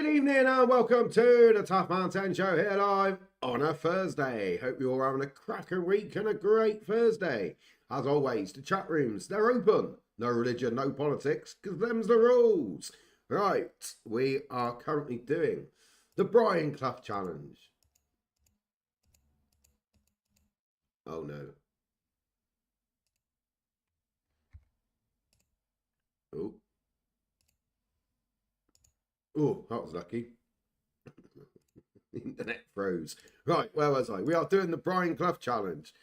Good evening and welcome to the Tough Man 10 show here live on a Thursday. Hope you're all having a cracking week and a great Thursday. As always, the chat rooms, they're open. No religion, no politics, because them's the rules. Right, we are currently doing the brianclough challenge. Oh no. Oh. Oh, that was lucky. The internet froze. Right, where was I? We are doing the brianclough challenge.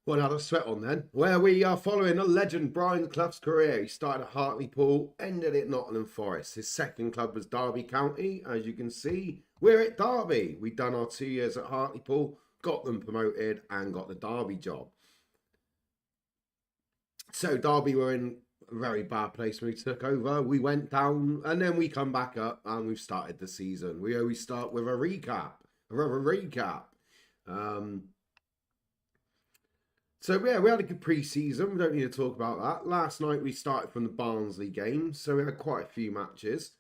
Well, now the sweat on then. Where we are following the legend brianclough's career. He started at Hartlepool, ended at Nottingham Forest. His second club was DerbyCounty. As you can see, we're at Derby. We've done our 2 years at Hartlepool, got them promoted and got the Derby job. So Derby were in a very bad place when we took over. We went down and then we come back up and we've started the season. We always start with a recap. So yeah, we had a good pre-season. We don't need to talk about that. Last night we started from the Barnsley game, so we had quite a few matches.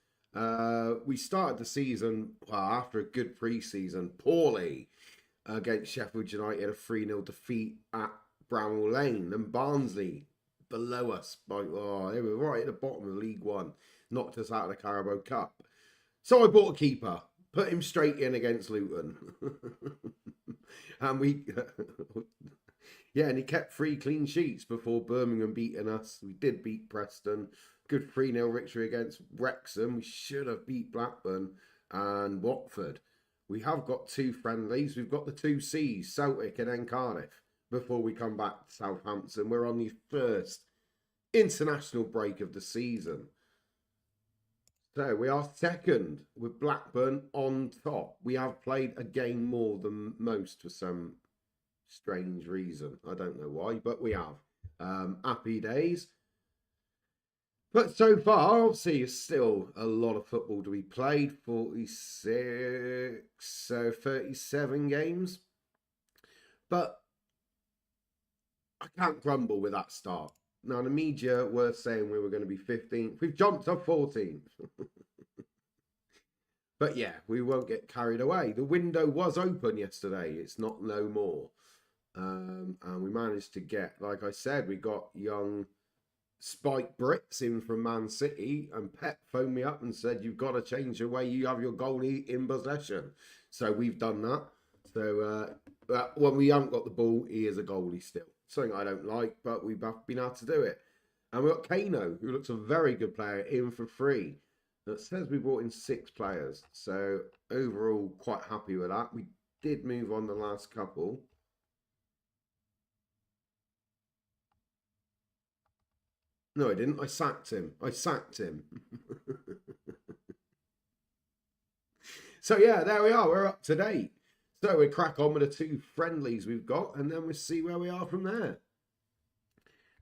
We started the season after a good pre-season poorly against Sheffield United, a 3-0 defeat at Bramall Lane, and Barnsley below us by they were right at the bottom of League One, knocked us out of the Carabao Cup. So I bought a keeper, put him straight in against Luton, and we. Yeah, and he kept 3 clean sheets before Birmingham beating us. We did beat Preston. Good 3-0 victory against Wrexham. We should have beat Blackburn and Watford. We have got 2 friendlies. We've got the 2 C's, Celtic and then Cardiff, before we come back to Southampton. We're on the first international break of the season. So we are second with Blackburn on top. We have played a game more than most for some strange reason. I don't know why, but we have. Happy days. But so far, obviously, it's still a lot of football to be played. 46, so 37 games. But I can't grumble with that start. Now, the media were saying we were going to be 15th. We've jumped up 14th. But yeah, we won't get carried away. The window was open yesterday. It's not no more. And we managed to get, like I said, we got young Spike Brits in from Man City, and Pep phoned me up and said, you've got to change the way you have your goalie in possession. So we've done that. So when we haven't got the ball, he is a goalie still. Something I don't like, but we've been able to do it. And we've got Kano, who looks a very good player, in for free. It says we brought in 6 players. So overall, quite happy with that. We did move on the last couple. No, I didn't. I sacked him. So, yeah, there we are. We're up to date. So, we crack on with the 2 friendlies we've got, and then we'll see where we are from there.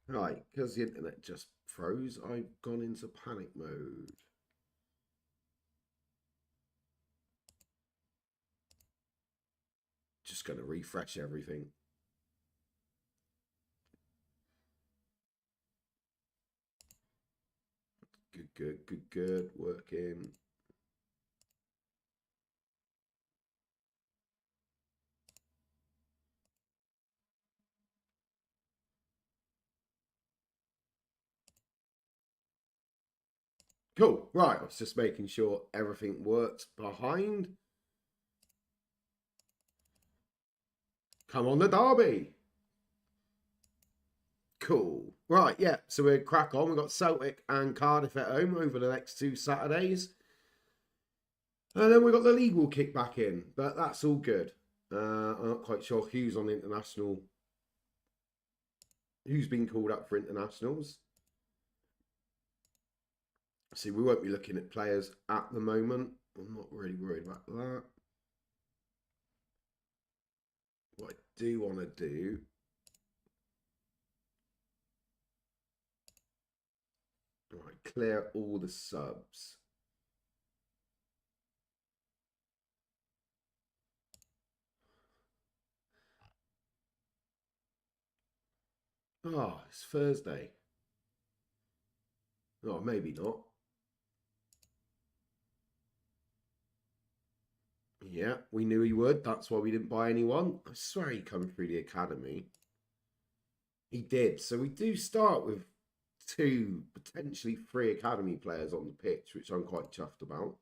Right, because the internet just froze, I've gone into panic mode. Just going to refresh everything. Good. Working. Cool. Right, I was just making sure everything works behind. Come on, the Derby. Cool. Right, yeah, so we'll crack on. We've got Celtic and Cardiff at home over the next 2 Saturdays. And then we've got the league will kick back in, but that's all good. I'm not quite sure who's on international, who's been called up for internationals. See, we won't be looking at players at the moment. I'm not really worried about that. What I do want to do, right, clear all the subs. Oh, it's Thursday. Oh, maybe not. Yeah, we knew he would. That's why we didn't buy anyone. I swear he come through the academy. He did. So we do start with two, potentially three academy players on the pitch, which I'm quite chuffed about.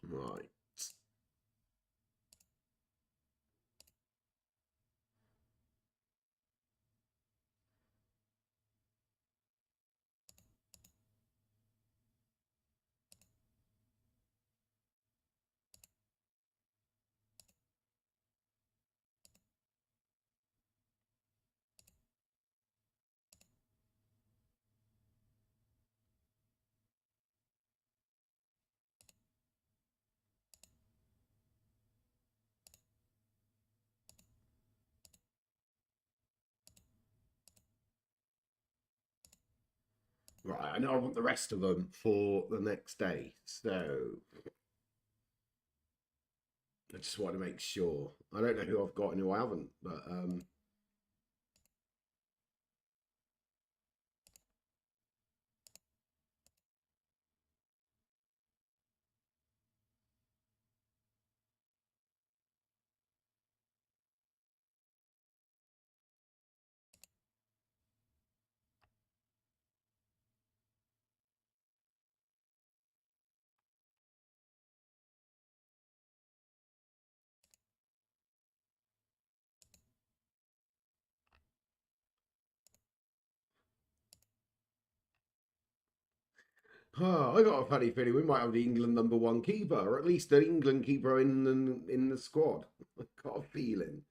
Right. Right, I know I want the rest of them for the next day. So I just want to make sure. I don't know who I've got and who I haven't, but I got a funny feeling we might have the England #1 keeper, or at least an England keeper in the squad. I've got a feeling.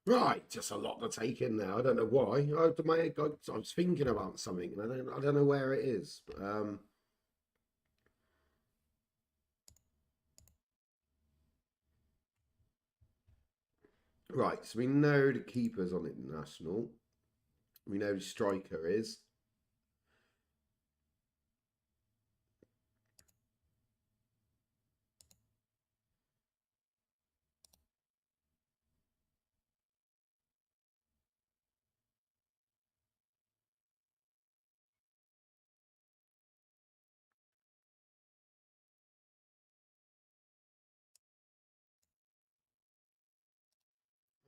Right, just a lot to take in there. I don't know why. I was thinking about something, and I don't know where it is. Right, so we know the keeper's on international. We know the striker is.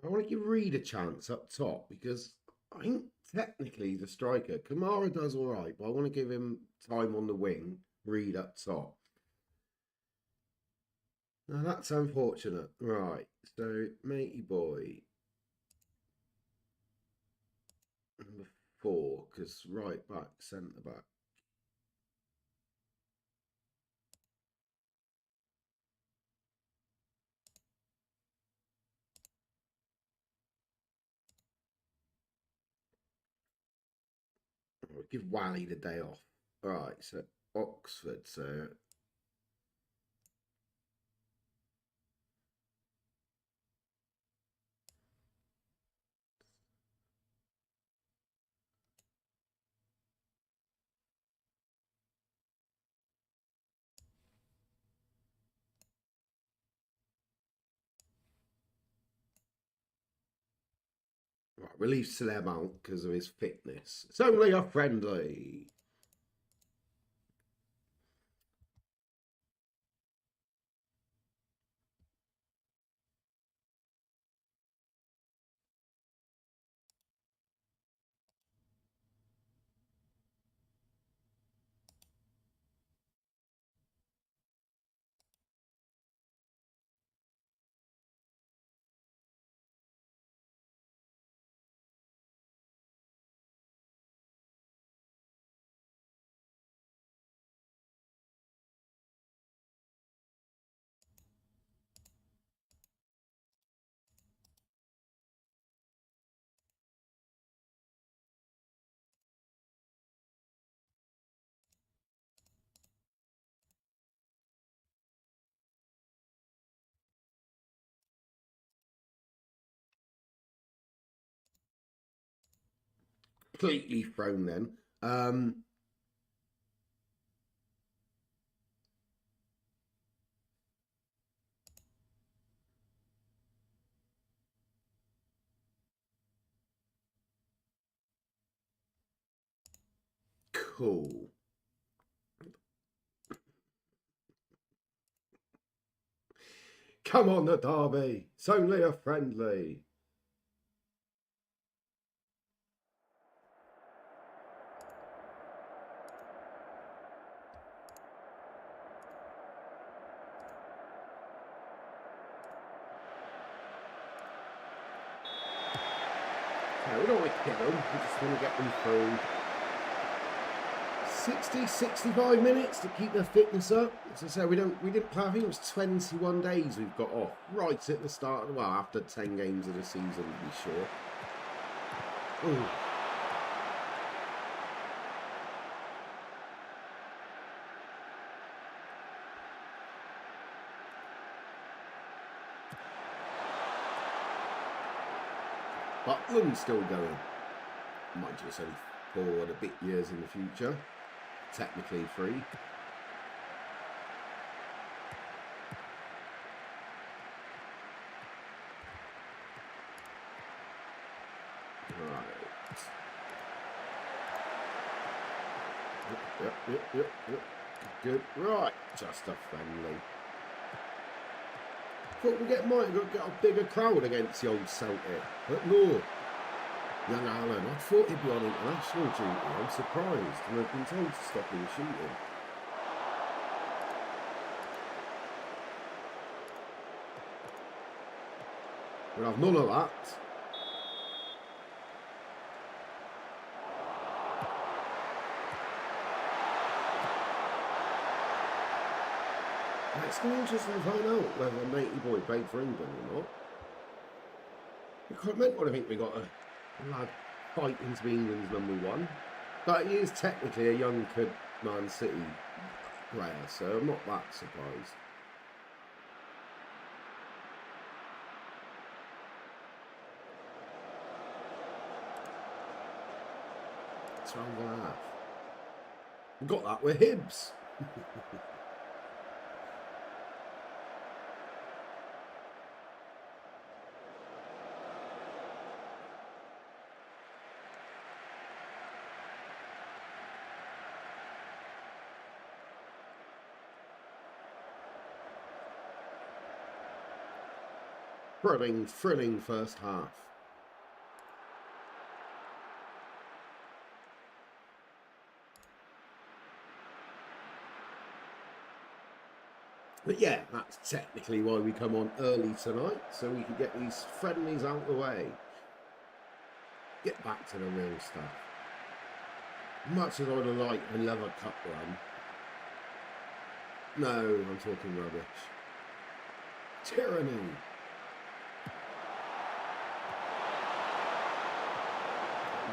I want to give Reed a chance up top because I think technically the striker, Kamara does all right, but I want to give him time on the wing, Reed up top. Now that's unfortunate. Right, so matey boy, #4, because right back, centre back. I'll give Wally the day off. All right, so Oxford, so right, we'll leave Celeb out because of his fitness. It's only a friendly. completely thrown then. Cool. Come on, the Derby. It's only a friendly. We don't want to kill them, we just want to get them through 60, 65 minutes to keep their fitness up. As I say, we didn't play, I think it was 21 days we've got off right at the start, well, after 10 games of the season, to be sure. Ooh. Butland's still going. Mind you, it's only 4 and a bit years in the future. Technically 3. Right. Yep. Good. Right. Just a friendly. Thought might have got a bigger crowd against the old Celtic. But no. Young Allen, I thought he'd be on international duty. I'm surprised, and I've been told to stop him shooting. We'll have none of that. It's going to be interesting to find out whether Matey Boy played for England or not. I think we got a lad fighting to be England's #1, but he is technically a young kid Man City player, so I'm not that surprised. That's what I'm going to have. We got that with Hibs. Thrilling first half. But yeah, that's technically why we come on early tonight, so we can get these friendlies out of the way. Get back to the real stuff. Much as I would have liked another cup run. No, I'm talking rubbish. Tyranny.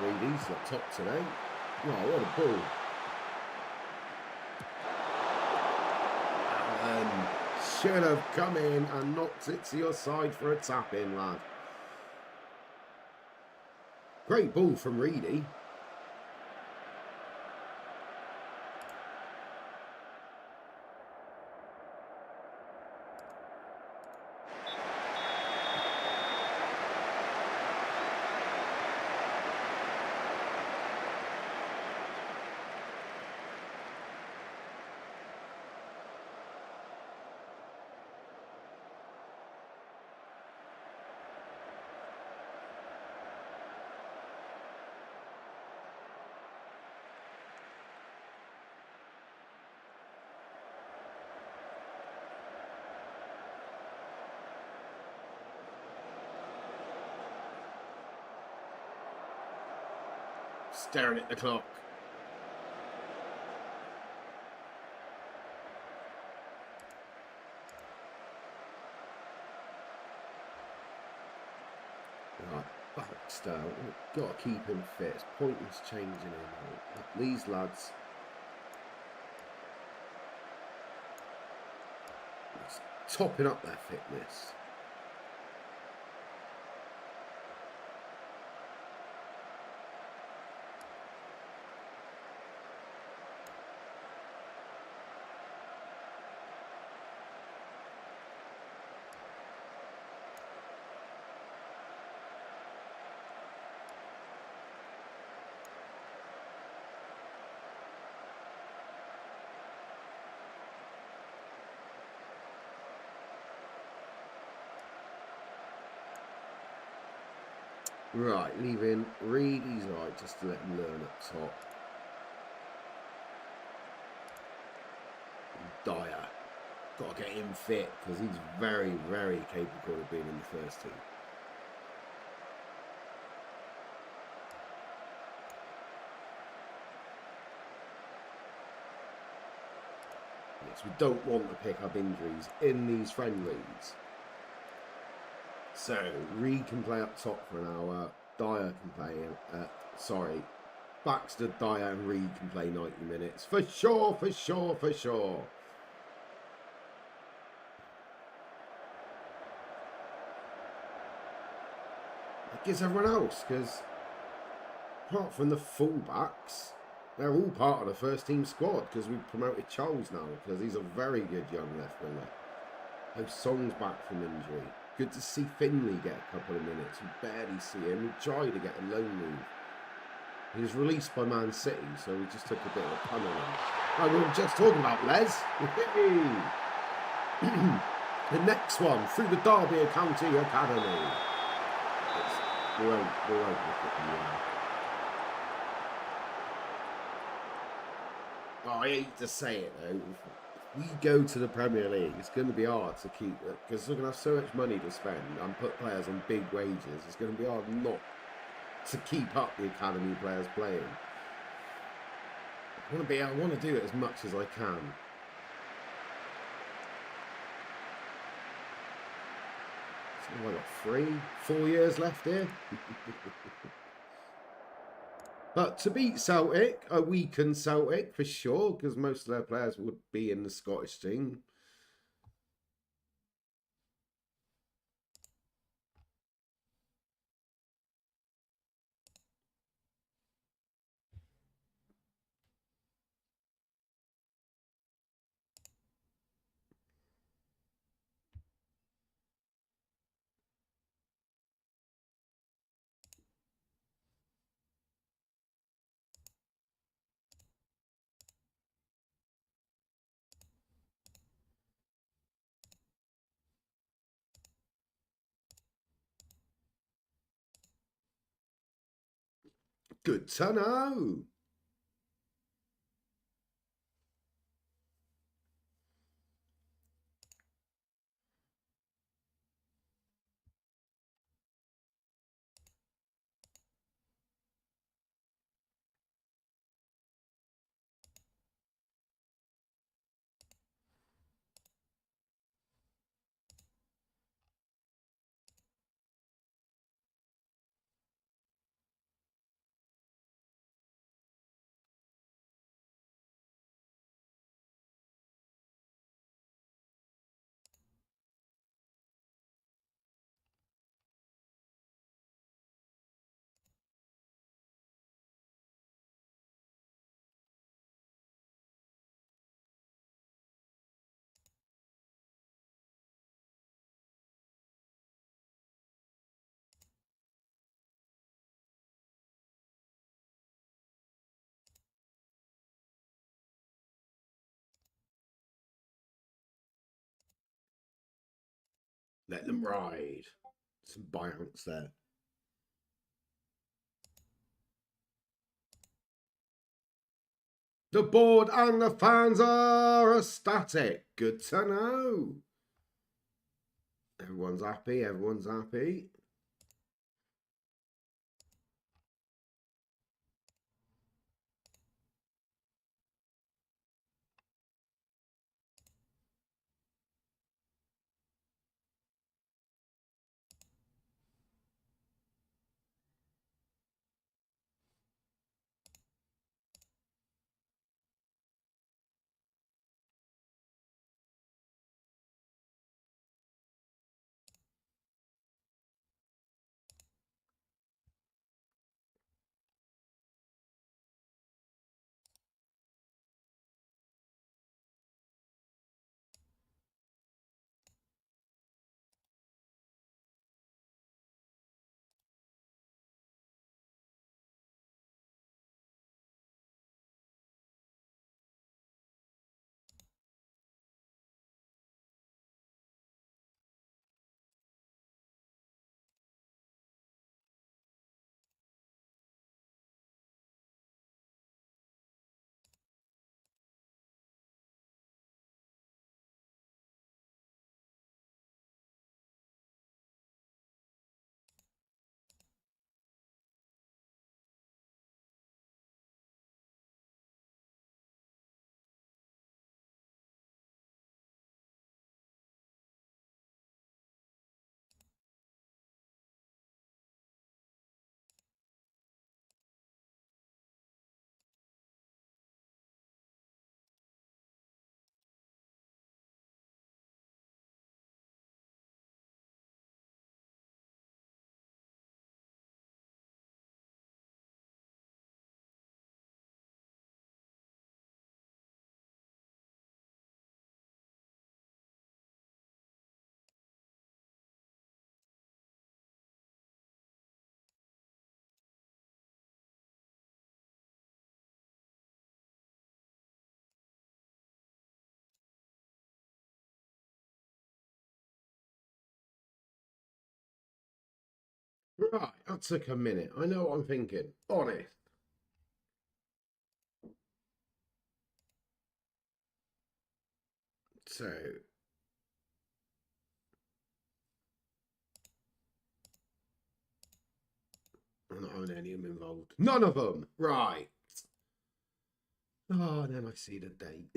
Reedy's at top today. Oh, what a ball. Allen should have come in and knocked it to your side for a tap-in, lad. Great ball from Reedy. Staring at the clock. Right, Baxter. We've got to keep him fit. It's pointless changing him. These lads. It's topping up their fitness. Right, leaving Reed, he's alright, just to let him learn up top. Dyer. Got to get him fit, because he's very, very capable of being in the first team. Yes, we don't want to pick up injuries in these friendlies. So, Reed can play up top for an hour. Dyer can play, Baxter, Dyer and Reed can play 90 minutes. For sure, for sure, for sure. It gives everyone else, because apart from the fullbacks, they're all part of the first team squad, because we've promoted Charles now, because he's a very good young left winger. Oh, Song's back from injury. Good to see Finley get a couple of minutes. We barely see him. We tried to get a loan move. He was released by Man City, so we just took a bit of a pun on him. Oh, we were just talking about Les. The next one, through the DerbyCounty Academy. We won't look at the... Oh, I hate to say it, though. If we go to the Premier League, it's going to be hard to keep it, because we're going to have so much money to spend and put players on big wages. It's going to be hard not to keep up the academy players playing. I want to do it as much as I can. So I got 4 years left here. But to beat Celtic, a weakened Celtic for sure, because most of their players would be in the Scottish team. Good to know. Let them ride. Some bounce there. The board and the fans are ecstatic. Good to know. Everyone's happy. Everyone's happy. Right, that took a minute. I know what I'm thinking. Honest. So, I'm not having any of them involved. None of them. Right. Oh, then I see the date.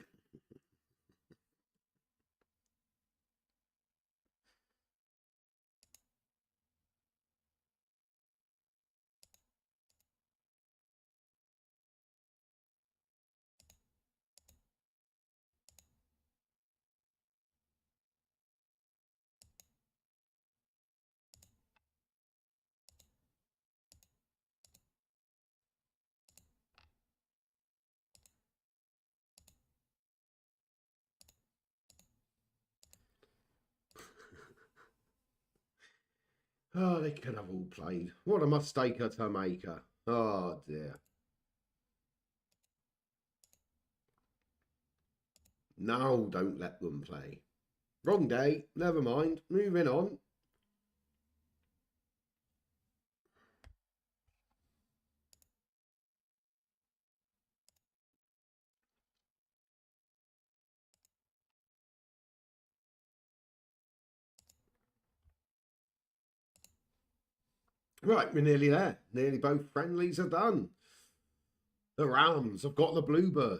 Oh, they could have all played. What a mistake to make. Oh, dear. No, don't let them play. Wrong day. Never mind. Moving on. Right, we're nearly there. Nearly both friendlies are done. The Rams have got the Bluebird.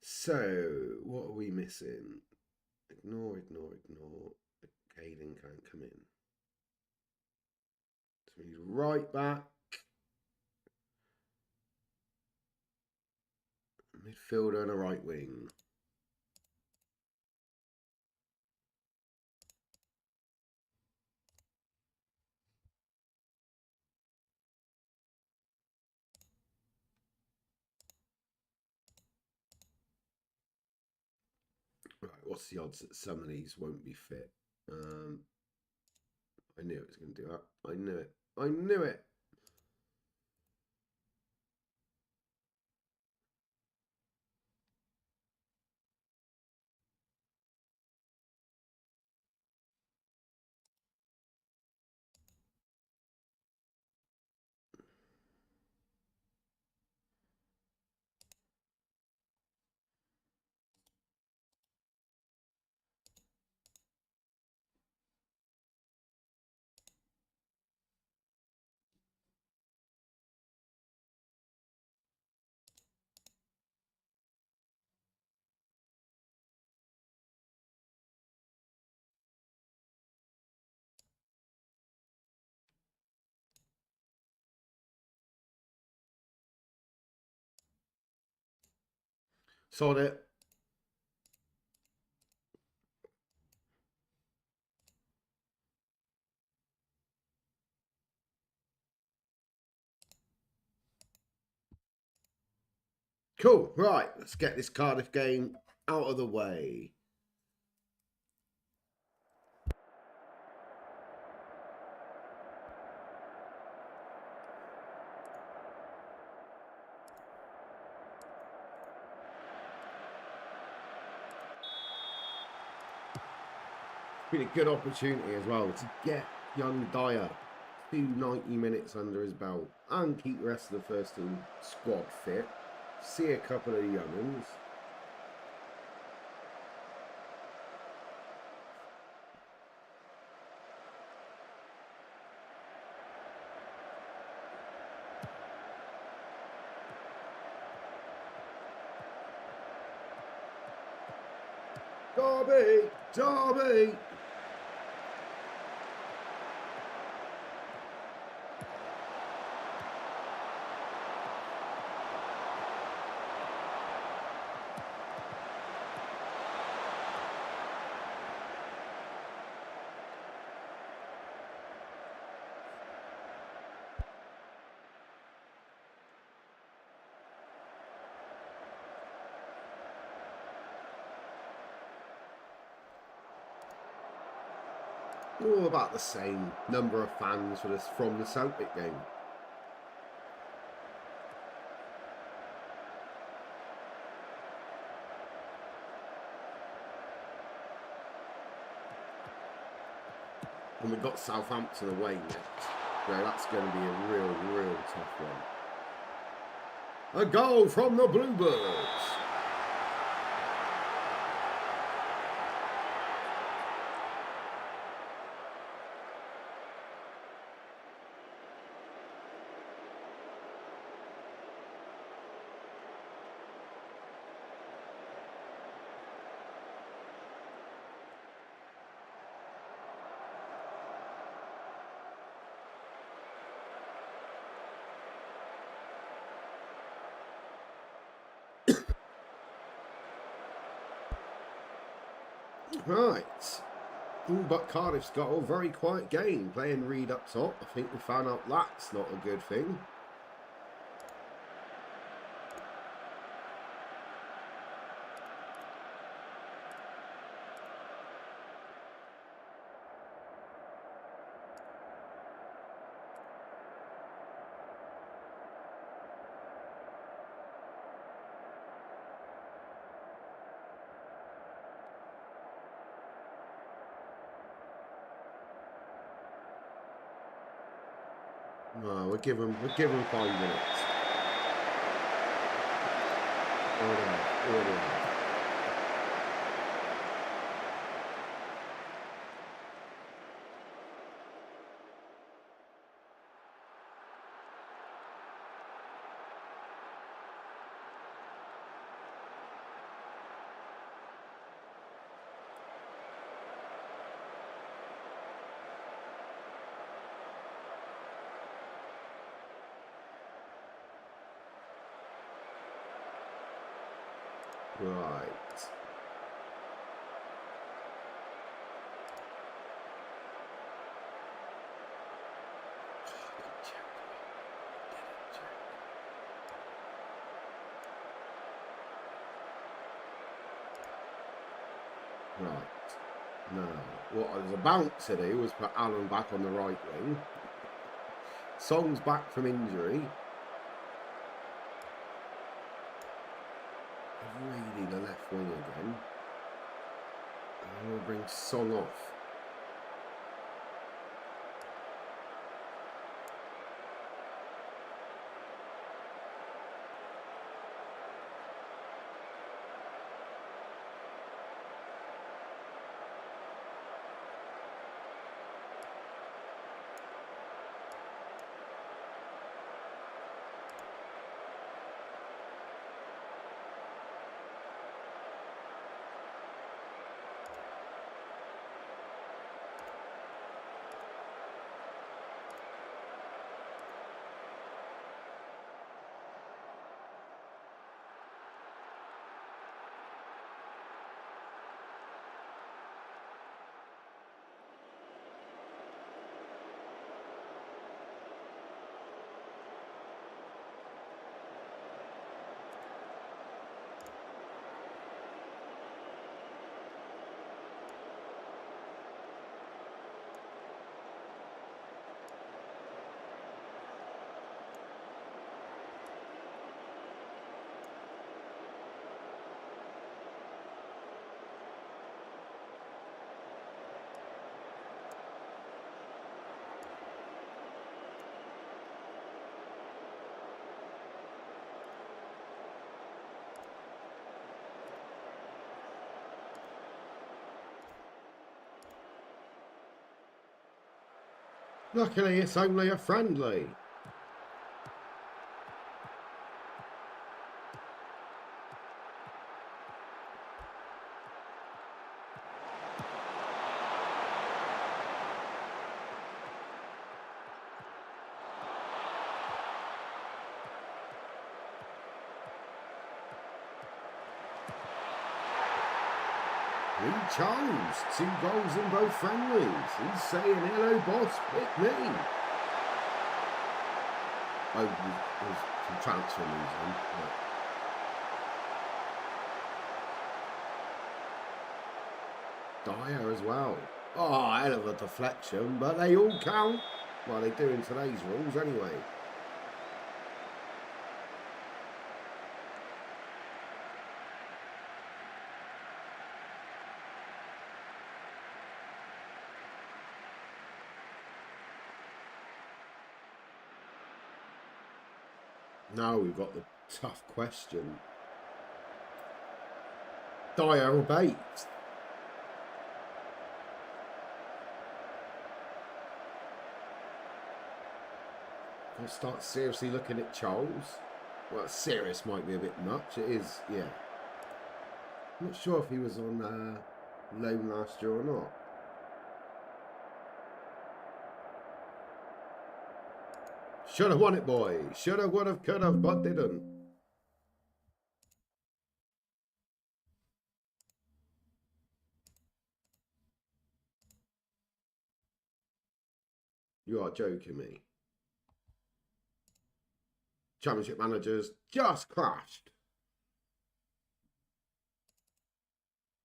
So, what are we missing? Ignore. Caden can't come in. So he's right back. Midfielder and a right wing. Right, what's the odds that some of these won't be fit? I knew it was going to do that. I knew it. I knew it. Sod it. Cool. Right, let's get this Cardiff game out of the way. Been a good opportunity as well to get young Dyer 290 minutes under his belt and keep the rest of the first team squad fit. See a couple of young ones. Derby! All about the same number of fans for this from the Celtic game. And we've got Southampton away next. So that's going to be a real tough one. A goal from the Bluebirds. Right. But Cardiff's got a very quiet game. Playing Reed up top. I think we found out that's not a good thing. No, we'll give him 5 minutes. Order. Right. Right. No. What I was about to do was put Alan back on the right wing. Song's back from injury. Really the left wing again. I'm going to bring Song off. Luckily, it's only a friendly. Lee Charles, 2 goals in both friendlies. He's saying, hello, boss, pick me. Oh, there's some transfer news in. Dyer as well. Oh, hell of a deflection, but they all count. Well, they do in today's rules anyway. Now we've got the tough question. Dyer or Bates? I'll start seriously looking at Charles. Well, serious might be a bit much. It is, yeah. I'm not sure if he was on loan last year or not. Should have won it, boy. Should have, would have, could have, but didn't. You are joking me. Championship managers just crashed.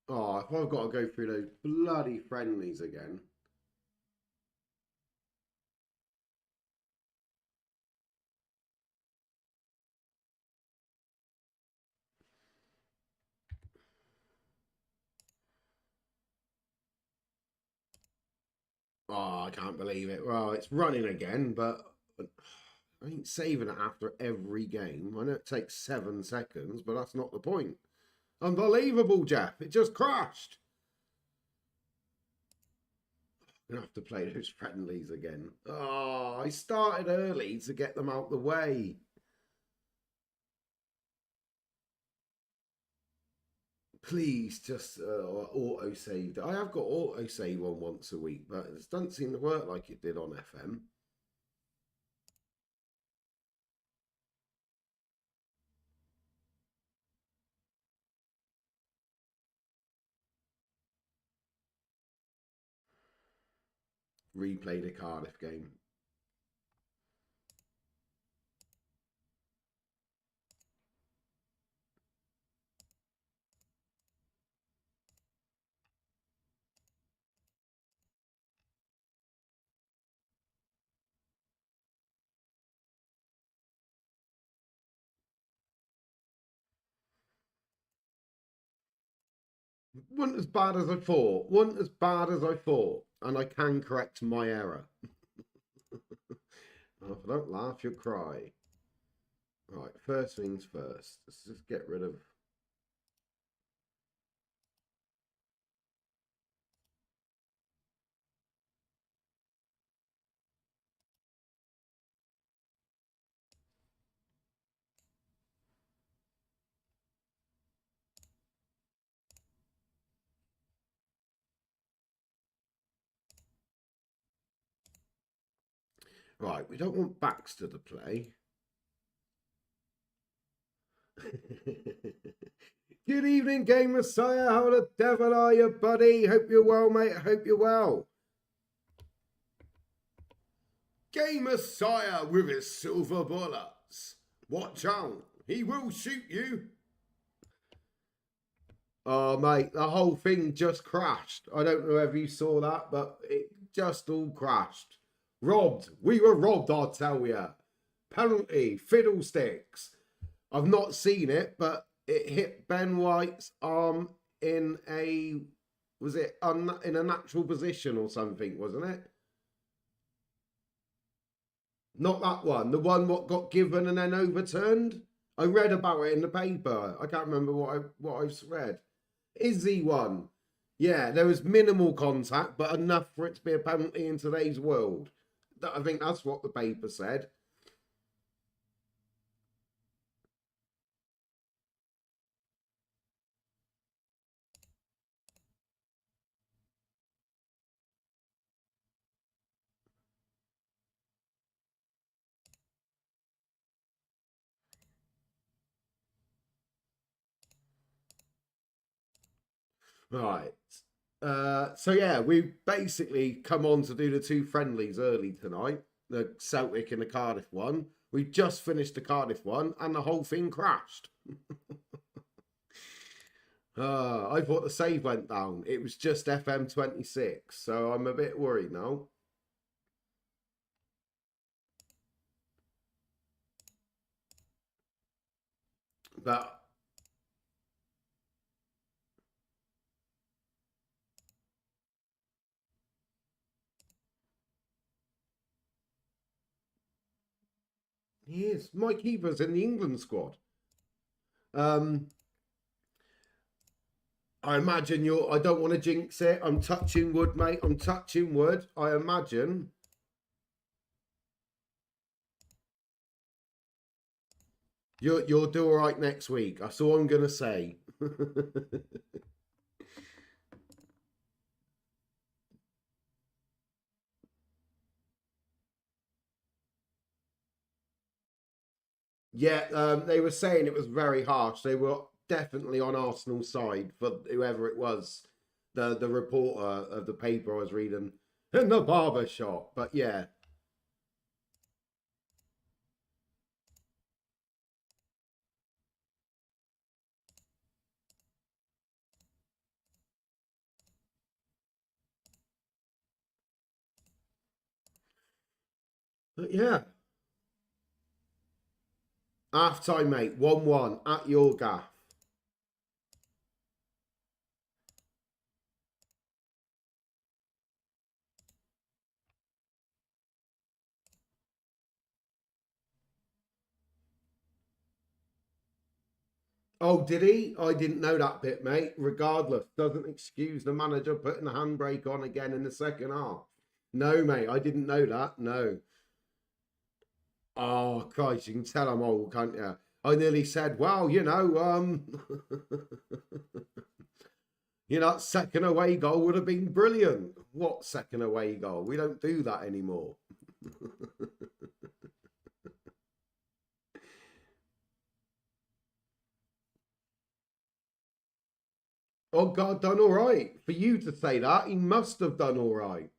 Oh, if I've got to go through those bloody friendlies again. Oh, I can't believe it. Well, it's running again, but I ain't saving it after every game. I know it takes 7 seconds, but that's not the point. Unbelievable, Jeff. It just crashed. I'm going to have to play those friendlies again. Oh, I started early to get them out the way. Please just auto-save. I have got auto-save on once a week, but it doesn't seem to work like it did on FM. Replay the Cardiff game. Wasn't as bad as I thought. Wasn't as bad as I thought. And I can correct my error. Well, if I don't laugh, you'll cry. Right, first things first. Let's just get rid of... Right, we don't want Baxter to play. Good evening, Game Messiah. How the devil are you, buddy? Hope you're well, mate. Hope you're well. Game Messiah with his silver bullets. Watch out. He will shoot you. Oh, mate, the whole thing just crashed. I don't know if you saw that, but it just all crashed. Robbed. We were robbed, I'll tell you. Penalty. Fiddlesticks. I've not seen it, but it hit Ben White's arm in a... Was it in a natural position or something, wasn't it? Not that one. The one what got given and then overturned. I read about it in the paper. I can't remember what I read. Izzy one. Yeah, there was minimal contact, but enough for it to be a penalty in today's world. I think that's what the paper said. Right. So yeah, we basically come on to do the 2 friendlies early tonight. The Celtic and the Cardiff one. We just finished the Cardiff one and the whole thing crashed. I thought the save went down. It was just FM26, so I'm a bit worried now. But He is. My keeper's in the England squad. I imagine you're. I don't want to jinx it. I'm touching wood, mate. I'm touching wood. I imagine. You'll do all right next week. That's all I'm gonna say. Yeah, they were saying it was very harsh. They were definitely on Arsenal's side for whoever it was, the reporter of the paper I was reading in the barber shop. But yeah, but yeah. Half time, mate. 1-1 at your gaff. Oh, did he? I didn't know that bit, mate. Regardless, doesn't excuse the manager putting the handbrake on again in the second half. No, mate, I didn't know that. No. Oh, Christ, you can tell I'm old, can't you? I nearly said, well, that second away goal would have been brilliant. What second away goal? We don't do that anymore. Oh, God, done all right. For you to say that, he must have done all right.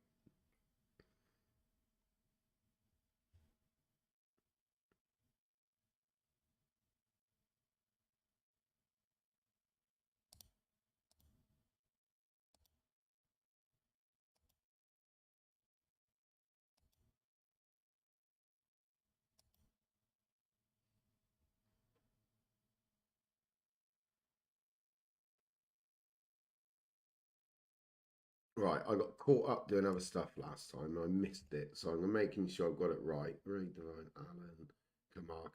Right, I got caught up doing other stuff last time and I missed it. So I'm making sure I've got it right. Read Divine Allen, Kamar,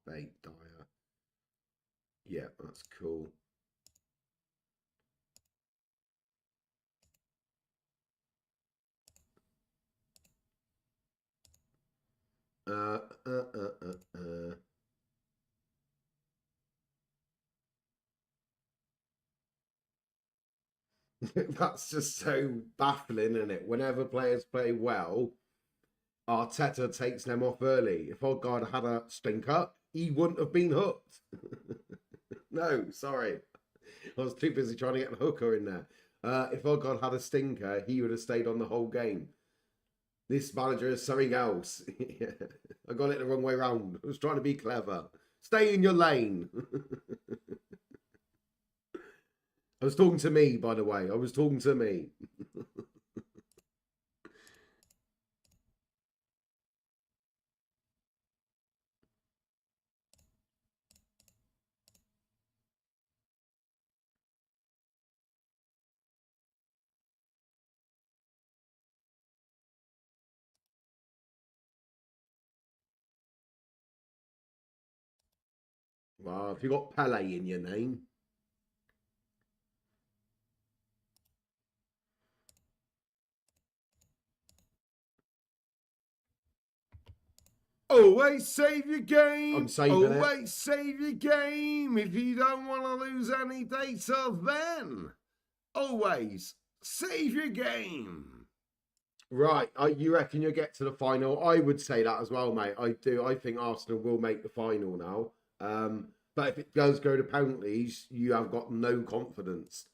Bait, Dyer. Yeah, that's cool. Uh, uh, uh, uh, uh. That's just so baffling, isn't it? Whenever players play well, Arteta takes them off early. If Odegaard had a stinker, he wouldn't have been hooked. No, sorry. I was too busy trying to get a hooker in there. If Odegaard had a stinker, he would have stayed on the whole game. This manager is something else. I got it the wrong way round. I was trying to be clever. Stay in your lane. I was talking to me, by the way. I was talking to me. Well, if you got Pele in your name. Always save your game. I'm saving Always save your game. If you don't want to lose any data, then always save your game. Right, you reckon you'll get to the final? I would say that as well, mate. I do. I think Arsenal will make the final now. But if it does go to penalties, you have got no confidence.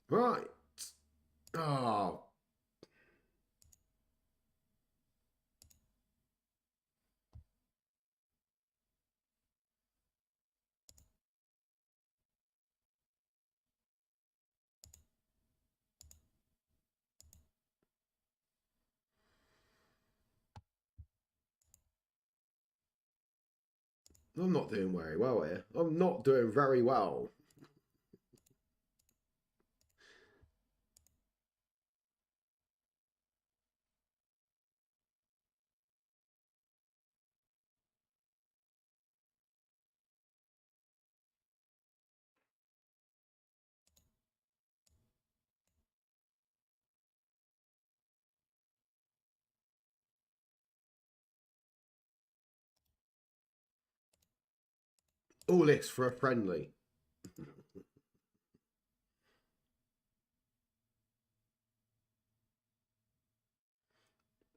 Right. Oh. I'm not doing very well here. I'm not doing very well. All this for a friendly.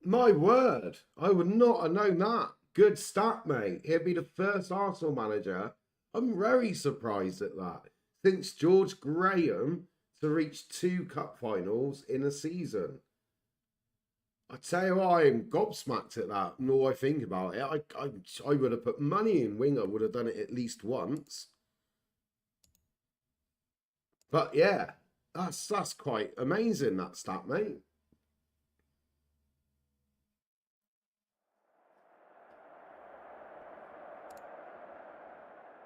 My word, I would not have known that. Good stat, mate. He'll be the first Arsenal manager. I'm very surprised at that. Since George Graham to reach 2 cup finals in a season. I tell you what, I'm gobsmacked at that. The more I think about it, I would have put money in Winger, would have done it at least once. But yeah, that's quite amazing, that stat, mate.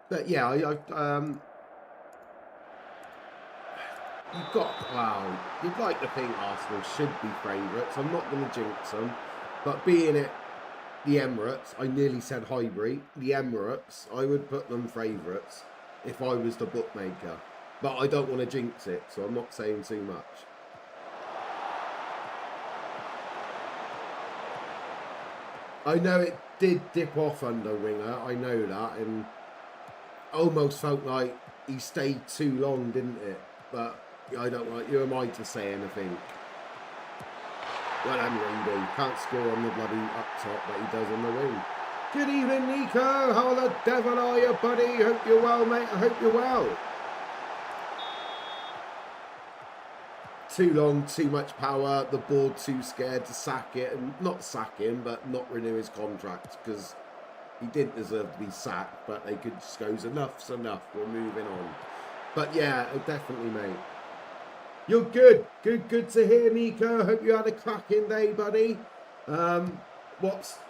But yeah, you've got, wow, you'd like to think Arsenal should be favourites. I'm not going to jinx them, but being it the Emirates, I nearly said Highbury, the Emirates, I would put them favourites if I was the bookmaker. But I don't want to jinx it, so I'm not saying too much. I know it did dip off under Winger, I know that, and almost felt like he stayed too long, didn't it? But I don't like, who am I to say anything? Well, I'm ready. Can't score on the bloody up top, but he does on the wing. Good evening, Nico. How the devil are you, buddy? Hope you're well, mate. I hope you're well. Too long, too much power. The board too scared to sack it. And not sack him, but not renew his contract because he didn't deserve to be sacked. But they could just go, enough's enough. We're moving on. But yeah, definitely, mate. You're good. Good to hear, Nico. Hope you had a cracking day, buddy.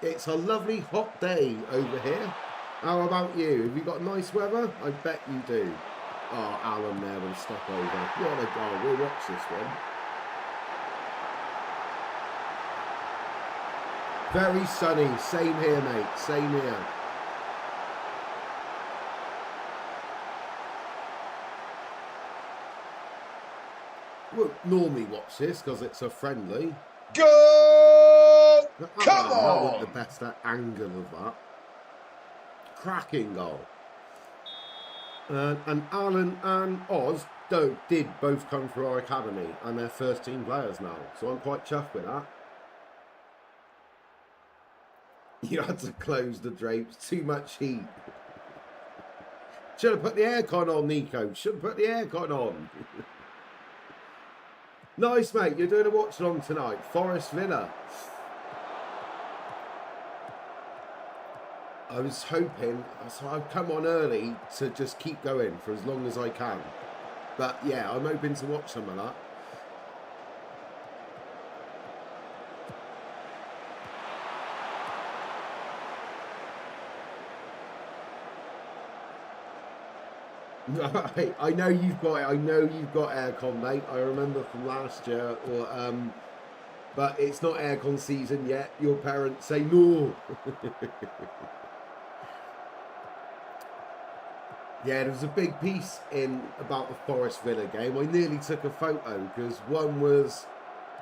It's a lovely hot day over here. How about you? Have you got nice weather? I bet you do. Oh, Alan there with a step over. What a goal. We'll watch this one. Very sunny. Same here, mate. Same here. We'll normally watch this because it's a friendly. Go! Come on! That wasn't the best angle of that. Cracking goal. And Alan and Oz did both come through our academy and they're first team players now. So I'm quite chuffed with that. You had to close the drapes. Too much heat. Should have put the aircon on, Nico. Should have put the aircon on. Nice, mate. You're doing a watch along tonight. Forest Villa. I was hoping, so I've come on early to just keep going for as long as I can. But yeah, I'm hoping to watch some of that. Right, I know you've got it. I know you've got aircon, mate. I remember from last year, but it's not aircon season yet. Your parents say no. Yeah, there was a big piece in about the Forest Villa game. I nearly took a photo because one was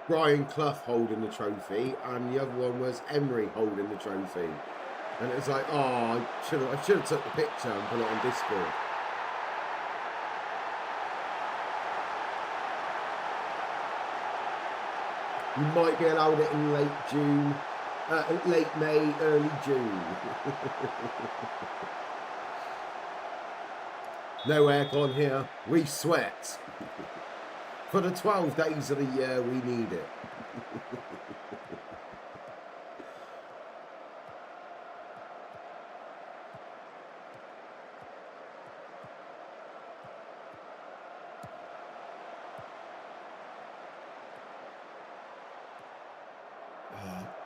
Brian Clough holding the trophy and the other one was Emery holding the trophy. And it was like, oh, I should have took the picture and put it on Discord. You might be allowed it in late June, late May, early June. No aircon here. We sweat. For the 12 days of the year, we need it.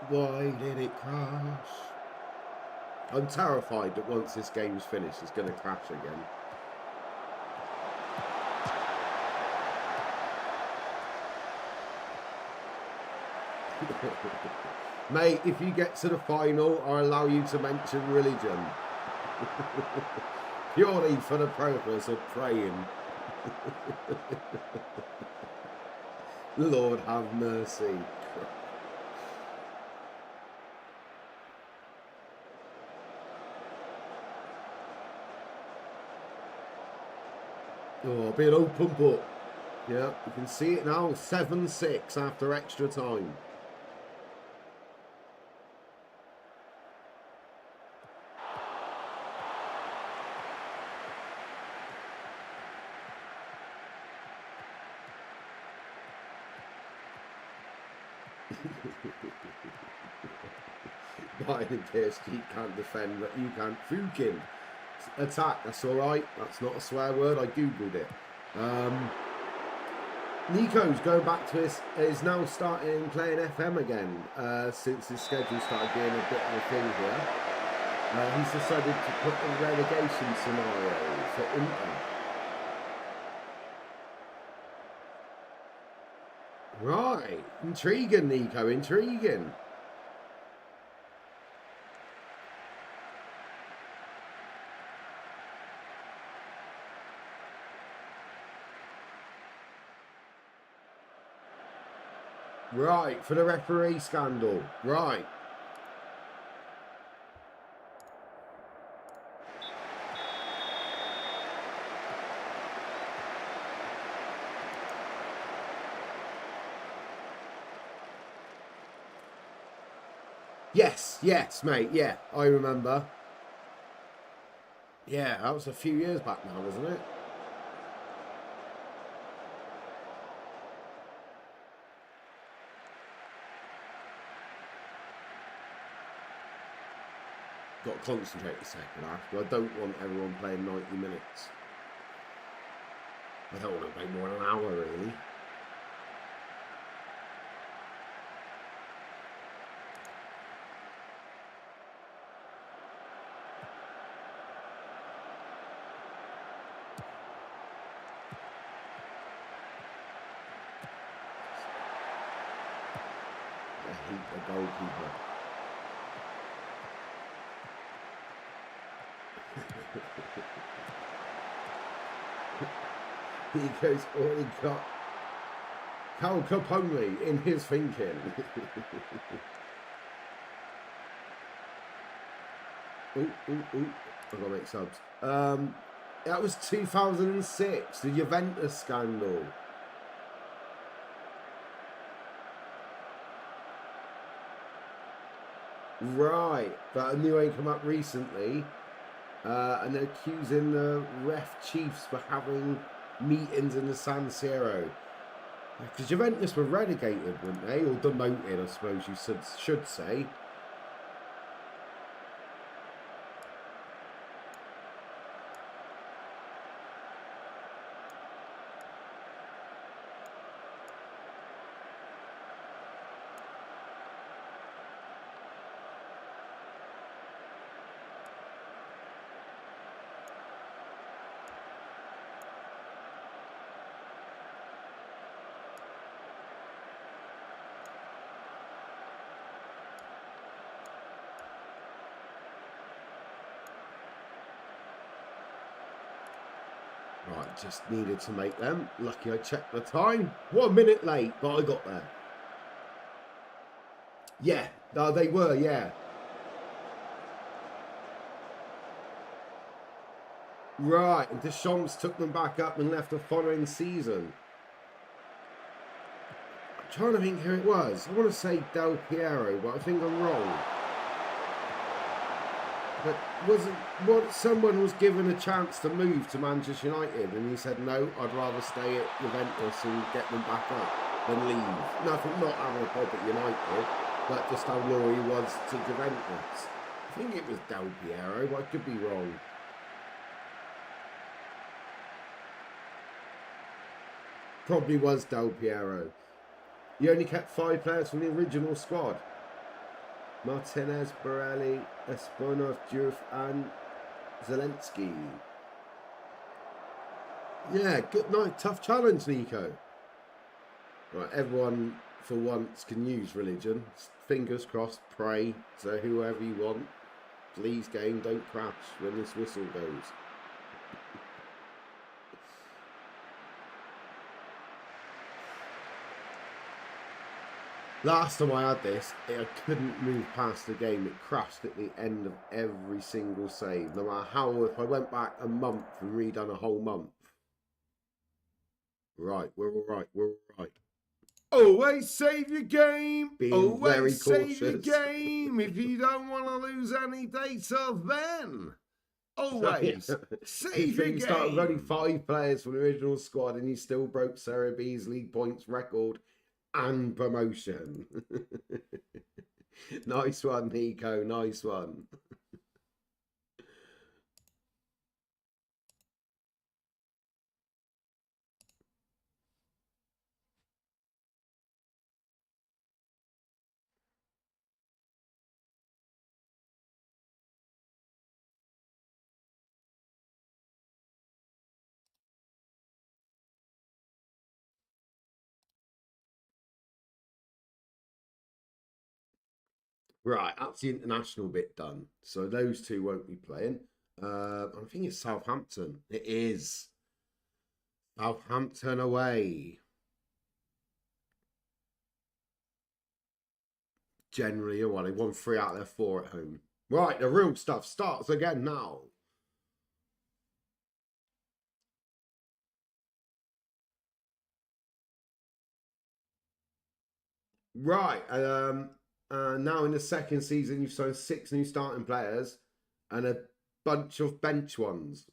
Why did it crash? I'm terrified that once this game's finished, it's going to crash again. Mate, if you get to the final, I'll allow you to mention religion. Purely for the purpose of praying. Lord have mercy. Oh, be an open book. Yeah, you can see it now. 7-6 after extra time. Brian and PSG can't defend, but you can't. Fukin attack. That's all right. That's not a swear word. I googled it. Nico's going back to is now starting playing FM again since his schedule started being a bit of a thing here. He's decided to put a relegation scenario for Inter. Right, intriguing, Nico, intriguing. Right, for the referee scandal. Right. Yes, mate. Yeah, I remember. Yeah, that was a few years back now, wasn't it? Got to concentrate the second half. I don't want everyone playing 90 minutes. I don't want to play more than an hour, really. I hate the goalkeeper. He goes, already got Cal Capone in his thinking. Ooh. I've got to make subs. That was 2006, the Juventus scandal. Right, but a new one come up recently, and they're accusing the ref chiefs for having meetings in the San Siro. Because Juventus were relegated, weren't they? Or demoted, I suppose you should say. Right, just needed to make them. Lucky I checked the time. 1 minute late, but I got there. Yeah, they were, yeah. Right, and Deschamps took them back up and left the following season. I'm trying to think who it was. I want to say Del Piero, but I think I'm wrong. But someone was given a chance to move to Manchester United and he said, no, I'd rather stay at Juventus and get them back up than leave. Nothing, not having a pop at United, but just how loyal he was to Juventus. I think it was Del Piero, but I could be wrong. Probably was Del Piero. He only kept 5 players from the original squad. Martinez, Borelli, Esponov, Diouf and Zelensky. Yeah, good night. Tough challenge, Nico. Right, everyone for once can use religion. Fingers crossed, pray to whoever you want. Please, game, don't crash when this whistle goes. Last time I had this, I couldn't move past the game. It crashed at the end of every single save. No matter how, if I went back a month and redone a whole month, Right, we're all right. We're all right. Always save your game. Being very Always save your cautious. game if you don't want to lose any data then. Always save your You start with only game. 5 players from the original squad and you still broke Sarah B's league points record and promotion. Nice one, Nico. Nice one. Right, that's the international bit done. So those two won't be playing. I think it's Southampton. It is. Southampton away. Generally, they won 3 out of their 4 at home. Right, the real stuff starts again now. Right, now in the second season, you've signed 6 new starting players and a bunch of bench ones.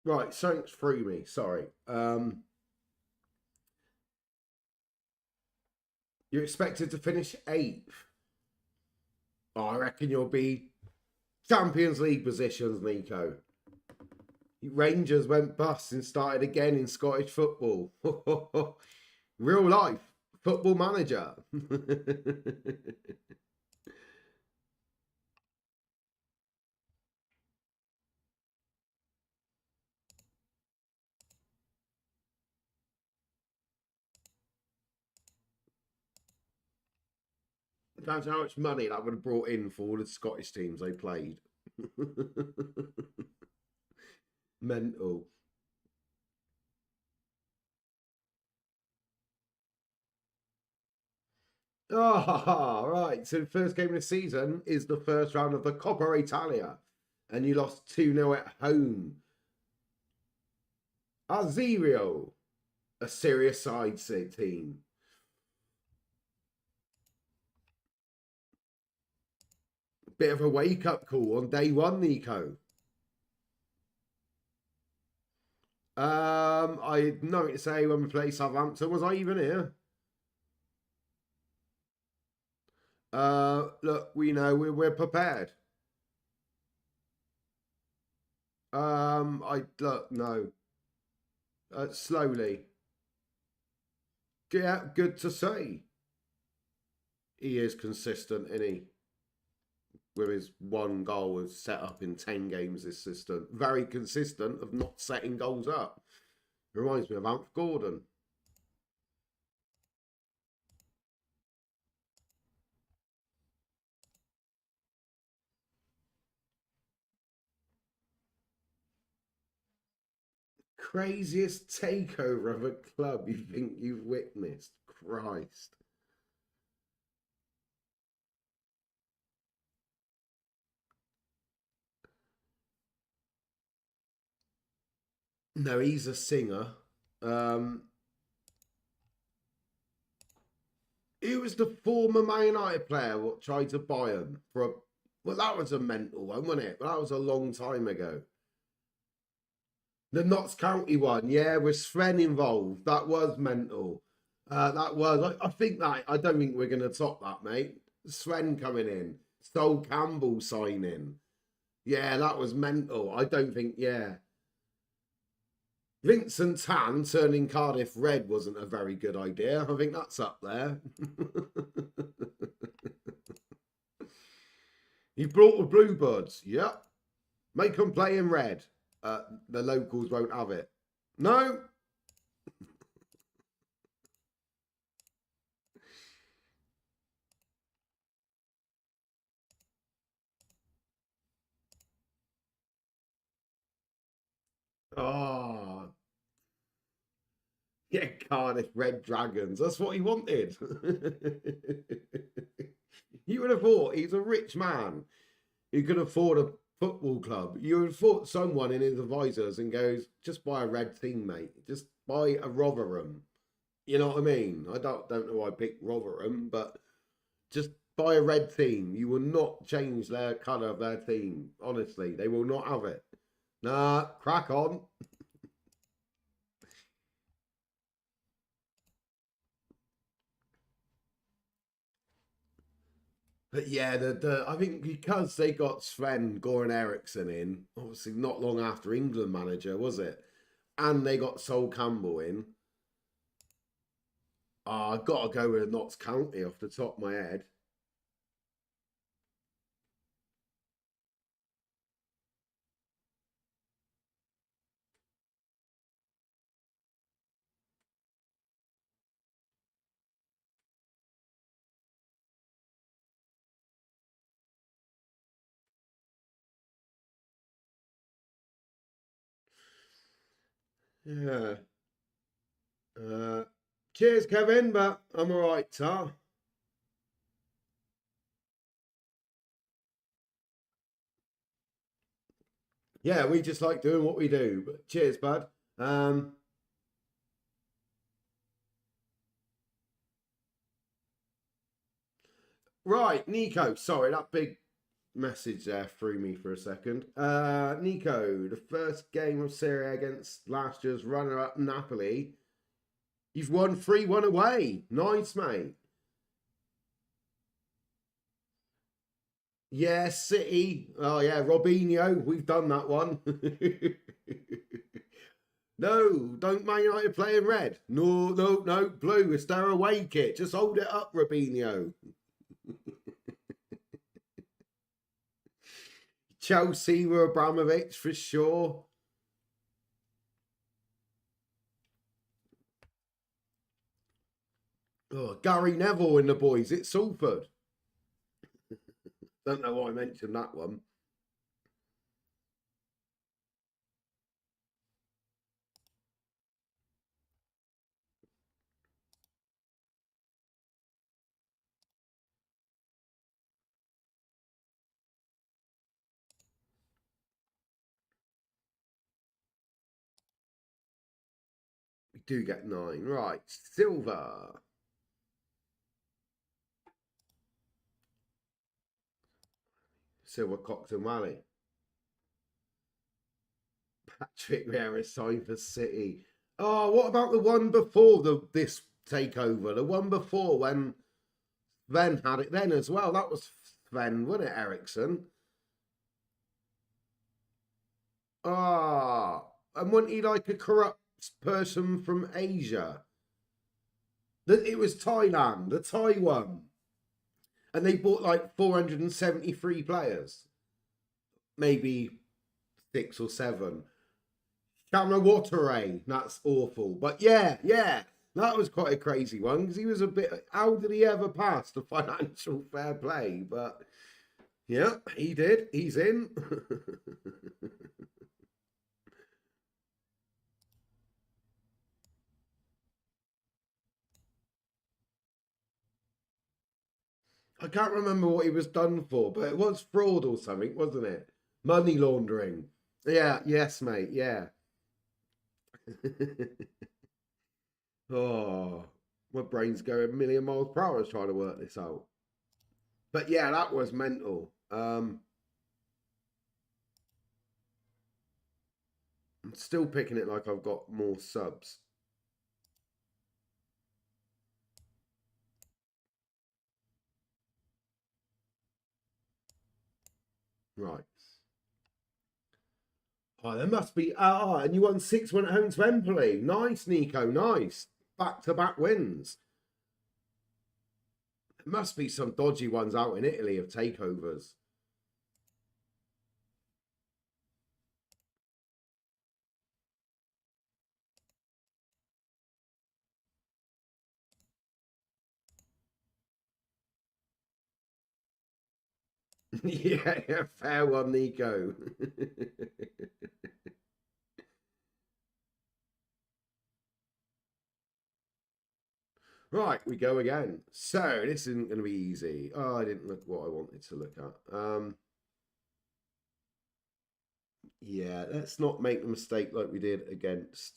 Right, something's threw me. Sorry. You're expected to finish 8th. Oh, I reckon you'll be Champions League positions, Nico. Rangers went bust and started again in Scottish football. Real life football manager. Imagine how much money that would have brought in for all the Scottish teams they played. Mental. Ah, right. So the first game of the season is the first round of the Coppa Italia. And you lost 2-0 at home. Azirio, a serious side team. Bit of a wake-up call on day 1, Nico. I had nothing to say when we played Southampton. Was I even here? Look, we know we're prepared. I look, no. Slowly. Yeah, good to see. He is consistent, isn't he? With his 1 goal was set up in 10 games this system. Very consistent of not setting goals up. Reminds me of Alf Gordon. Craziest takeover of a club you think you've witnessed? Christ. No, he's a singer. He was the former Man United player what tried to buy him for a... Well, that was a mental one, wasn't it? That was a long time ago. The Notts County one, yeah, with Sven involved. That was mental. That was. I think that. I don't think we're going to top that, mate. Sven coming in. Sol Campbell signing. Yeah, that was mental. I don't think. Yeah. Vincent Tan turning Cardiff red wasn't a very good idea. I think that's up there. He brought the Bluebirds. Yep. Make them play in red. The locals won't have it. No. Oh. Yeah, Cardiff Red Dragons. That's what he wanted. You would have thought he's a rich man. He could afford a football club. You would have thought someone in his advisors and goes, just buy a red team, mate. Just buy a Rotherham. You know what I mean? I don't know why I picked Rotherham, but just buy a red team. You will not change their colour of their team. Honestly, they will not have it. Nah, crack on. But yeah, I think because they got Sven Goran Eriksson in, obviously not long after England manager, was it? And they got Sol Campbell in. I've got to go with Notts County off the top of my head. Yeah. Cheers, Kevin, but I'm all right, Tar. Yeah, we just like doing what we do. But cheers, bud. Right, Nico. Sorry, that big message there threw me for a second. Nico, the first game of Serie A against last year's runner-up Napoli. You've won 3-1 away. Nice, mate. Yeah, City. Oh, yeah, Robinho. We've done that one. No, don't Man United play in red. No, no, no, blue. It's their away kit. Just hold it up, Robinho. Chelsea were Abramovich for sure. Oh, Gary Neville and the boys. It's Salford. Don't know why I mentioned that one. We do get 9. Right, Silver. Silver Coxon Valley. Patrick Vieira signed for City. Oh, what about the one before this takeover? The one before when Sven had it then as well. That was Sven, wasn't it, Ericsson? Ah, and wasn't he like a corrupt person from Asia? It was Thailand, the Taiwan. And they bought like 473 players. Maybe 6 or 7. Cameron Wateray, that's awful. But yeah, that was quite a crazy one because he was a bit. How did he ever pass the financial fair play? But yeah, he did. He's in. I can't remember what he was done for, but it was fraud or something, wasn't it? Money laundering. Yeah, yes, mate. Yeah. Oh, my brain's going a million miles per hour trying to work this out. But yeah, that was mental. still picking it like I've got more subs. Right. Oh, there must be. And you won 6-1 at home to Empoli. Nice, Nico. Nice. Back-to-back wins. There must be some dodgy ones out in Italy of takeovers. Yeah, fair one, Nico. Right, we go again. So this isn't going to be easy. Oh, I didn't look what I wanted to look at. Yeah, let's not make the mistake like we did against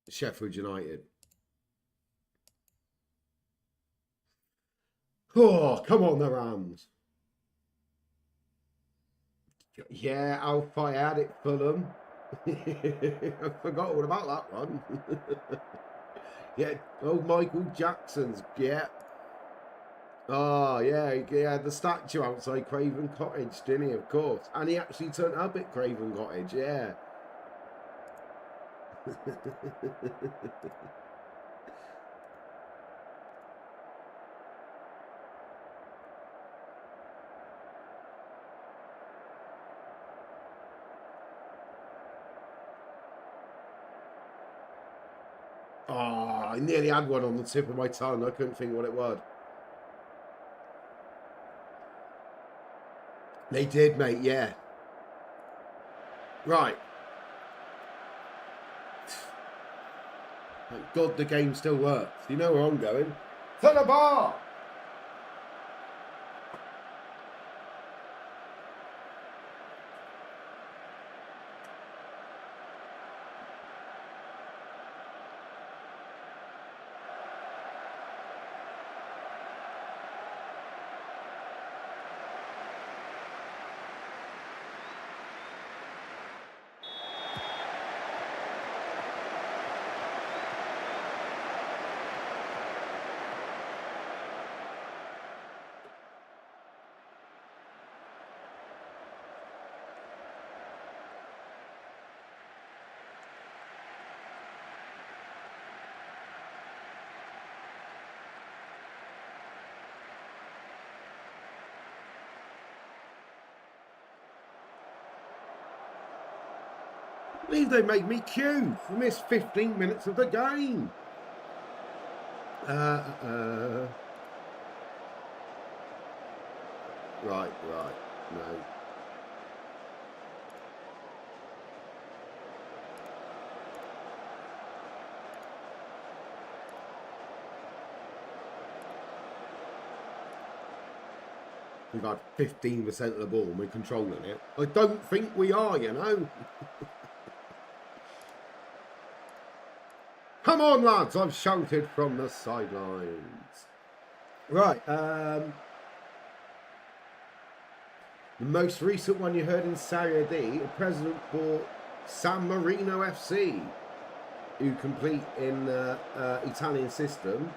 Sheffield United. Oh, come on, the Rams. Yeah, Al Fayed at Fulham. I forgot all about that one. Yeah, oh, Michael Jackson's. Yeah. Oh, yeah, he had the statue outside Craven Cottage, didn't he? Of course. And he actually turned up at Craven Cottage, yeah. Oh, I nearly had one on the tip of my tongue. I couldn't think what it was. They did, mate, yeah. Right. Thank God the game still works. You know where I'm going. To the bar! I believe they made me queue for missed 15 minutes of the game. Right, no. We've had 15% of the ball and we're controlling it. I don't think we are, you know. Come on, lads, I've shouted from the sidelines. Right, the most recent one you heard in Serie D, the president bought San Marino FC, who compete in the Italian system.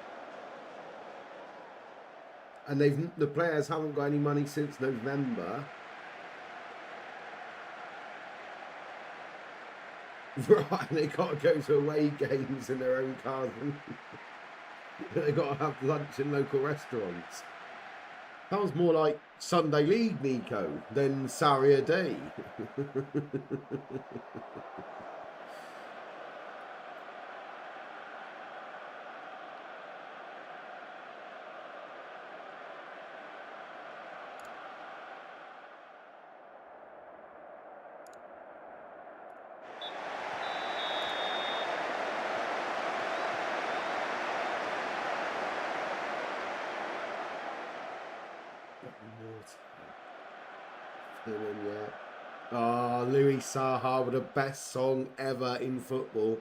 And the players haven't got any money since November. Right, they got to go to away games in their own cars. They got to have lunch in local restaurants. Sounds more like Sunday League, Nico, than Serie D. Oh, Louis Saha with the best song ever in football.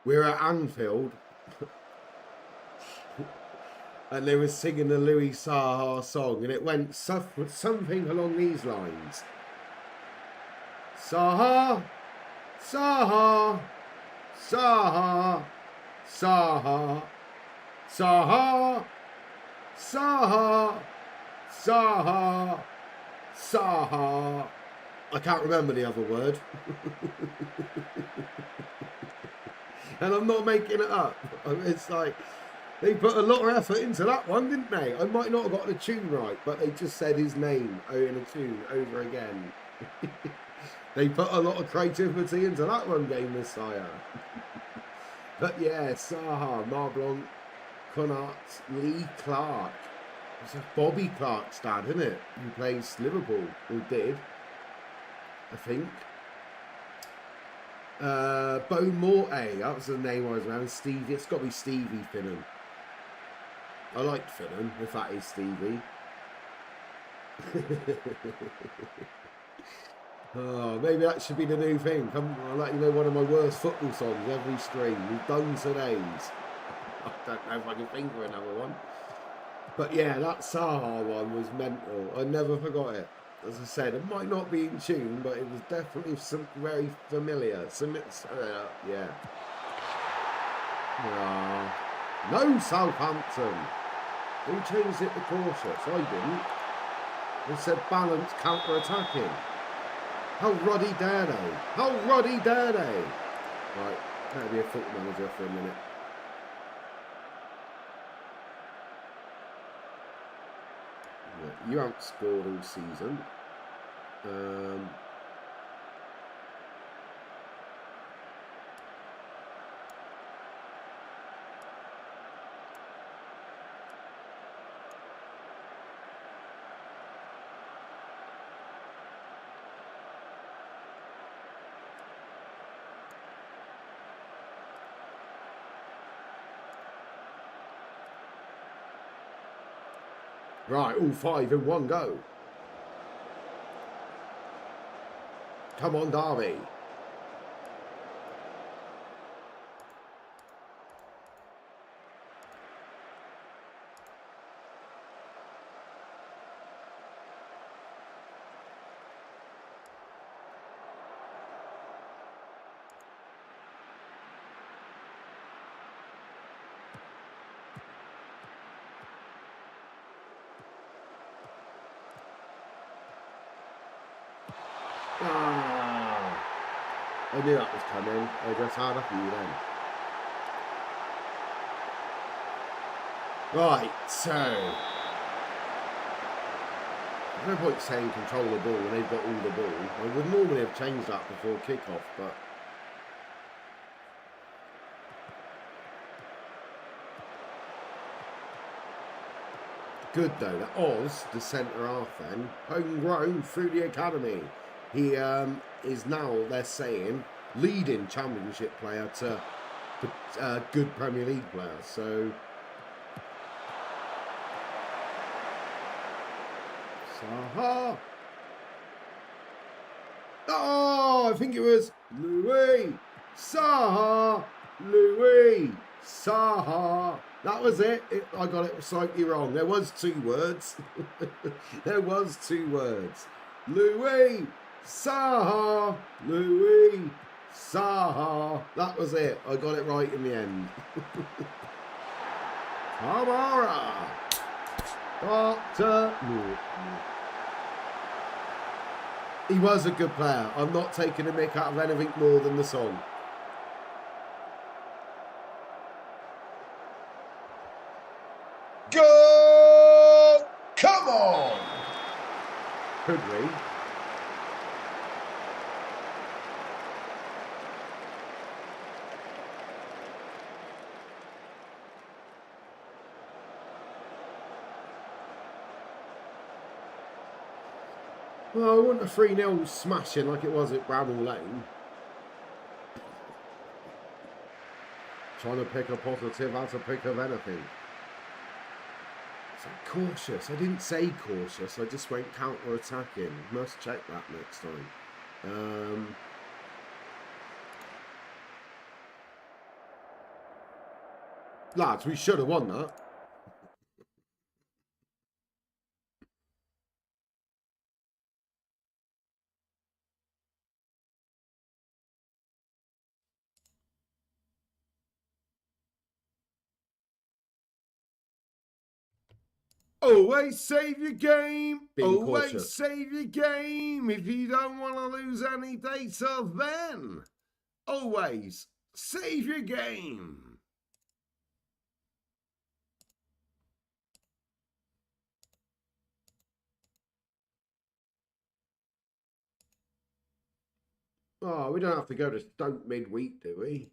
We're at Anfield. And they were singing the Louis Saha song, and it went something along these lines. Saha, Saha, Saha, Saha, Saha, Saha, Saha, Saha. I can't remember the other word. And I'm not making it up. It's like, they put a lot of effort into that one, didn't they? I might not have got the tune right, but they just said his name in a tune over again. They put a lot of creativity into that one, Game Messiah. But yeah, Saha, Marblanc, Connacht, Lee Clark. It's a Bobby Clark's dad, isn't it? Who plays Liverpool, or did, I think. Bo Morte, that was the name I was around. Stevie, it's got to be Stevie Finnan. I liked Finnan, if that is Stevie. Oh, maybe that should be the new thing. I'll let you know one of my worst football songs every stream. We've done today's. I don't know if I can think of another one. But yeah, that Saha one was mental. I never forgot it. As I said, it might not be in tune, but it was definitely very familiar. Yeah. No, Southampton. Who changed it to cautious? I didn't. They said balanced counter-attacking. How ruddy dare they? How ruddy dare they? Right, better be a football manager for a minute. You haven't scored all season. Right, all 5 in one go. Come on, Derby. I knew that was coming. I just had a few then. Right, so there's no point saying control the ball when they've got all the ball. I would normally have changed that before kickoff, but good though. That Oz, the centre half then, homegrown through the academy. He is now, they're saying, leading championship player to good Premier League player. So Saha. Oh, I think it was Louis Saha. Louis Saha. That was it. I got it slightly wrong. There was 2 words. There was 2 words. Louis Saha. Louis Saha. That was it. I got it right in the end. Kamara. Doctor. He was a good player. I'm not taking a mick out of anything more than the song. Go! Come on! Could we? Well, I want a 3-0 smashing like it was at Bramall Lane. Trying to pick a positive out of pick of anything. So cautious. I didn't say cautious. I just went counter-attacking. Must check that next time. Lads, we should have won that. Always save your game. Being Always cautious. save your game. If you don't want to lose any data, then always save your game. Oh, we don't have to go to Stoke midweek, do we?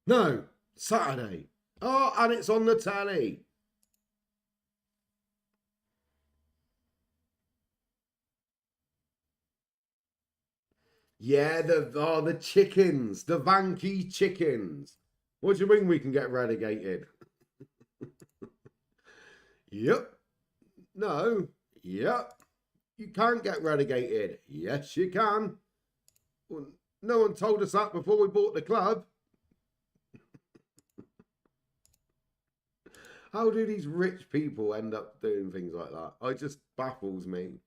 No, Saturday. Oh, and it's on the telly. Yeah, the chickens, the Vanky chickens. What do you mean we can get relegated? Yep. No. Yep. You can't get relegated. Yes, you can. Well, no one told us that before we bought the club. How do these rich people end up doing things like that? It just baffles me.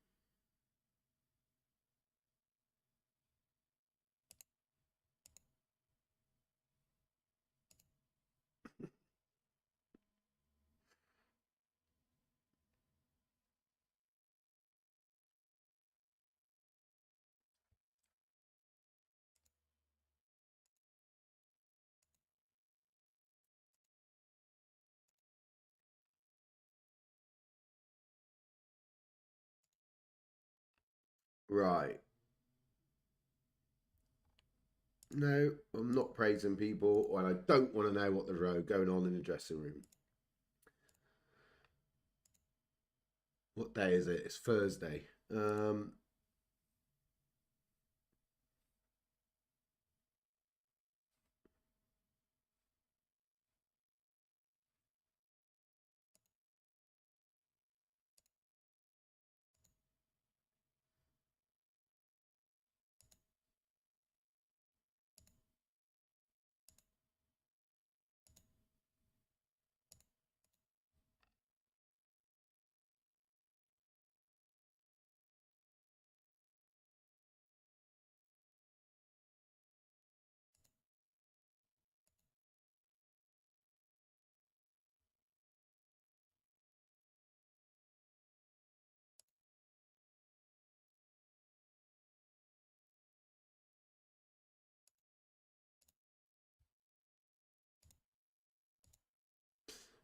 Right. No, I'm not praising people, and I don't want to know what they're going on in the dressing room. What day is it? It's Thursday.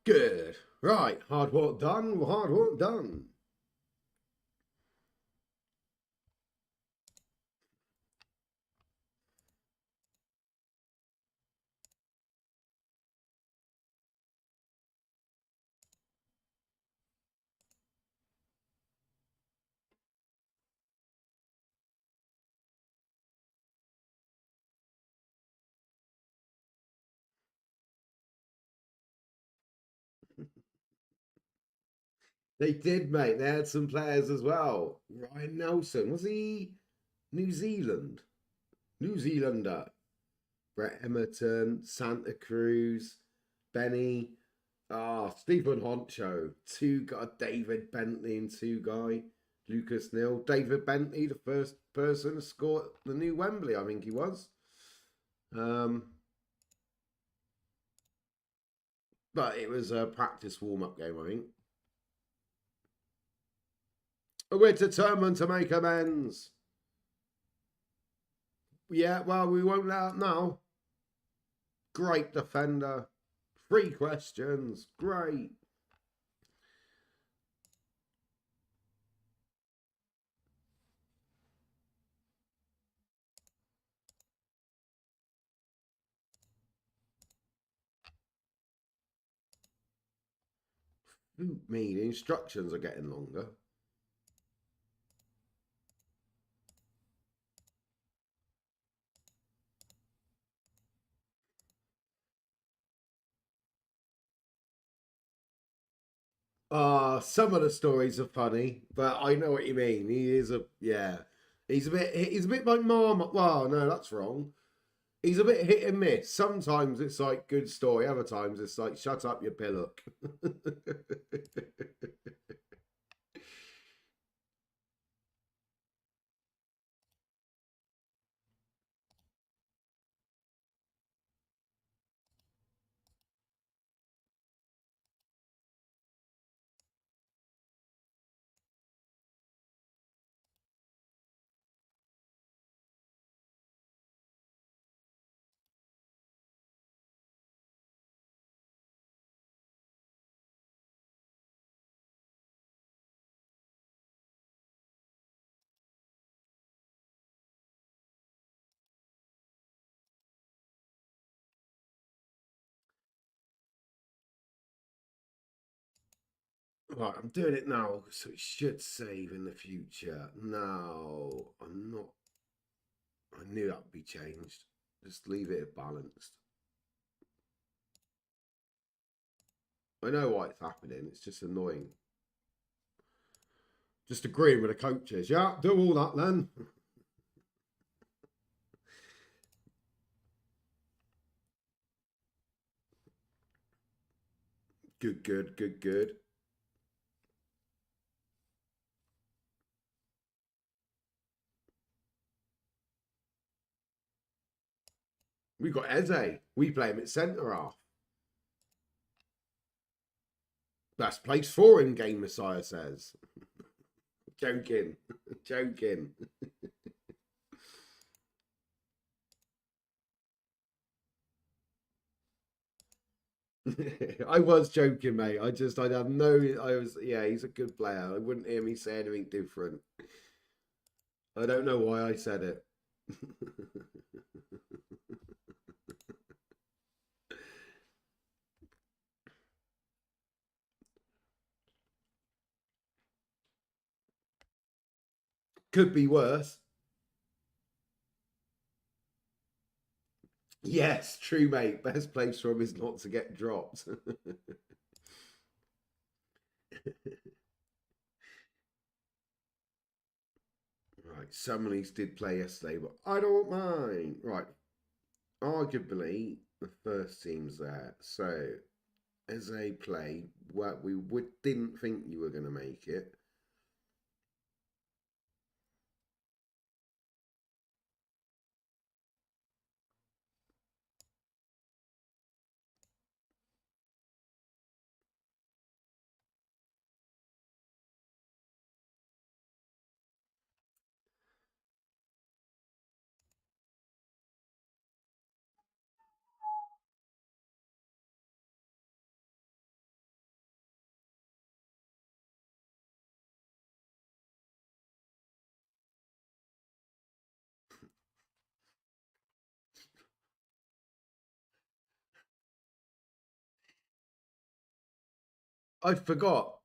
Good. Right. Hard work done. Hard work done. They did, mate. They had some players as well. Ryan Nelson. Was he New Zealand? New Zealander. Brett Emerton, Santa Cruz, Benny. Stephen Honcho. Two guy, David Bentley and two guy. Lucas Neal. David Bentley, the first person to score at the new Wembley, I think he was. But it was a practice warm-up game, I think. We're determined to make amends. Yeah, well, we won't let up now. Great defender. 3 questions. Great. Me, the instructions are getting longer. Some of the stories are funny, but I know what you mean. He is he's a bit like Marmot. Well, no, that's wrong. He's a bit hit and miss. Sometimes it's like good story, other times it's like shut up, you pillock. Right, I'm doing it now, so it should save in the future. No, I'm not. I knew that would be changed. Just leave it balanced. I know why it's happening. It's just annoying. Just agreeing with the coaches. Yeah, do all that then. Good, good, good, good. We've got Eze. We play him at centre half. Best place for him, Game Messiah says. Joking. Joking. I was joking, mate. I have no, yeah, he's a good player. I wouldn't hear me say anything different. I don't know why I said it. Could be worse. Yes, true, mate. Best place for him is not to get dropped. Right, Summonings did play yesterday, but I don't mind. Right, arguably the first team's there. So, as they play, what we didn't think you were going to make it. I forgot.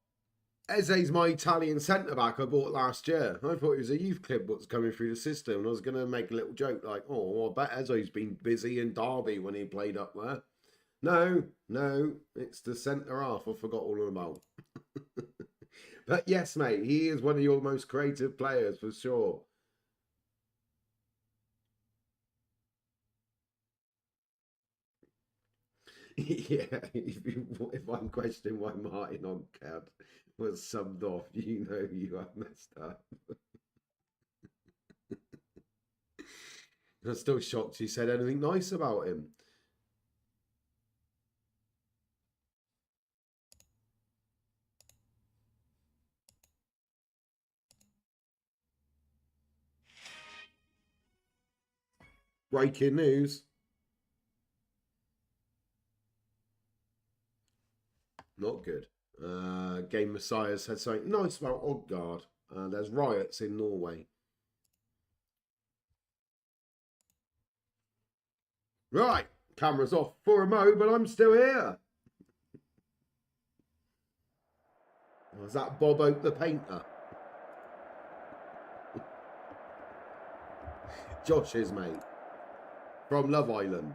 Eze's my Italian centre back I bought last year. I thought it was a youth club what's coming through the system. And I was going to make a little joke like, oh, well, I bet Eze's been busy in Derby when he played up there. No, no, it's the centre half I forgot all about. But yes, mate, he is one of your most creative players for sure. Yeah, if I'm questioning why Martin on CAD was subbed off, you know you have messed up. I'm still shocked you said anything nice about him. Breaking news. Not good. Game Messiah said something nice about Odgaard. There's riots in Norway. Right, camera's off for a mo, but I'm still here. Was that Bob Oak the painter? Josh's mate from Love Island.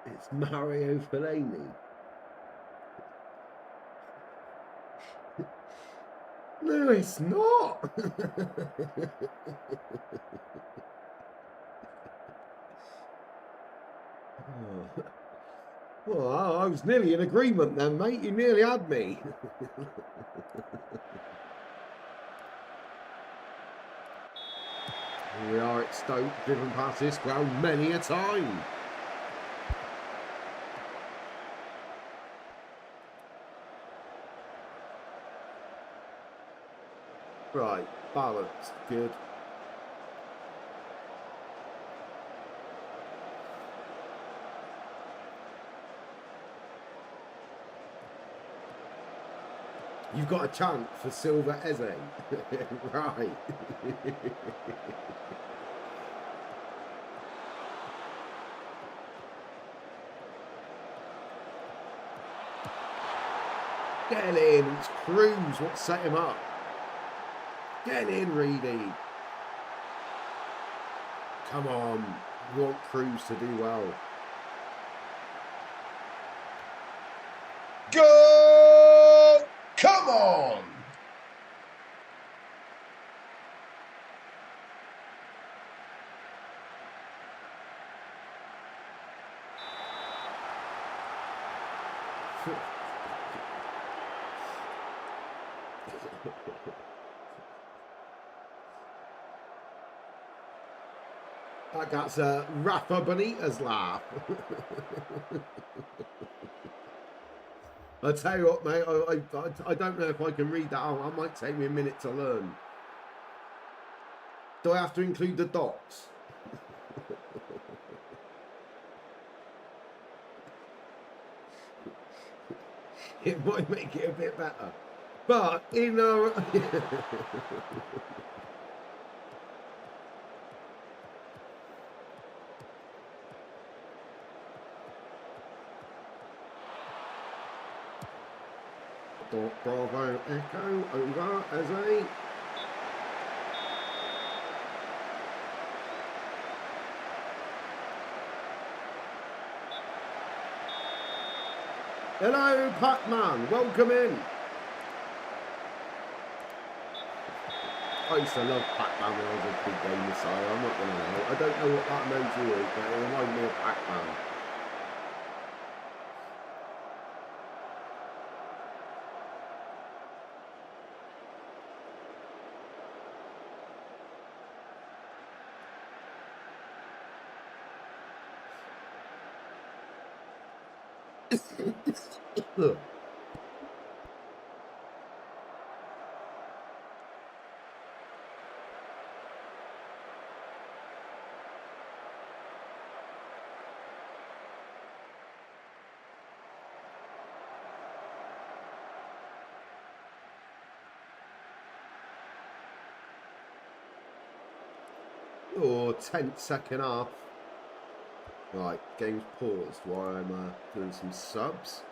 It's Mario Fellaini. No, it's not. Well, I was nearly in agreement then, mate. You nearly had me. Here we are at Stoke, driven past this ground many a time. Right, balanced, good. You've got a chant for Silver Eze. Right. Get in. It's Cruz what set him up. Get in, Reedy. Come on. You want Cruz to do well. Go! Come on! That's a Rafa Benitez laugh. I tell you what, mate, I don't know if I can read that out. That might take me a minute to learn. Do I have to include the dots? It might make it a bit better. But, you know... Bravo, Echo, over, Eze. Hello, Pac-Man, welcome in. I used to love Pac-Man when I was a big gamer, so I'm not going to lie. I don't know what that emoji is, but it reminds me of Pac-Man. Look. Oh, 10th second half. Right, game's paused while I'm doing some subs.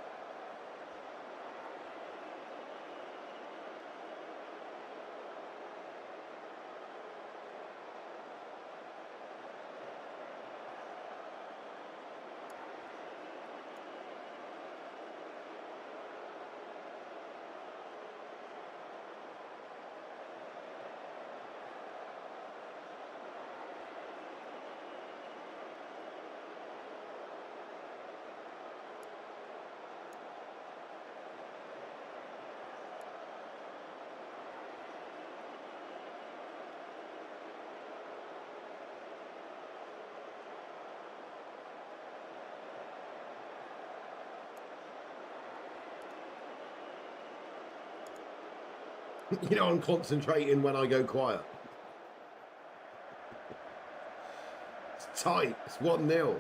You know, I'm concentrating when I go quiet. It's tight. It's 1-0.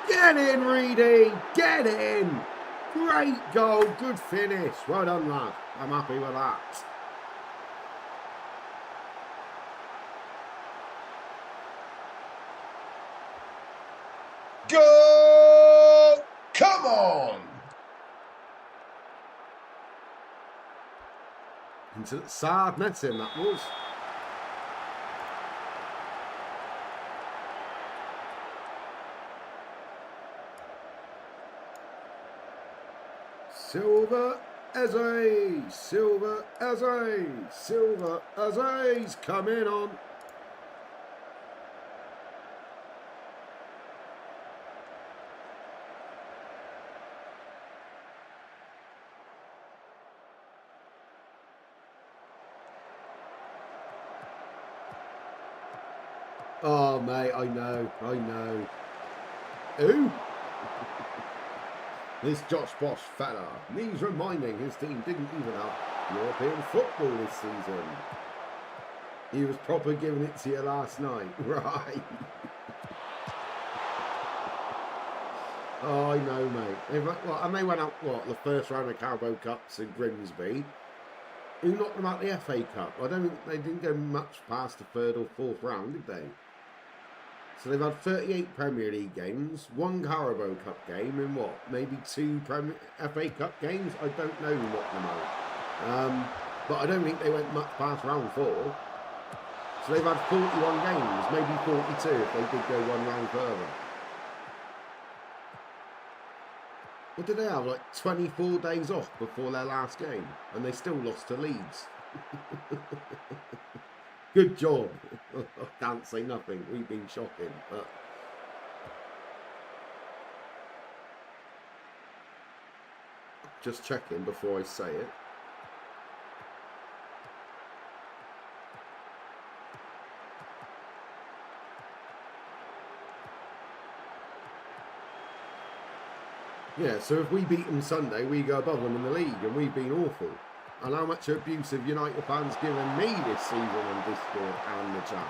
Get in, Reedy! Get in! Great goal, good finish. Well done, lad. I'm happy with that. Go! Come on! Into Saad netting, that was. Silver Eze! Silver Eze! Silver Eze's coming on. Oh, mate, I know. Who? This Josh Bosch fella needs reminding his team didn't even have European football this season. He was proper giving it to you last night, right? Oh, I know, mate. And they went out, the first round of Carabao Cups in Grimsby. Who knocked them out the FA Cup? I don't think they didn't go much past the third or fourth round, did they? So they've had 38 Premier League games, 1 Carabao Cup game, and maybe 2 FA Cup games? I don't know what them out. But I don't think they went much past round 4. So they've had 41 games, maybe 42 if they did go 1 round further. What did they have? Like 24 days off before their last game, and they still lost to Leeds. Good job. I can't say nothing. We've been shocking, but just checking before I say it. Yeah, so if we beat them Sunday, we go above them in the league, and we've been awful. And how much abuse have United fans given me this season on Discord and the chat?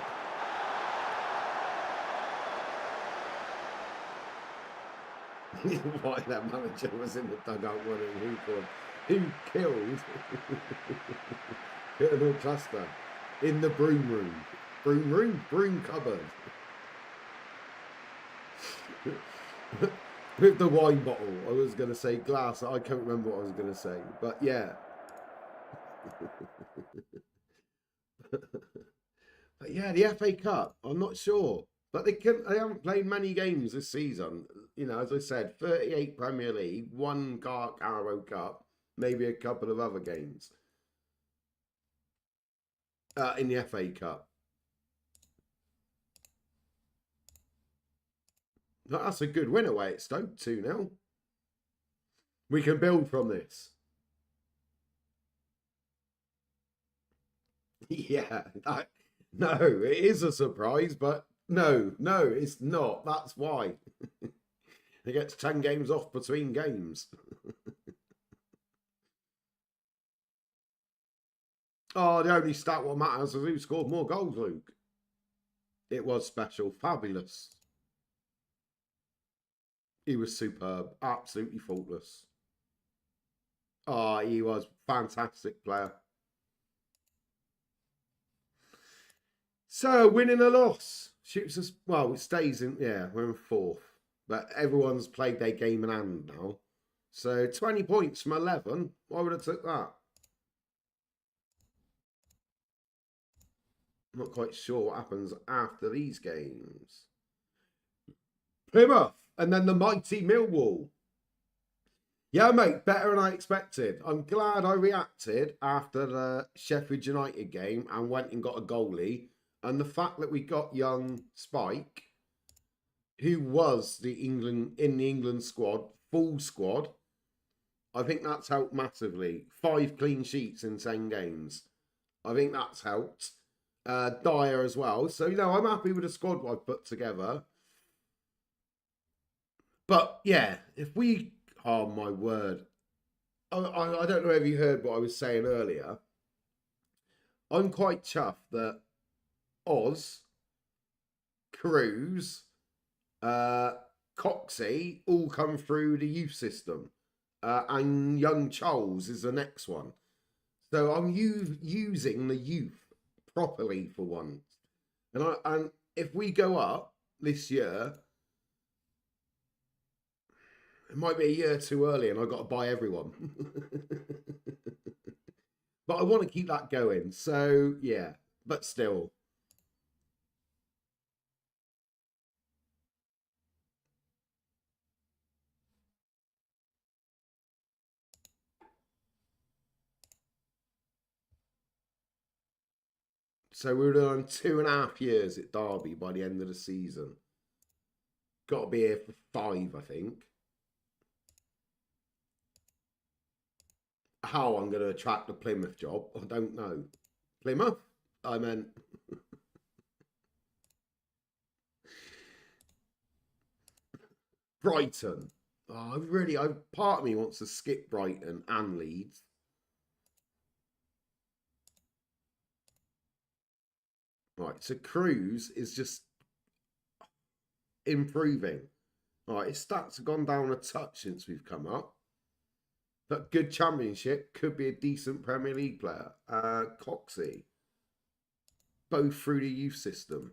Why that manager was in the dugout running who killed Colonel Cluster in the broom cupboard. With the wine bottle. I was going to say glass. I can't remember what I was going to say. But yeah. But yeah, the FA Cup. I'm not sure. But they haven't played many games this season. You know, as I said, 38 Premier League, 1 Carabao Cup, maybe a couple of other games. In the FA Cup. That's a good win away at Stoke, 2-0. We can build from this. Yeah, no, it is a surprise, but no, it's not. That's why. He gets 10 games off between games. Oh, the only stat what matters is who scored more goals, Luke. It was special, fabulous. He was superb, absolutely faultless. Oh, he was fantastic player. So, winning a loss shoots us. Well, it stays in. Yeah, we're in 4th, but everyone's played their game in hand now. So 20 points from 11. Why would I took that? I'm not quite sure what happens after these games. Plymouth and then the mighty Millwall. Yeah, mate, better than I expected. I'm glad I reacted after the Sheffield United game and went and got a goalie. And the fact that we got young Spike, who was in the England squad, full squad, I think that's helped massively. 5 clean sheets in 10 games. I think that's helped. Dyer as well. So, you know, I'm happy with the squad I've put together. But, yeah, if we... Oh, my word. I don't know if you heard what I was saying earlier. I'm quite chuffed that Oz, Cruz, Coxey all come through the youth system. And young Charles is the next one. So I'm using the youth properly for once. And if we go up this year, it might be a year too early and I've got to buy everyone. But I want to keep that going. So, yeah. But still. So we're on 2.5 years at Derby by the end of the season. Got to be here for 5, I think. How I'm going to attract the Plymouth job, I don't know. Plymouth? I meant... Brighton. Oh, part of me wants to skip Brighton and Leeds. Right, so Cruz is just improving. Right, his stats have gone down a touch since we've come up. But good championship, could be a decent Premier League player. Coxey. Both through the youth system.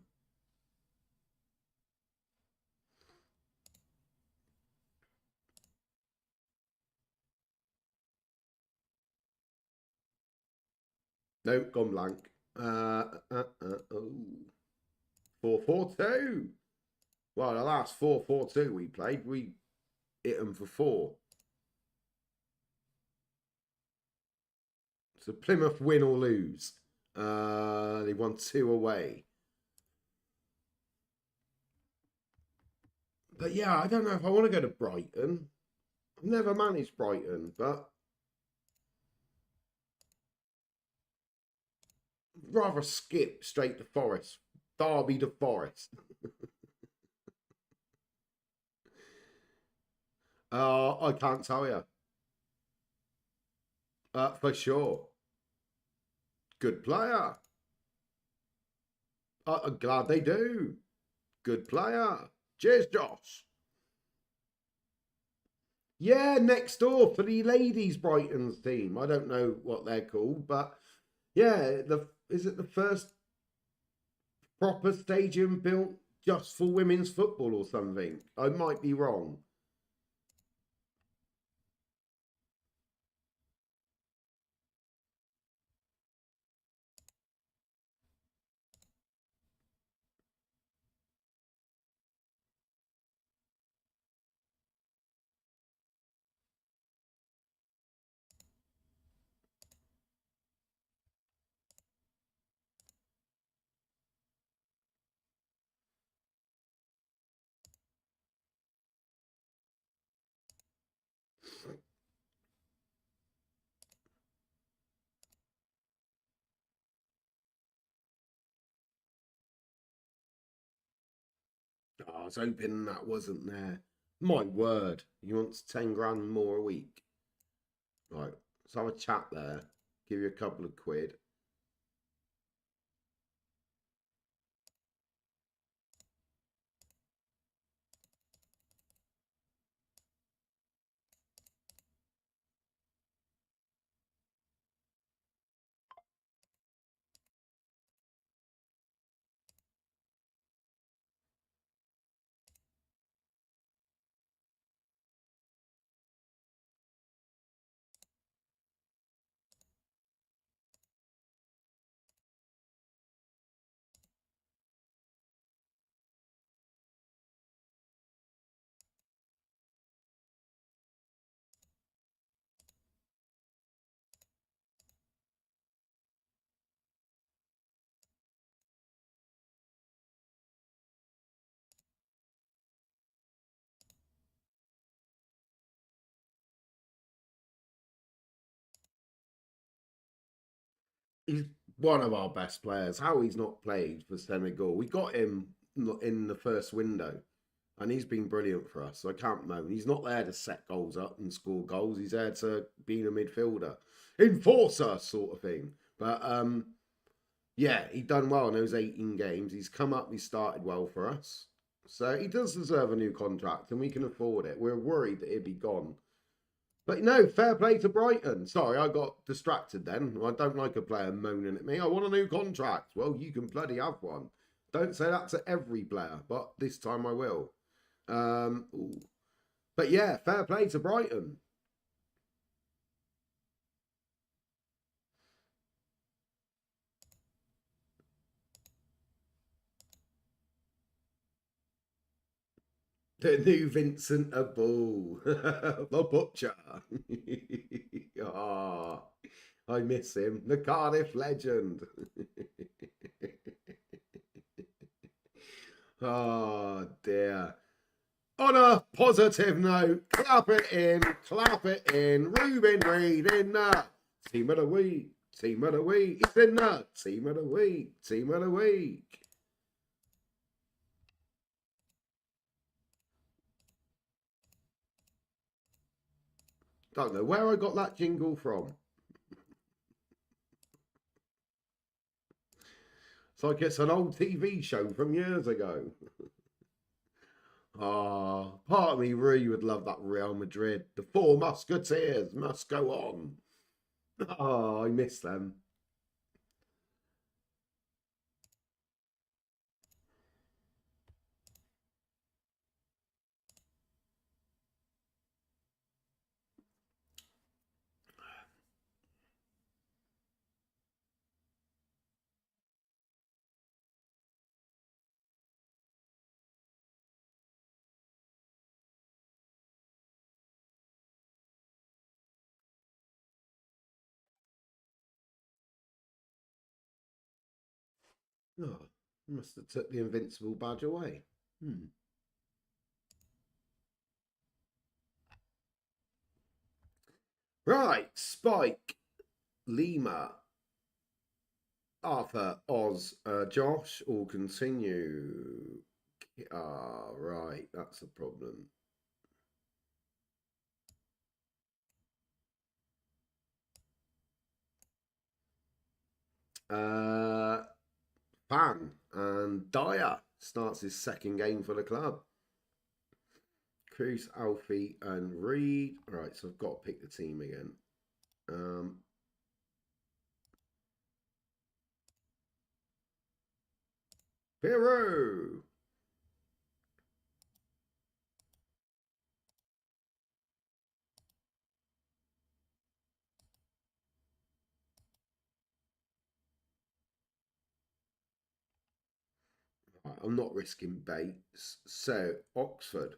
No, gone blank. 4-4-2. Well, the last 4-4-2 we played, we hit them for 4. So Plymouth win or lose. They won 2 away. But yeah, I don't know if I want to go to Brighton. I've never managed Brighton, but I'd rather skip straight to Forest. Derby to Forest. I can't tell you. For sure. Good player. I'm glad they do. Good player. Cheers, Josh. Yeah, next door for the ladies Brighton's team. I don't know what they're called, but yeah, is it the first proper stadium built just for women's football or something? I might be wrong. Oh, I was hoping that wasn't there. My word, he wants 10 grand more a week. Right, let's have a chat there. Give you a couple of quid. He's one of our best players. How he's not played for Senegal. We got him in the first window, and he's been brilliant for us. So I can't moan. He's not there to set goals up and score goals. He's there to be a midfielder, enforcer sort of thing. But yeah, he done well in those 18 games. He's come up. He started well for us. So he does deserve a new contract, and we can afford it. We're worried that he'd be gone. But no, fair play to Brighton. Sorry, I got distracted then. I don't like a player moaning at me. I want a new contract. Well, you can bloody have one. Don't say that to every player, but this time I will. But yeah, fair play to Brighton. The new Vincent Abul, the butcher. Oh, I miss him. The Cardiff legend. Oh, dear. On a positive note, clap it in. Ruben Reid in the team of the week. Team of the week. It's in the team of the week. Team of the week. Don't know where I got that jingle from. It's like it's an old TV show from years ago. Ah, part of me really would love that Real Madrid. The Four Musketeers must go on. Oh, I miss them. Oh, must have took the invincible badge away. Right, Spike, Lima, Arthur, Oz, Josh, all continue. Ah, right, that's a problem. Fan and Dyer starts his second game for the club. Cruz, Alfie, and Reed. All right, so I've got to pick the team again. Hero. Right, I'm not risking Bates. So, Oxford.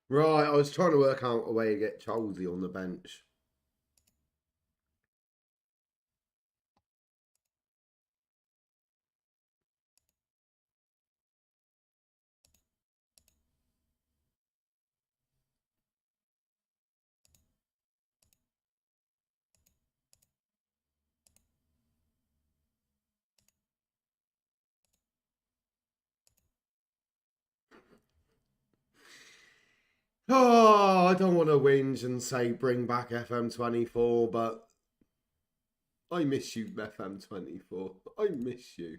Right, I was trying to work out a way to get Cholsey on the bench. Oh, I don't want to whinge and say bring back FM24, but I miss you, FM24. I miss you.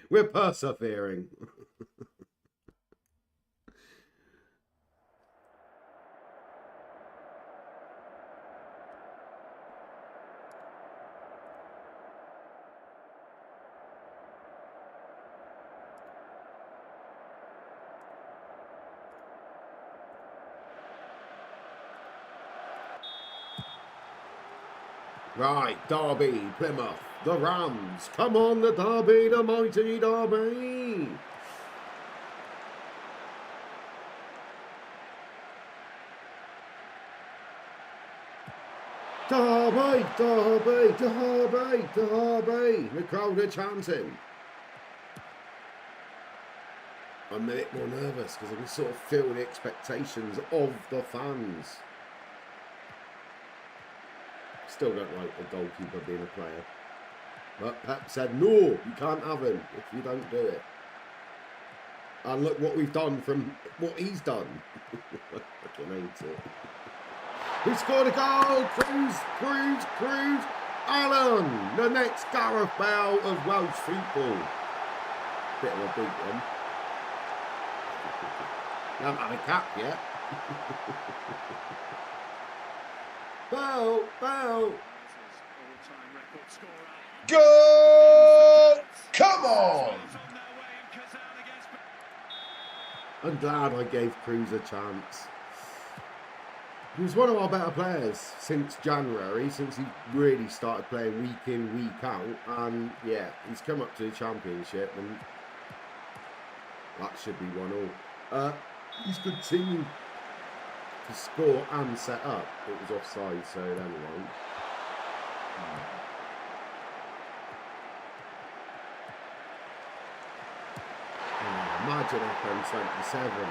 We're persevering. Right, Derby, Plymouth, the Rams. Come on, the Derby, the mighty Derby. Derby, Derby, Derby, Derby. The crowd are chanting. I'm a bit more nervous because I can sort of feel the expectations of the fans. Still don't like the goalkeeper being a player. But Pep said, no, you can't have him if you don't do it. And look what we've done from what he's done. I can hate it. Who scored a goal? Cruz, Cruz, Cruz. Allen, the next Gareth Bale of Welsh football. Bit of a big one. I haven't had a cap yet. Bale, Bale. Go! Come on! I'm glad I gave Cruz a chance. He was one of our better players since January, since he really started playing week in, week out. And yeah, he's come up to the championship and that should be 1-1. He's continued to score and set up. It was offside, so then he won't. Imagine Fm27.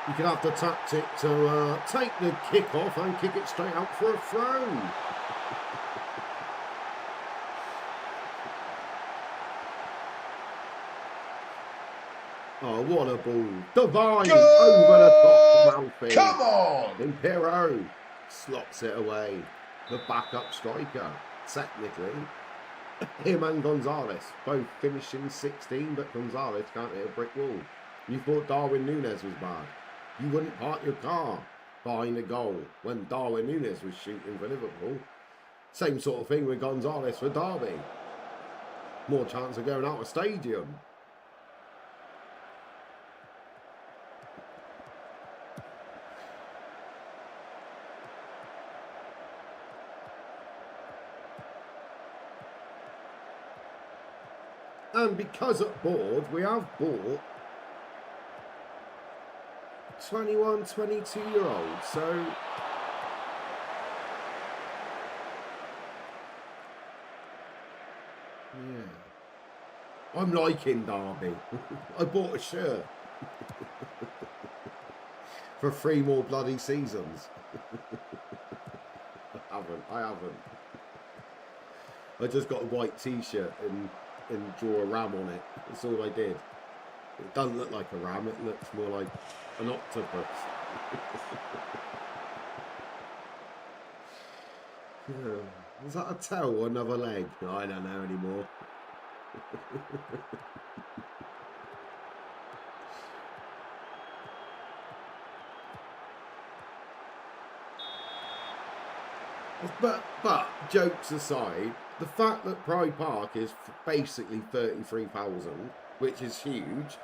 You could have the tactic to take the kick off and kick it straight out for a throw. Oh, what a ball. Divine over the top of Malfi. Come on! Impero slots it away. The backup striker, technically. Him and Gonzalez both finishing 16, but Gonzalez can't hit a brick wall. You thought Darwin Núñez was bad. You wouldn't park your car behind a goal when Darwin Núñez was shooting for Liverpool. Same sort of thing with Gonzalez for Derby. More chance of going out of stadium. And because at board, we have bought 21, 22-year-olds. So yeah, I'm liking Derby. I bought a shirt for 3 more bloody seasons. I haven't. I just got a white t-shirt and draw a ram on it. That's all I did. It doesn't look like a ram, it looks more like an octopus. Yeah. Is that a tail or another leg? I don't know anymore. But jokes aside, the fact that Pride Park is basically 33,000, which is huge.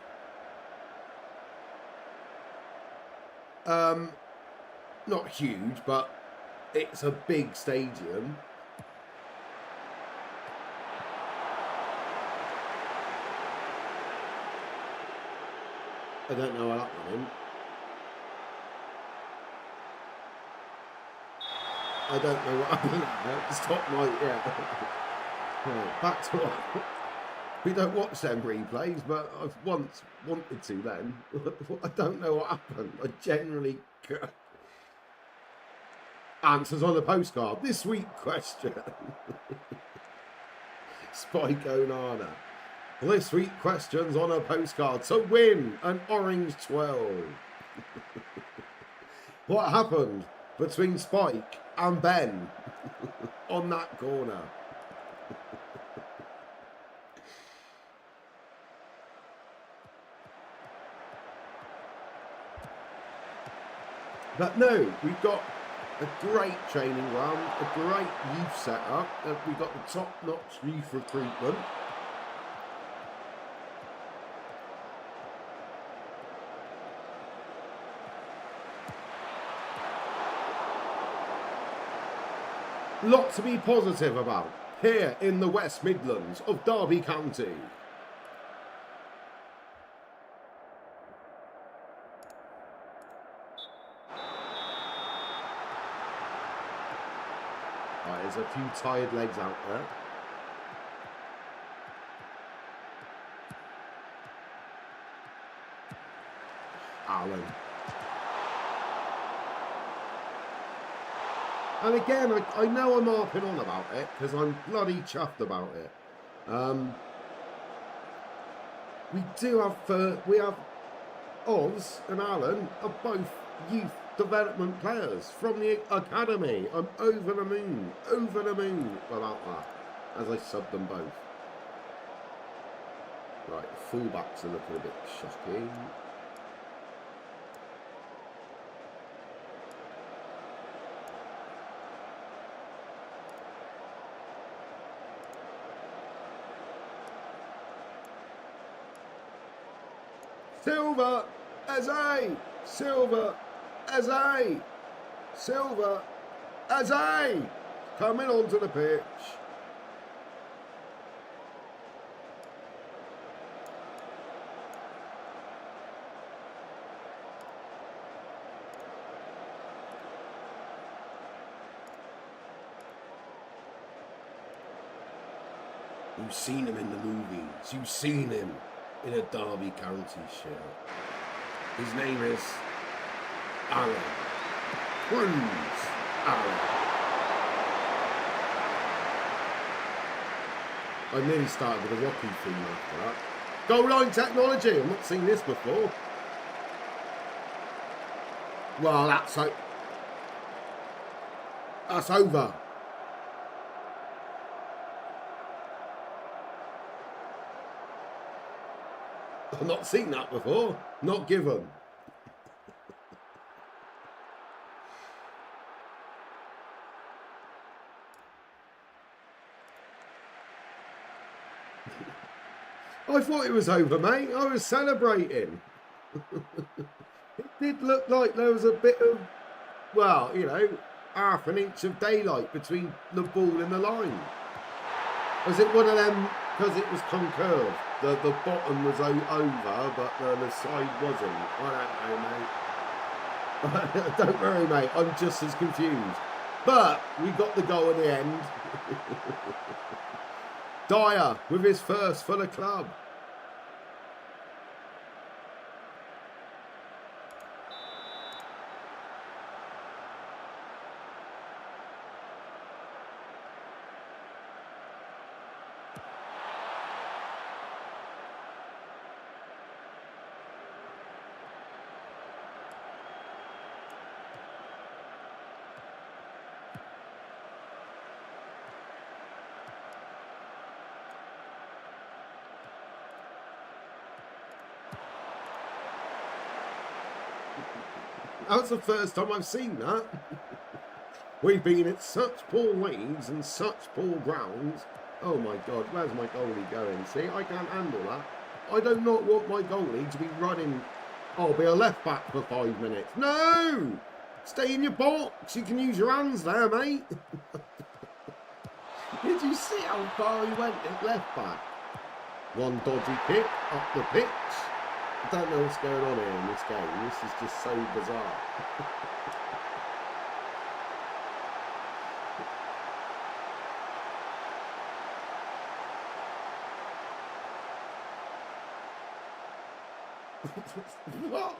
Not huge, but it's a big stadium. I don't know what that one in. I don't know what happened there. Stop my, yeah. Right, back to what. We don't watch them replays, but I've once wanted to then. I don't know what happened. I generally... Answers on the postcard. This week question. Spike Onana. This week questions on a postcard. To win an orange 12. What happened between Spike and Ben on that corner? But no, we've got a great training ground, a great youth setup. We've got the top-notch youth recruitment. Lot to be positive about here in the West Midlands of Derby County. Right, there's a few tired legs out there. Alan. And again, I know I'm harping on about it because I'm bloody chuffed about it. We have Oz and Alan are both youth development players from the academy. I'm over the moon about that as I sub them both. Right, fullbacks are looking a bit shocking. Silva, Eze! Silva, Eze! Silva. Eze. Coming onto the pitch. You've seen him in the movies. You've seen him in a Derby County shirt. His name is Alan. Cruz Alan. I nearly started with a Rocky theme after that. Goal line technology. I've not seen this before. Well, that's over. I've not seen that before. Not given. I thought it was over, mate. I was celebrating. It did look like there was a bit of, well, you know, half an inch of daylight between the ball and the line. Was it one of them, because it was concurved, the bottom was over, but the side wasn't? I don't know, mate. Don't worry, mate. I'm just as confused. But we got the goal at the end. Dyer with his first for the club. That's the first time I've seen that. We've been at such poor leagues and such poor grounds. Oh my God, where's my goalie going? See, I can't handle that. I do not want my goalie to be running. I'll be a left back for 5 minutes. No! Stay in your box. You can use your hands there, mate. Did you see how far he went at left back? One dodgy kick up the pitch. I don't know what's going on here in this game. This is just so bizarre. What?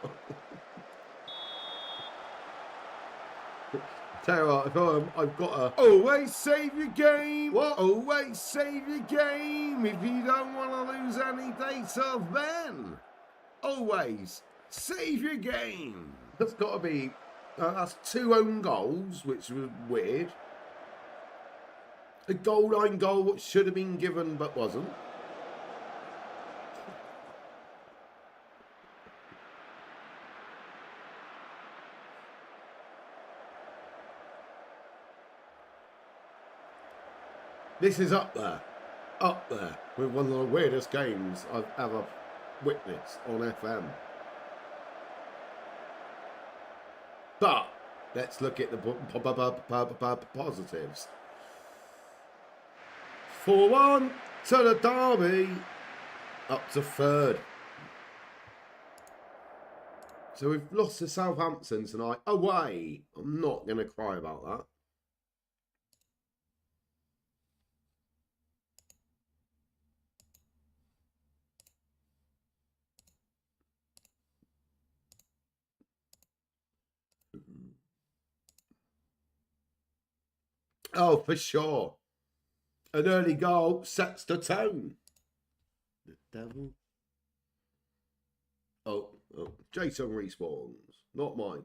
Tell you what, I've got a... Always save your game. What? Always save your game if you don't want to lose any data then. Always save your game. That's got to be... that's 2 own goals, which was weird. A goal line goal which should have been given but wasn't. This is up there with one of the weirdest games I've ever witnessed on FM. But let's look at the positives. 4-1 to the Derby, up to 3rd. So we've lost to Southampton tonight away. I'm not going to cry about that. Oh, for sure. An early goal sets the tone. The devil. Oh, Jason respawns. Not mine.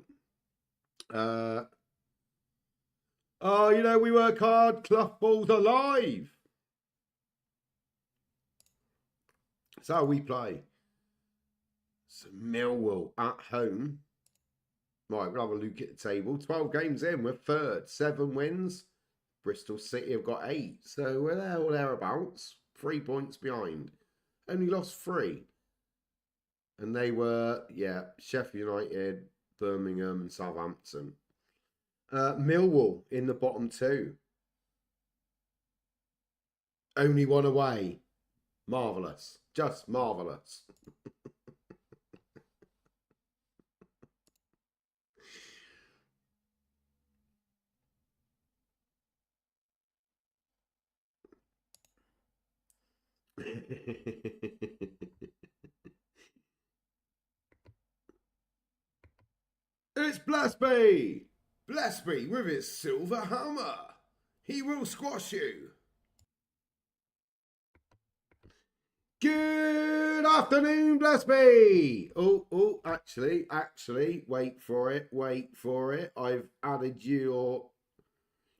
Oh, you know, we work hard. Clough ball's alive. That's how we play. So Millwall at home. Right, we'll have a look at the table. 12 games in, we're 3rd. 7 wins. Bristol City have got 8. So we're there or thereabouts. 3 points behind. Only lost 3. And they were, yeah, Sheffield United, Birmingham and Southampton. Millwall in the bottom two. Only one away. Marvellous. Just marvellous. It's Blessby! Blessby with his silver hammer. He will squash you. Good afternoon, Blessby. Oh, actually, wait for it. I've added your...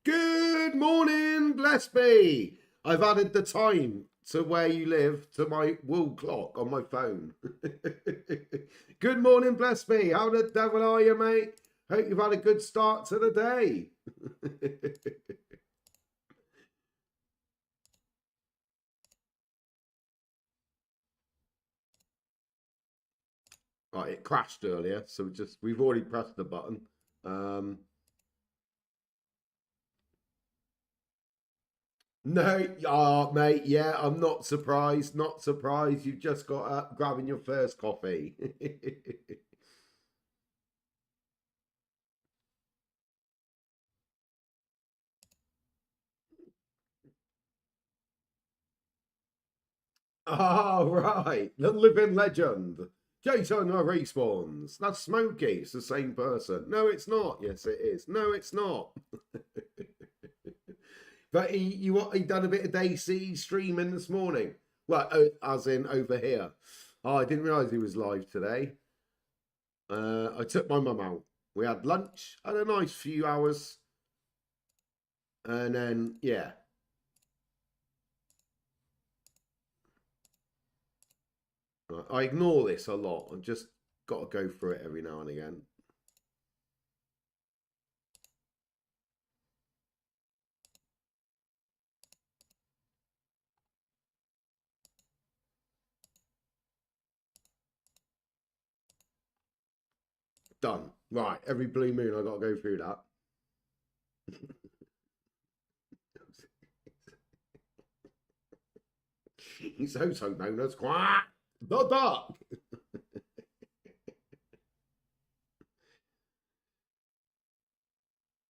Good morning, Blessby. I've added the time to where you live to my wall clock on my phone. Good morning, Blessby. How the devil are you, mate? Hope you've had a good start to the day. Right, it crashed earlier, so we've already pressed the button. No, mate, yeah, I'm not surprised. Not surprised. You've just got up grabbing your first coffee. Oh, right. The living legend. Jason respawns. That's Smokey. It's the same person. No, it's not. Yes, it is. No, it's not. But he done a bit of day C streaming this morning. Well, as in over here. Oh, I didn't realise he was live today. I took my mum out. We had lunch, had a nice few hours. And then, yeah. I ignore this a lot. I've just got to go through it every now and again. Done. Right, every blue moon I got to go through that. He's also known as Quack the Duck.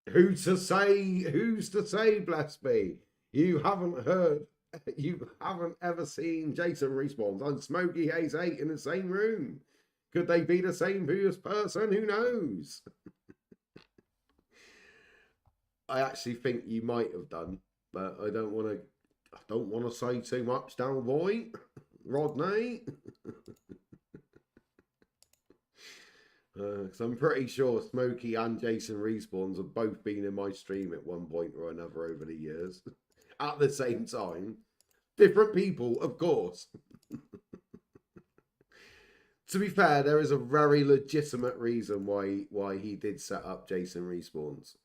Who's to say, bless me? You haven't ever seen Jason Respawns and Smokey Hayes 8 in the same room. Could they be the same previous person? Who knows? I actually think you might have done, but I don't want to say too much down boy. Rodney. Because I'm pretty sure Smokey and Jason Respawns have both been in my stream at one point or another over the years. At the same time. Different people, of course. To be fair, there is a very legitimate reason why he did set up Jason Respawns.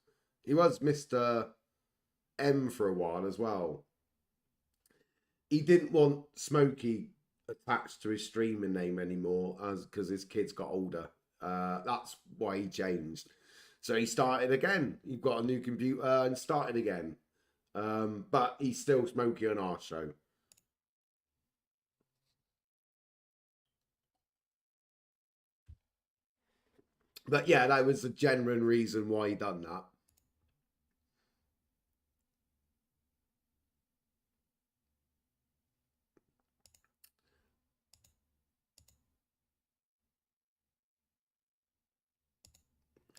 He was Mr. M for a while as well. He didn't want Smokey attached to his streaming name anymore because his kids got older. That's why he changed. So he started again. He got a new computer and started again. But he's still Smokey on our show. But yeah, that was the genuine reason why he done that.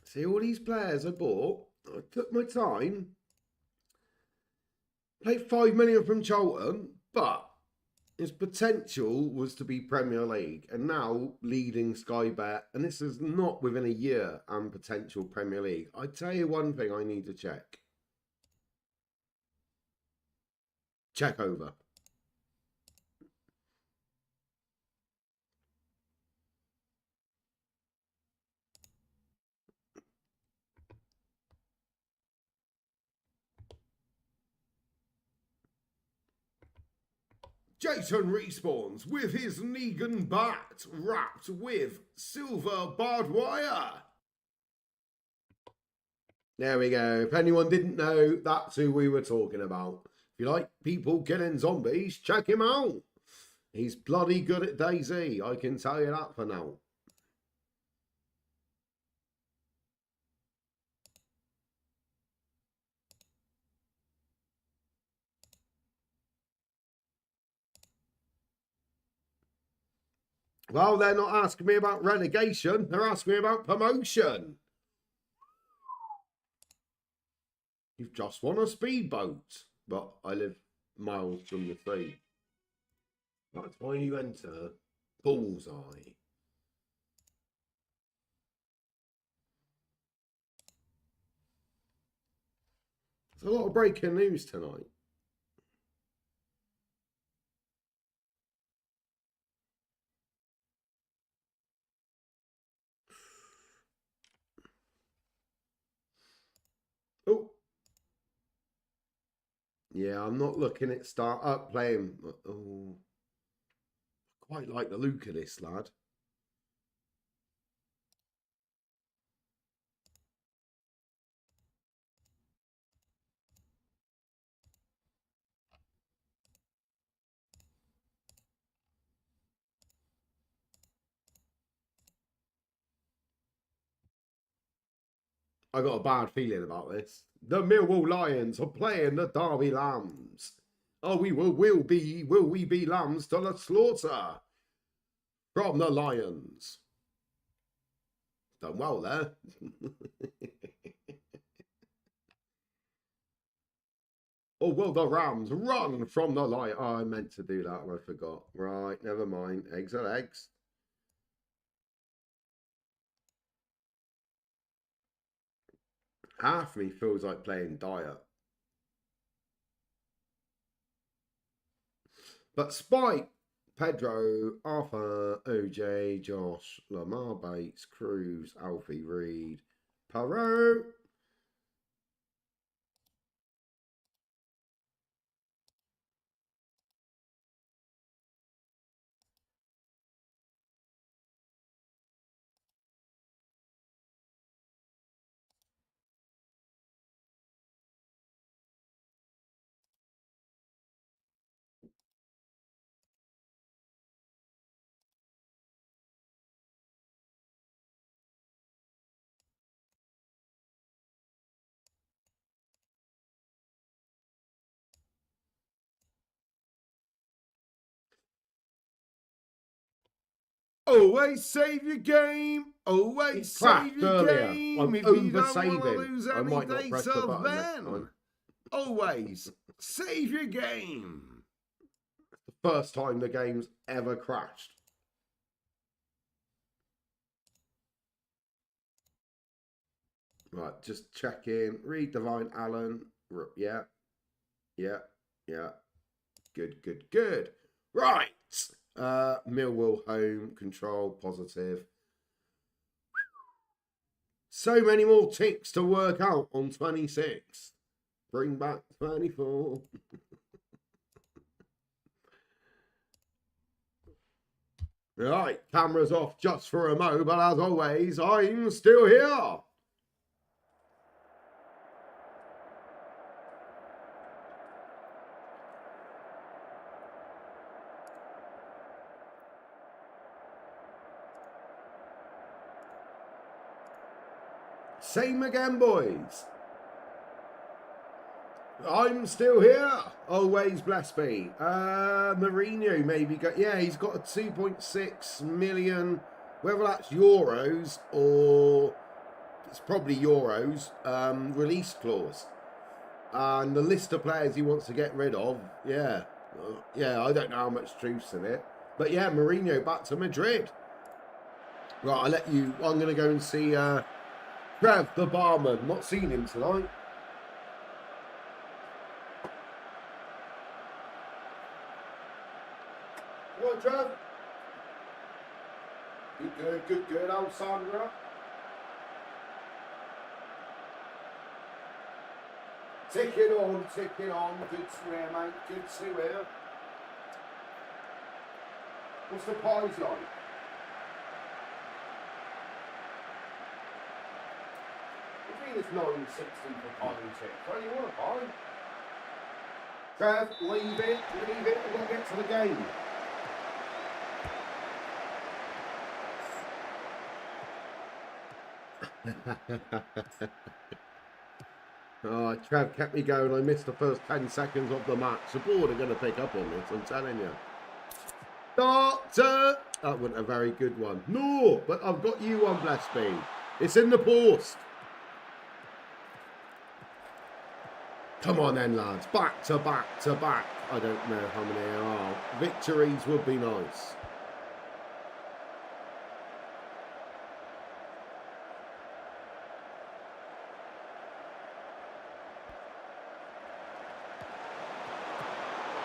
See, all these players I bought, I took my time. Played 5 million from Charlton, but his potential was to be Premier League, and now leading Sky Bet, and this is not within a year and potential Premier League. I tell you one thing I need to check. Check over. Jason Respawns with his Negan bat wrapped with silver barbed wire. There we go. If anyone didn't know, that's who we were talking about. If you like people killing zombies, check him out. He's bloody good at DayZ. I can tell you that for now. Well, they're not asking me about relegation. They're asking me about promotion. You've just won a speedboat. But I live miles from the sea. That's why you enter Bullseye. There's a lot of breaking news tonight. Oh. Yeah, I'm not looking at start up playing. Oh, quite like the look of this lad. I got a bad feeling about this. The Millwall Lions are playing the Derby Lambs. Oh, will we be lambs to the slaughter from the Lions? Done well there. Oh, will the Rams run from the Lions? Oh, I meant to do that and I forgot. Right, never mind. Eggs are eggs. Half me feels like playing Dyer. But Spike, Pedro, Arthur, OJ, Josh, Lamar Bates, Cruz, Alfie, Reed, Perot. Always save your game. Always save your game. I'm if you don't oversaving. want to lose I any might not press the data, button next then time. always save your game. The first time the game's ever crashed. Right, just check in. Reed Divine Allen. Yeah. Yeah. Yeah. Good, good, good. Right. Millwall home. Control. Positive. So many more ticks to work out on 26. Bring back 24. Right, cameras off just for a mo, but as always, I'm still here. Same again, boys. I'm still here. Always blessed be. Mourinho maybe got, yeah, he's got a 2.6 million, whether that's euros or it's probably euros, release clause. And the list of players he wants to get rid of, yeah. Yeah, I don't know how much truth's in it. But yeah, Mourinho back to Madrid. Right, I'll let you, I'm going to go and see Trev, the barman. Not seen him tonight. What, Trev? Good, good, good, Alessandra. Ticking on, ticking on. Good to hear, mate. Good to hear. What's the pies like? If he it's 9.60 for politics. What do you want to buy? Trev, leave it. We've got to get to the game. Oh, Trev kept me going. I missed the first 10 seconds of the match. The board are going to pick up on this, I'm telling you. Doctor! That wasn't a very good one. No, but I've got you one, bless me. It's in the post. Come on then, lads. Back to back to back. I don't know how many there are. Victories would be nice.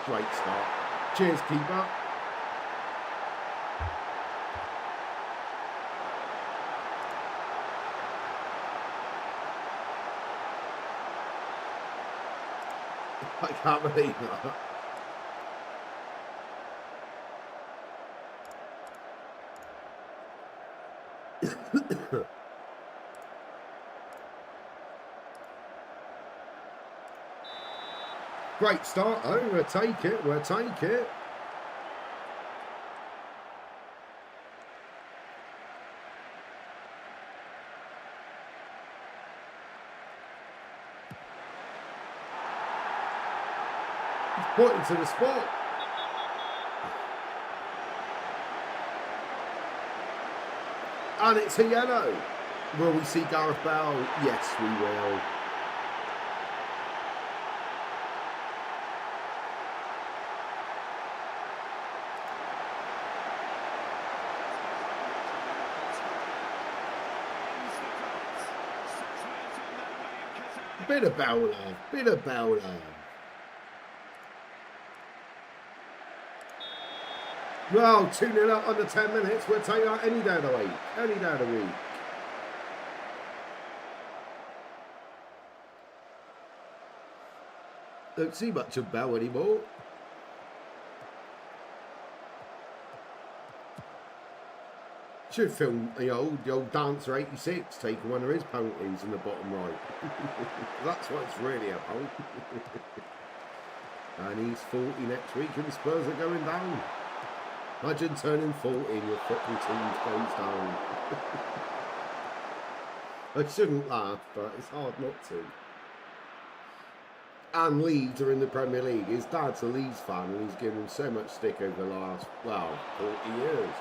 Great start. Cheers, keeper. I can't believe that. Great start, though. We'll take it. We'll take it. He's pointing to the spot. And it's a yellow. Will we see Gareth Bale? Yes, we will. Bit of Bale love. Bit of Bale love. Well, 2-0 up under 10 minutes. We'll take that any day of the week. Any day of the week. Don't see much of Bell anymore. Should film the old Dancer 86 taking one of his penalties in the bottom right. That's what it's really about. And he's 40 next week and Spurs are going down. Imagine turning 40 and your football team goes down. I shouldn't laugh, but it's hard not to. And Leeds are in the Premier League. His dad's a Leeds fan and he's given him so much stick over the last, well, 40 years.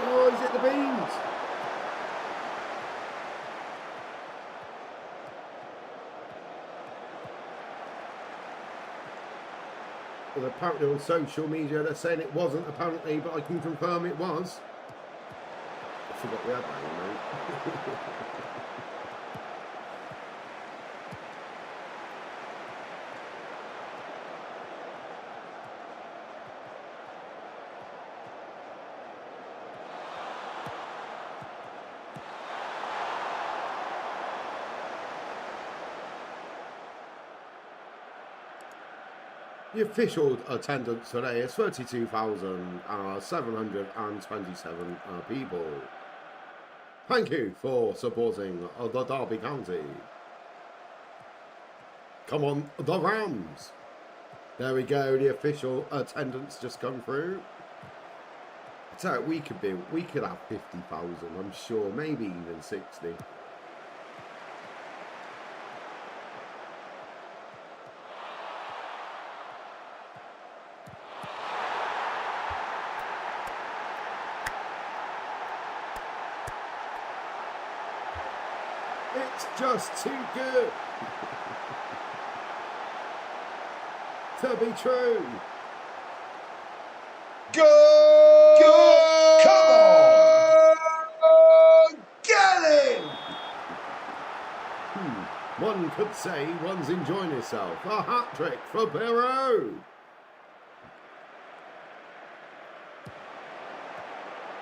Oh, he's hit the beams. Well, apparently on social media they're saying it wasn't a penalty, but I can confirm it was. I forgot we had that, mate. The official attendance today is 32,727 people. Thank you for supporting the Derby County. Come on, the Rams. There we go. The official attendance just come through. So we could have 50,000. I'm sure, maybe even 60. It's just too good to be true. Go! Come on! Get him! One could say one's enjoying himself. A hat-trick for Barrow.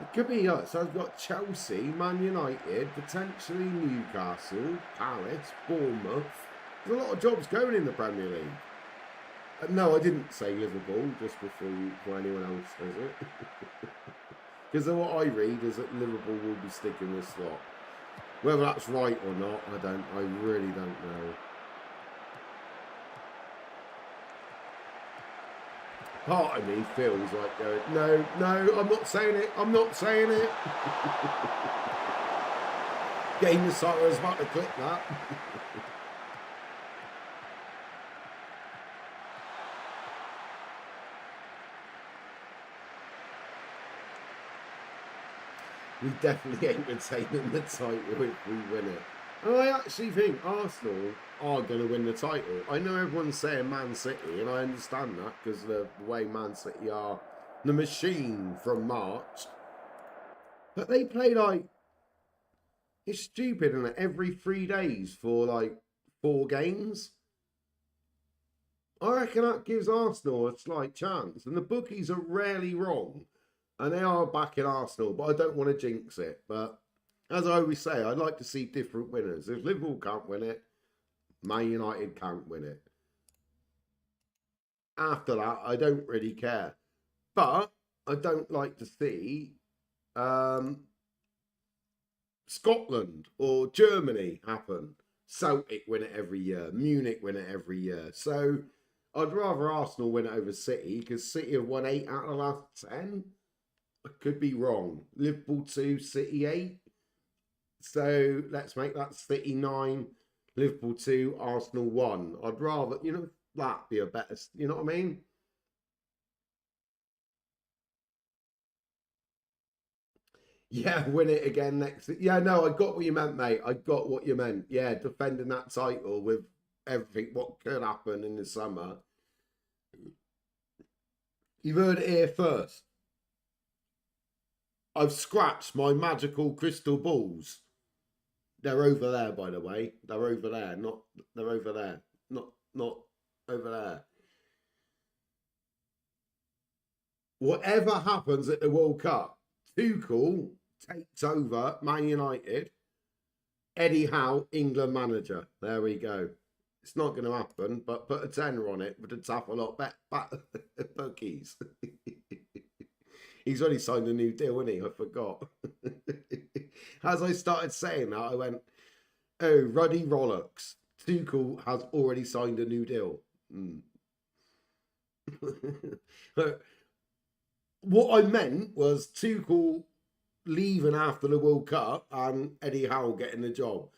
It could be, so I've got Chelsea, Man United, potentially Newcastle, Palace, Bournemouth. There's a lot of jobs going in the Premier League. No, I didn't say Liverpool, just before anyone else says it. Because what I read is that Liverpool will be sticking this slot. Whether that's right or not, I really don't know. Part of me feels like going, no, I'm not saying it. I'm not saying it. Game insider was about to click that. We definitely ain't retaining the title if we win it. And I actually think Arsenal are going to win the title. I know everyone's saying Man City, and I understand that because the way Man City are the machine from March. But they play like, it's stupid, isn't it? Every 3 days for like 4 games. I reckon that gives Arsenal a slight chance. And the bookies are rarely wrong. And they are backing Arsenal, but I don't want to jinx it. But as I always say, I'd like to see different winners. If Liverpool can't win it, Man United can't win it. After that, I don't really care. But I don't like to see Scotland or Germany happen. Celtic win it every year. Munich win it every year. So I'd rather Arsenal win it over City because City have won 8 out of the last 10. I could be wrong. Liverpool 2, City 8. So let's make that City 9, Liverpool 2, Arsenal 1. I'd rather, that be a better, you know what I mean? Yeah, win it again next. Yeah, no, I got what you meant, mate. I got what you meant. Yeah, defending that title with everything, what could happen in the summer. You've heard it here first. I've scratched my magical crystal balls. They're over there, by the way. They're over there. They're over there. Not over there. Whatever happens at the World Cup, Tuchel takes over Man United. Eddie Howe, England manager. There we go. It's not going to happen, but put a tenner on it, but it's half a lot better bookies. He's already signed a new deal, hasn't he? I forgot. As I started saying that, I went, oh, Ruddy Rollocks. Tuchel has already signed a new deal. What I meant was Tuchel leaving after the World Cup and Eddie Howe getting the job.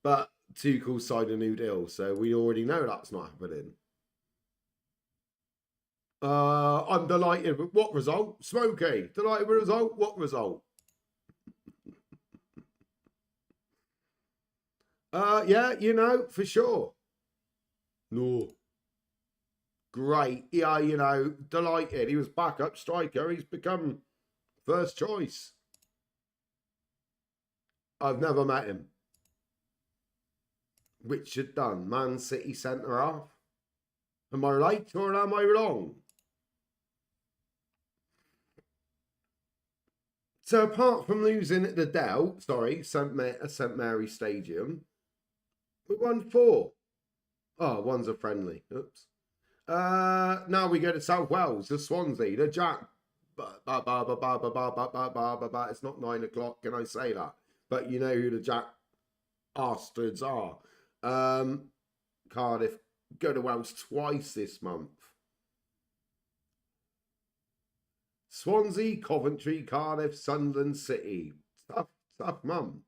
But Tuchel signed a new deal, so we already know that's not happening. I'm delighted with what result? Smokey. Delighted with result? What result? Yeah, for sure. No. Great. Yeah, delighted. He was backup striker. He's become first choice. I've never met him. Richard Dunn, Man City centre half. Am I right or am I wrong? So apart from losing at the Dell, St Mary Stadium, we won 4. Oh, one's a friendly. Oops. Now we go to South Wales, the Swansea, the Jack. It's not 9 o'clock, can I say that? But you know who the Jack bastards are. Cardiff, go to Wales twice this month. Swansea, Coventry, Cardiff, Sunderland, City. Tough month.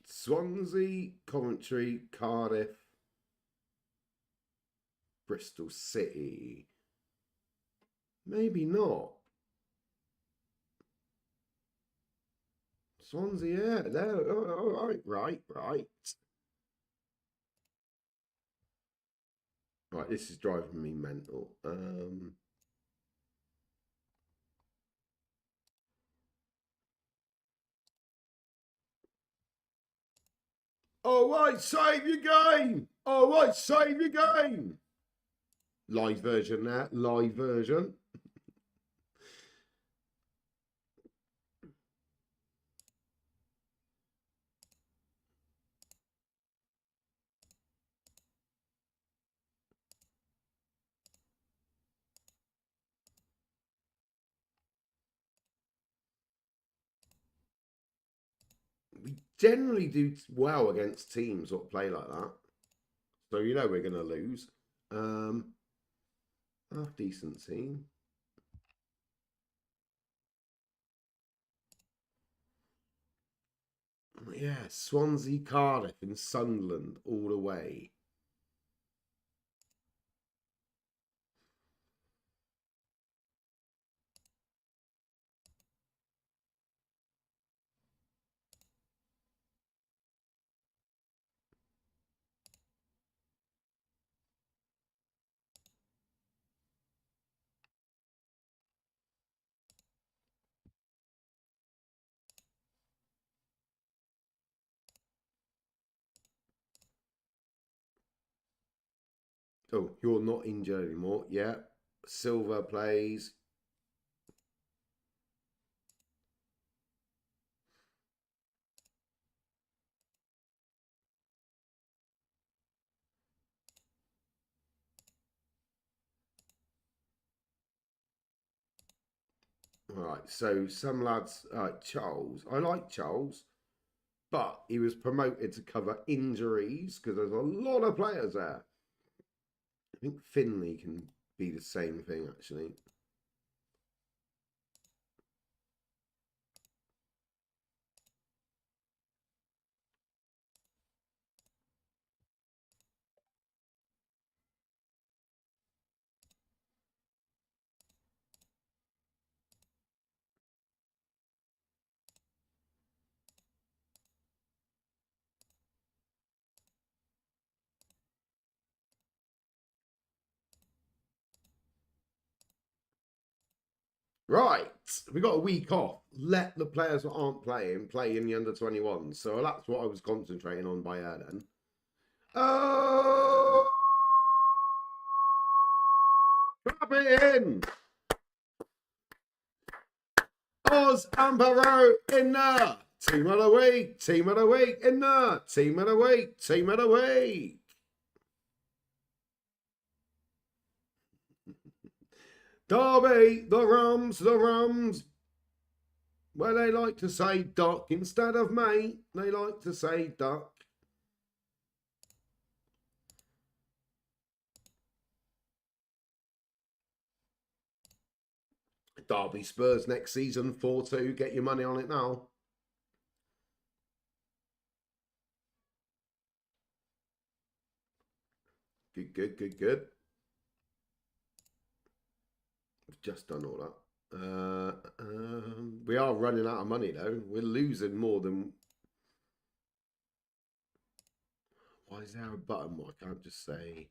Swansea, Coventry, Cardiff, Bristol City. Maybe not. Swansea, yeah. No, right. Right, this is driving me mental. All right, save your game. All right, save your game. Live version there, live version. We generally do well against teams that play like that. So you know we're going to lose. Half decent team. Yeah, Swansea, Cardiff and Sunderland all the way. Oh, you're not injured anymore. Yeah. Silver plays. All right, so some lads, Charles, I like Charles, but he was promoted to cover injuries because there's a lot of players there. I think Finley can be the same thing, actually. Right, we got a week off. Let the players that aren't playing play in the under-21. So that's what I was concentrating on by air then. Oh! Drop it in! Oz and Barrow in there! Team of the week, team of the week in there! Team of the week, team of the week! Derby, the Rums. Well, they like to say duck instead of mate. They like to say duck. Derby Spurs next season, 4-2. Get your money on it now. Good. I've just done all that. We are running out of money though. We're losing more than. Why is there a button? Why can't I just say?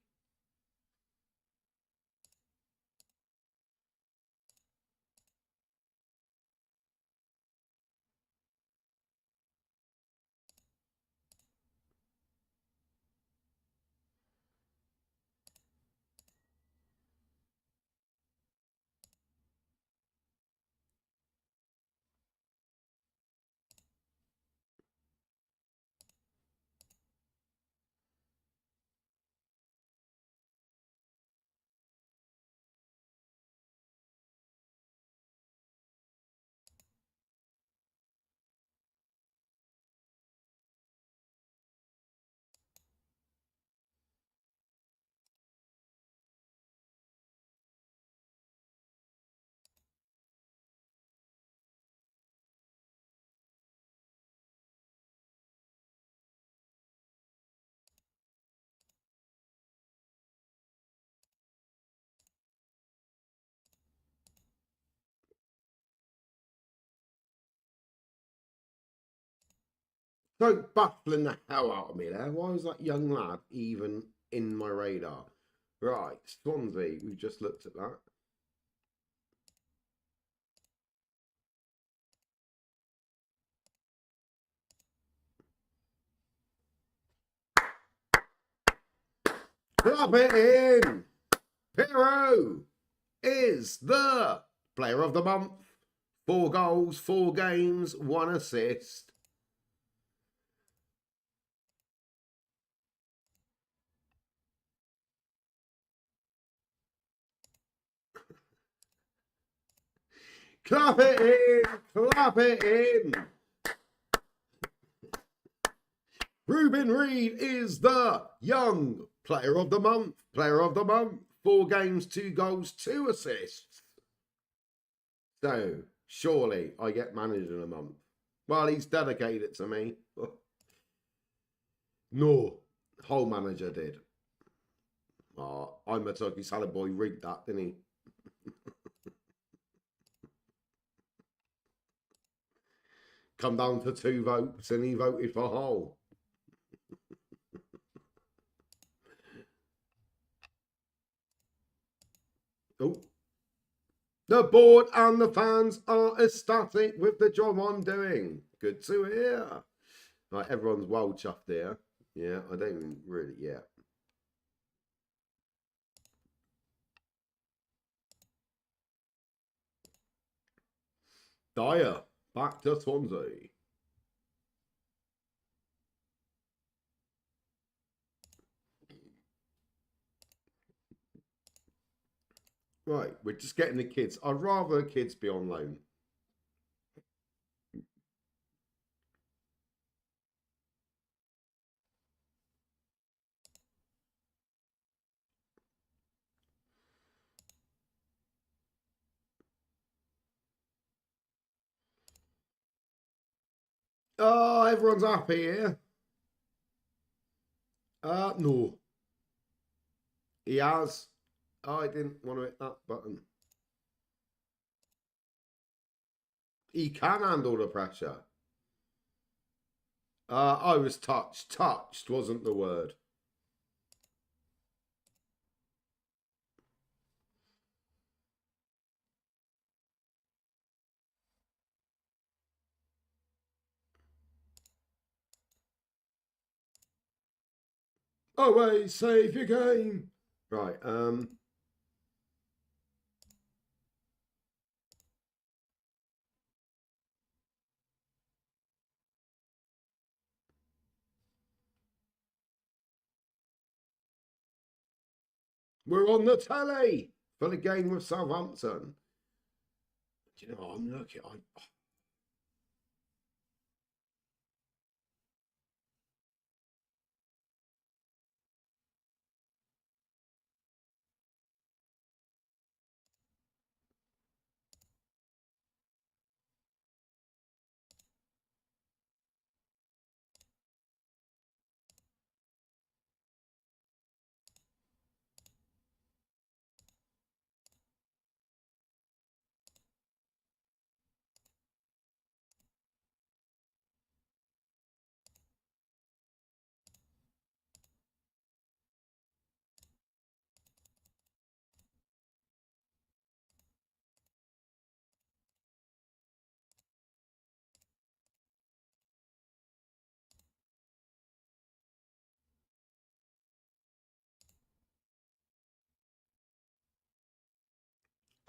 Don't baffling the hell out of me there. Why was that young lad even in my radar? Right, Swansea, we've just looked at that. Drop it in! Pirro is the player of the month. 4 goals, 4 games, 1 assist. Clap it in! Clap it in! Ruben Reed is the young player of the month. Player of the month. 4 games, 2 goals, 2 assists. So, surely I get manager of the month. Well, he's dedicated it to me. No, whole manager did. Oh, I'm a turkey salad boy rigged that, didn't he? Come down to 2 votes and he voted for whole. Oh. The board and the fans are ecstatic with the job I'm doing. Good to hear. Right, everyone's well chuffed here. Yeah, I don't even really, yeah. Dyer, back to Swansea. Right, we're just getting the kids. I'd rather the kids be on loan. Oh, everyone's happy here. No. He has. Oh, I didn't want to hit that button. He can handle the pressure. I was touched. Touched wasn't the word. Oh, wait, save your game. Right, we're on the telly for the game with Southampton. Do you know, I'm looking.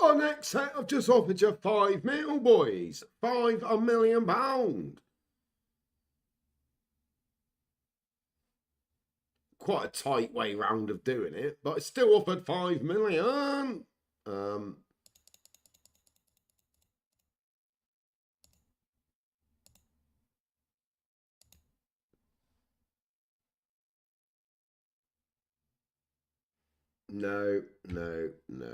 Oh, next set, I've just offered you 5 mil, boys. £5 million. Quite a tight way round of doing it, but I still offered 5 million. No, no, no.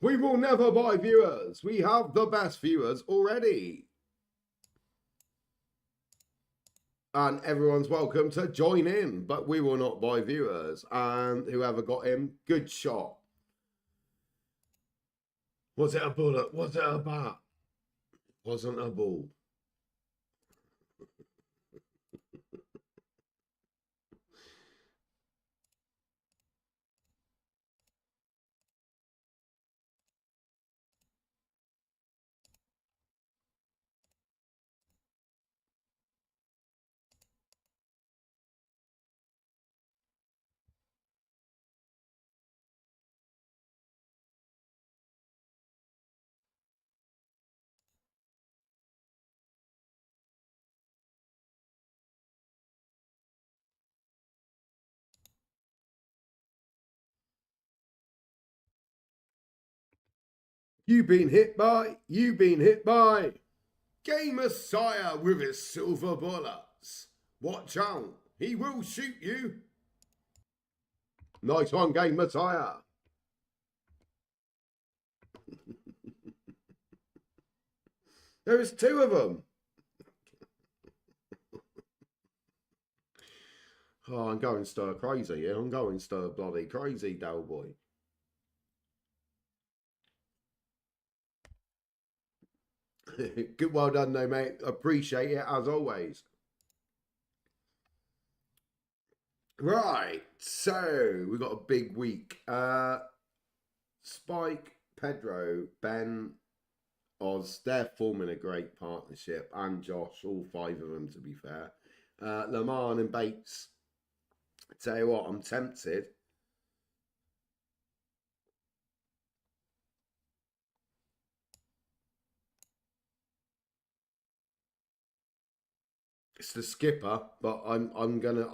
We will never buy viewers. We have the best viewers already. And everyone's welcome to join in, but we will not buy viewers. And whoever got him, good shot. Was it a bullet? Was it a bat? Wasn't a ball. You've been hit by. You've been hit by. Game Messiah with his silver bullets. Watch out. He will shoot you. Nice one, Game Messiah. There was two of them. Oh, I'm going stir crazy. Yeah, I'm going stir bloody crazy, Del Boy. Good, well done, though, mate. Appreciate it as always. Right, so we got a big week. Spike, Pedro, Ben, Oz, they're forming a great partnership, and Josh, all five of them, to be fair. Lamar and Bates. Tell you what, I'm tempted. It's the skipper, but I'm gonna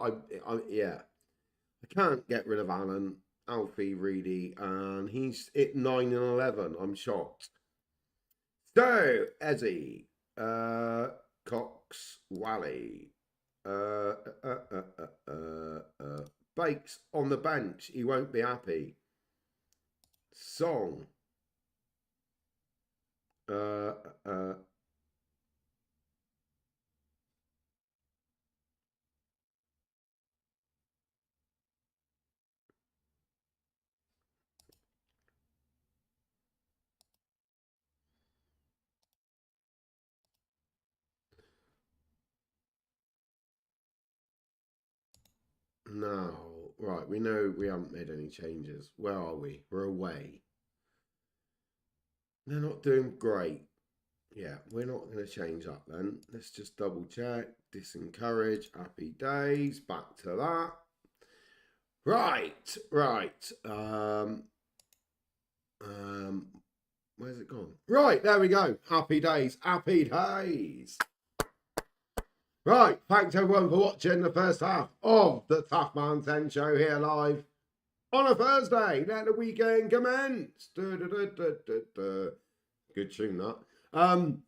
yeah. I can't get rid of Alan, Alfie, Reedy, and he's at 9 and 11. I'm shocked. So Ezzy, Cox, Wally, Bakes on the bench. He won't be happy. Song. No, right, we know we haven't made any changes. Where are we? We're away. They're not doing great. Yeah, we're not going to change up then. Let's just double check. Disencourage. Happy days. Back to that. Right. Where's it gone? Right, there we go. Happy days. Happy days. Right, thanks everyone for watching the first half of the Tough Man 10 show here live on a Thursday. Let the weekend commence. Good tune that. I'm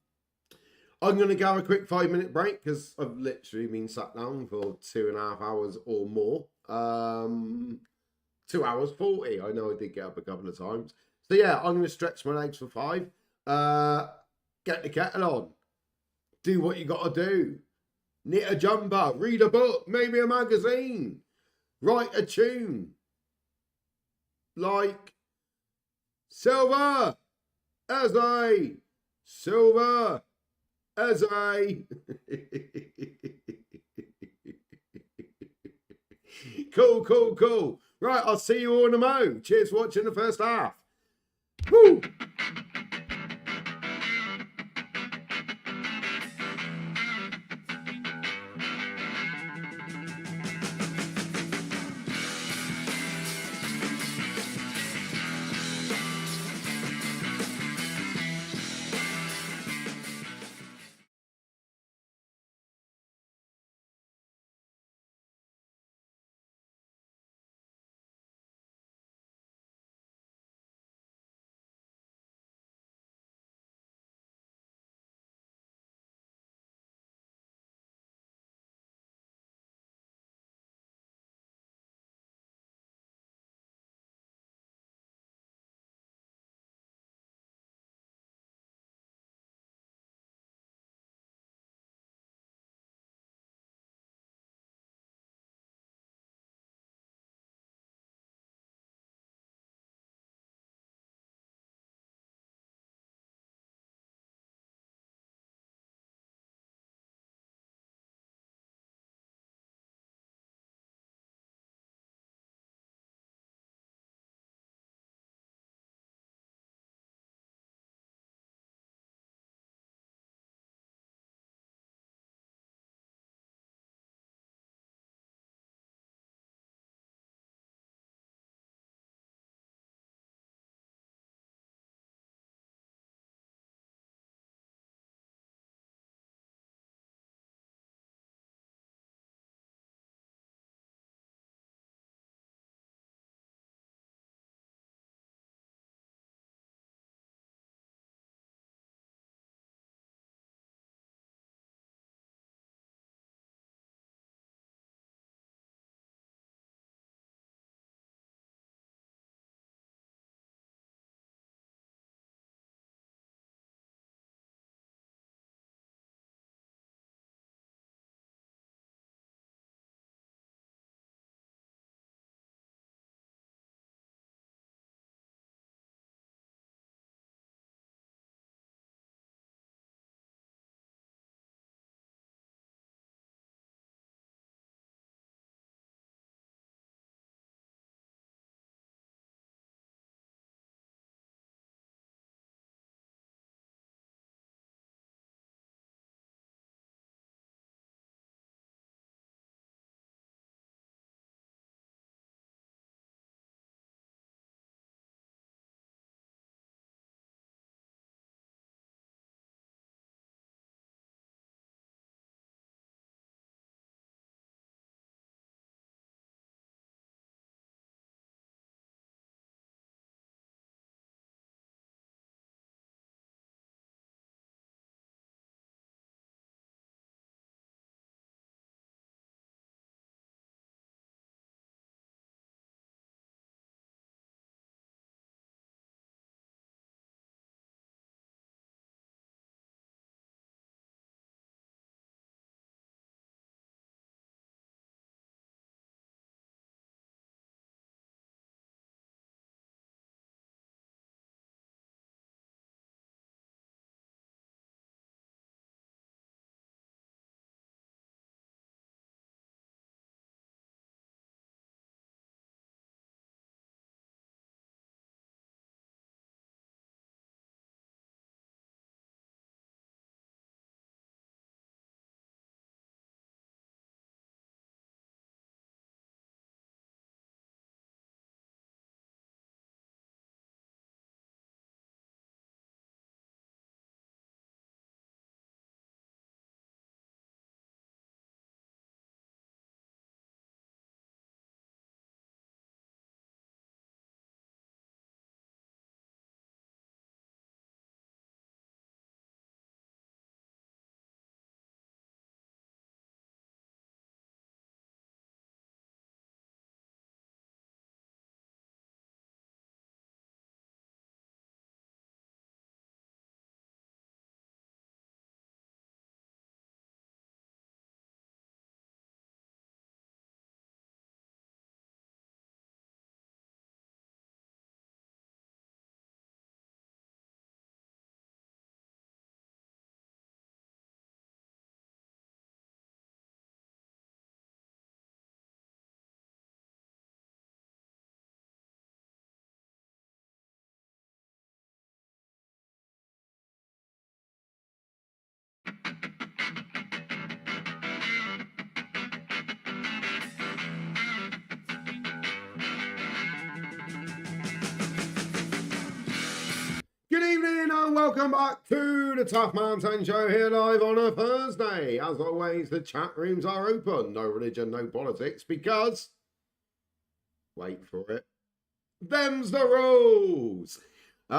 going to go a quick 5-minute break because I've literally been sat down for 2.5 hours or more. 2 hours 40. I know I did get up a couple of times. So yeah, I'm going to stretch my legs for 5. Get the kettle on. Do what you got to do. Knit a jumper, read a book, maybe a magazine, write a tune. Like Silver as a Silver as a Cool. Right, I'll see you all in a mo. Cheers for watching the first half. Woo! evening and welcome back to the Tough Mountain Show here live on a Thursday. As always, the chat rooms are open. No religion, no politics, because, wait for it, them's the rules. We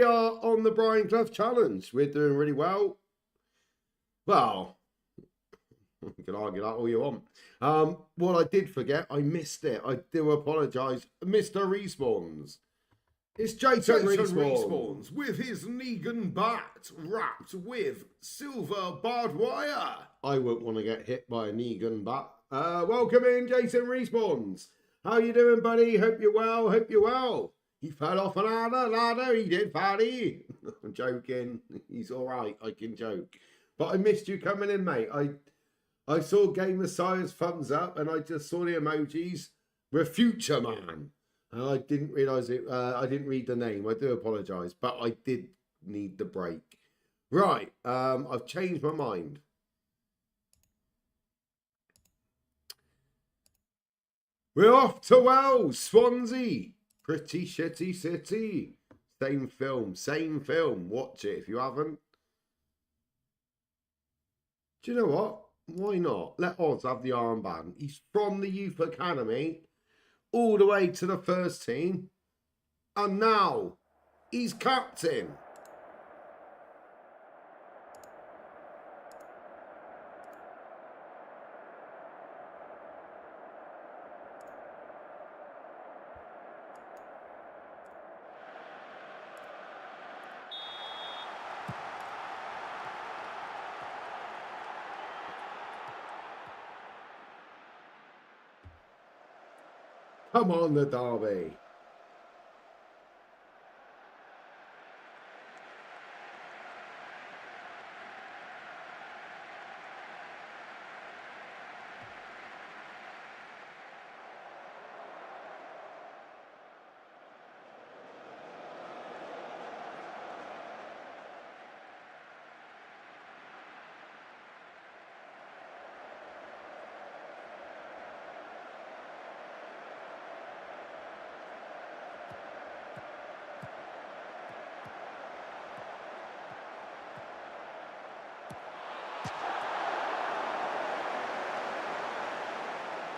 are on the brianclough challenge. We're doing really well. Well, you can argue that all you want. What I did forget, I missed it. I do apologise. Mr. Respawns. It's Jason Respawns with his Negan bat wrapped with silver barbed wire. I wouldn't want to get hit by a Negan bat. Welcome in, Jason Respawns. How you doing, buddy? Hope you're well. Hope you're well. He fell off a ladder. He did, Paddy. I'm joking. He's all right. I can joke. But I missed you coming in, mate. I saw Game Messiah's thumbs up, and I just saw the emojis with Future Man. And I didn't realise it. I didn't read the name. I do apologise, but I did need the break. Right. I've changed my mind. We're off to Wells, Swansea. Pretty shitty city. Same film. Watch it if you haven't. Do you know what? Why not? Let Oz have the armband. He's from the youth academy all the way to the first team. And now he's captain. Come on, the Derby.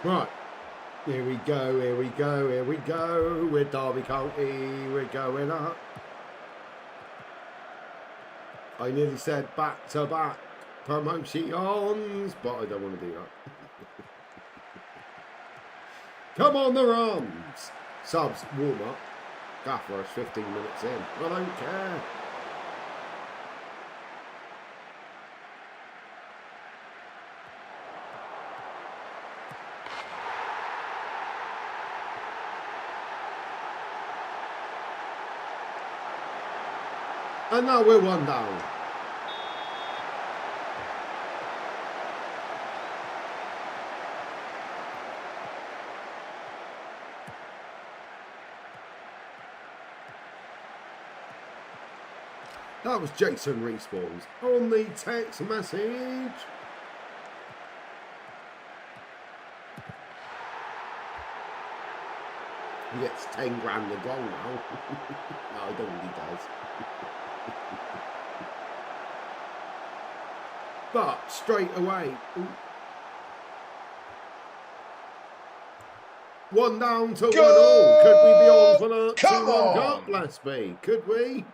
Right, here we go. We're DerbyCounty, we're going up. I nearly said back-to-back promotions, but I don't want to do that. Come on, the Rams. Subs, warm up. Gaffer is 15 minutes in. I don't care. And now we're one down. That was Jason Respawns on the text message. He gets 10 grand a goal now. No, I don't think he does. But straight away, one down to 1-1. Could we be on for the 2-1 cup, Blessby? Could we?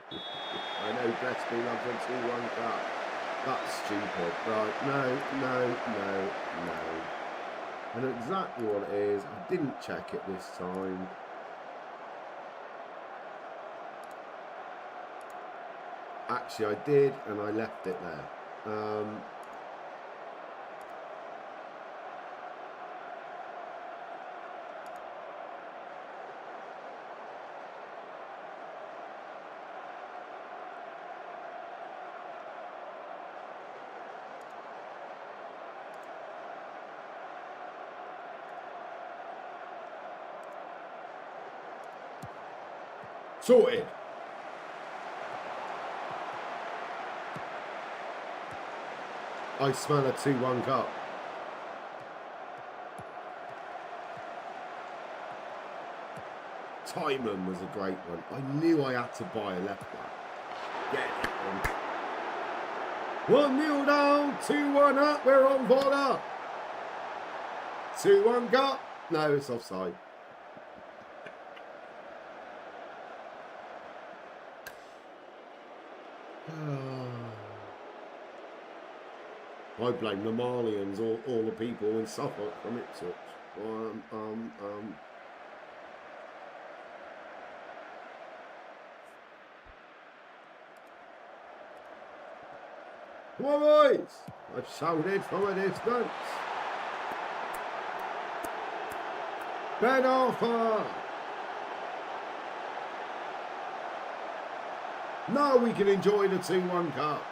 I know Blessby loves a 2-1 cup. That's stupid. Right, no. I know exactly what it is. I didn't check it this time. Actually, I did, and I left it there. Sorted. I smell a 2-1 cup. Timon was a great one. I knew I had to buy a left back. Get it on. 1-0 down, 2-1 up, we're on fodder. 2-1 gut. No, it's offside. I blame the Malians, all the people in Suffolk from Ipswich. Come on, boys! I've shouted from a distance. Ben Arthur! Now we can enjoy the 2-1 cup.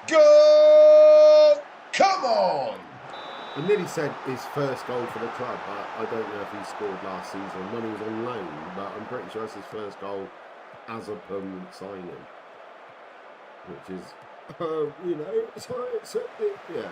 Goal! Come on! I nearly said his first goal for the club, but I don't know if he scored last season when he was on loan, but I'm pretty sure it's his first goal as a permanent signing. Which is, you know, yeah.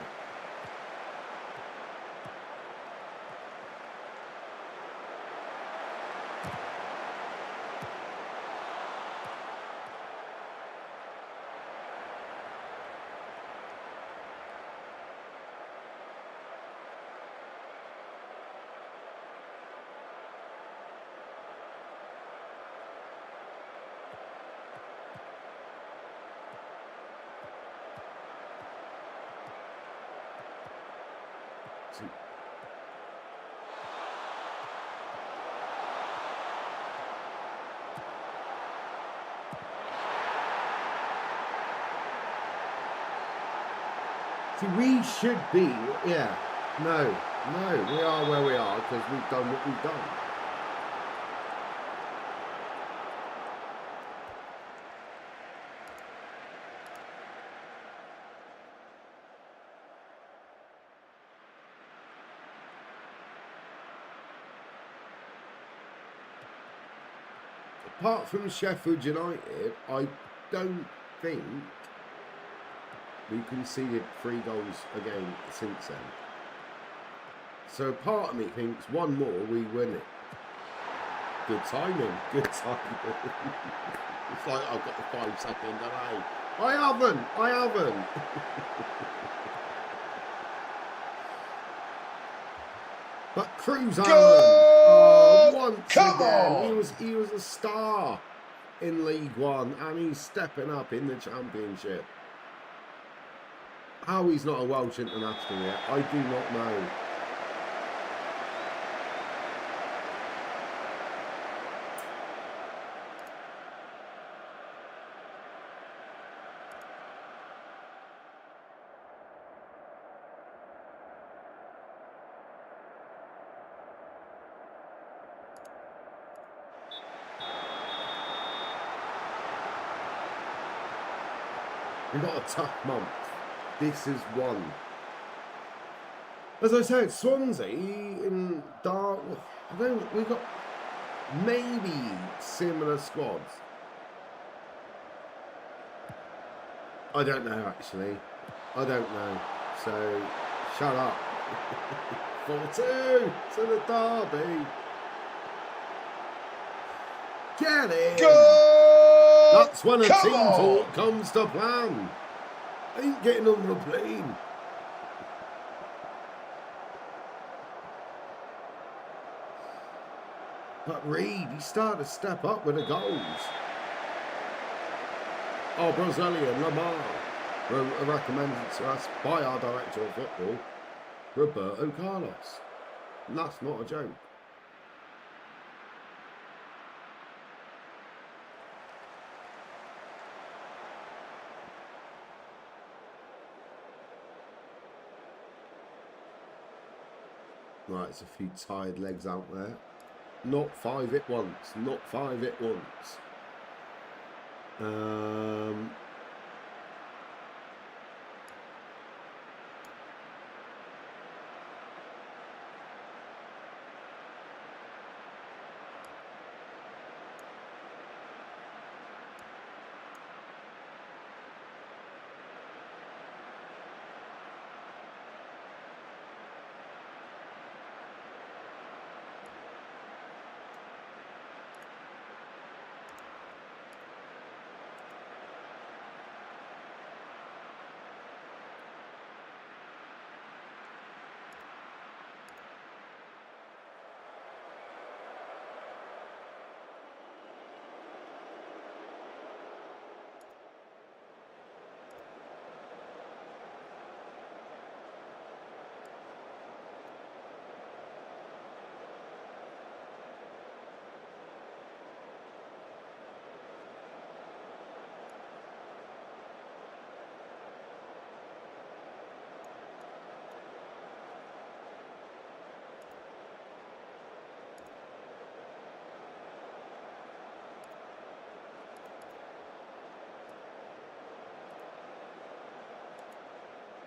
See, we should be, yeah. No, we are where we are because we've done what we've done. Apart from Sheffield United, I don't think we conceded 3 goals a game since then. So part of me thinks one more, we win it. Good timing, good timing. It's like I've got a 5-second delay. I haven't. But Cruz Allen, once Come again, on! he was a star in League One, and he's stepping up in the Championship. How he's not a Welsh international yet, I do not know. We've got a tough month. This is one. As I said, Swansea in dark. I don't. We've got maybe similar squads. I don't know actually. I don't know. So shut up. 4-2 to the Derby. Get it. Goal! That's when a Come team on! talk comes to plan. Ain't getting on the plane. But Reed, he started to step up with the goals. Our Brazilian Lamar were recommended to us by our director of football, Roberto Carlos. And that's not a joke. Right, it's a few tired legs out there. Not 5 at once. Not 5 at once.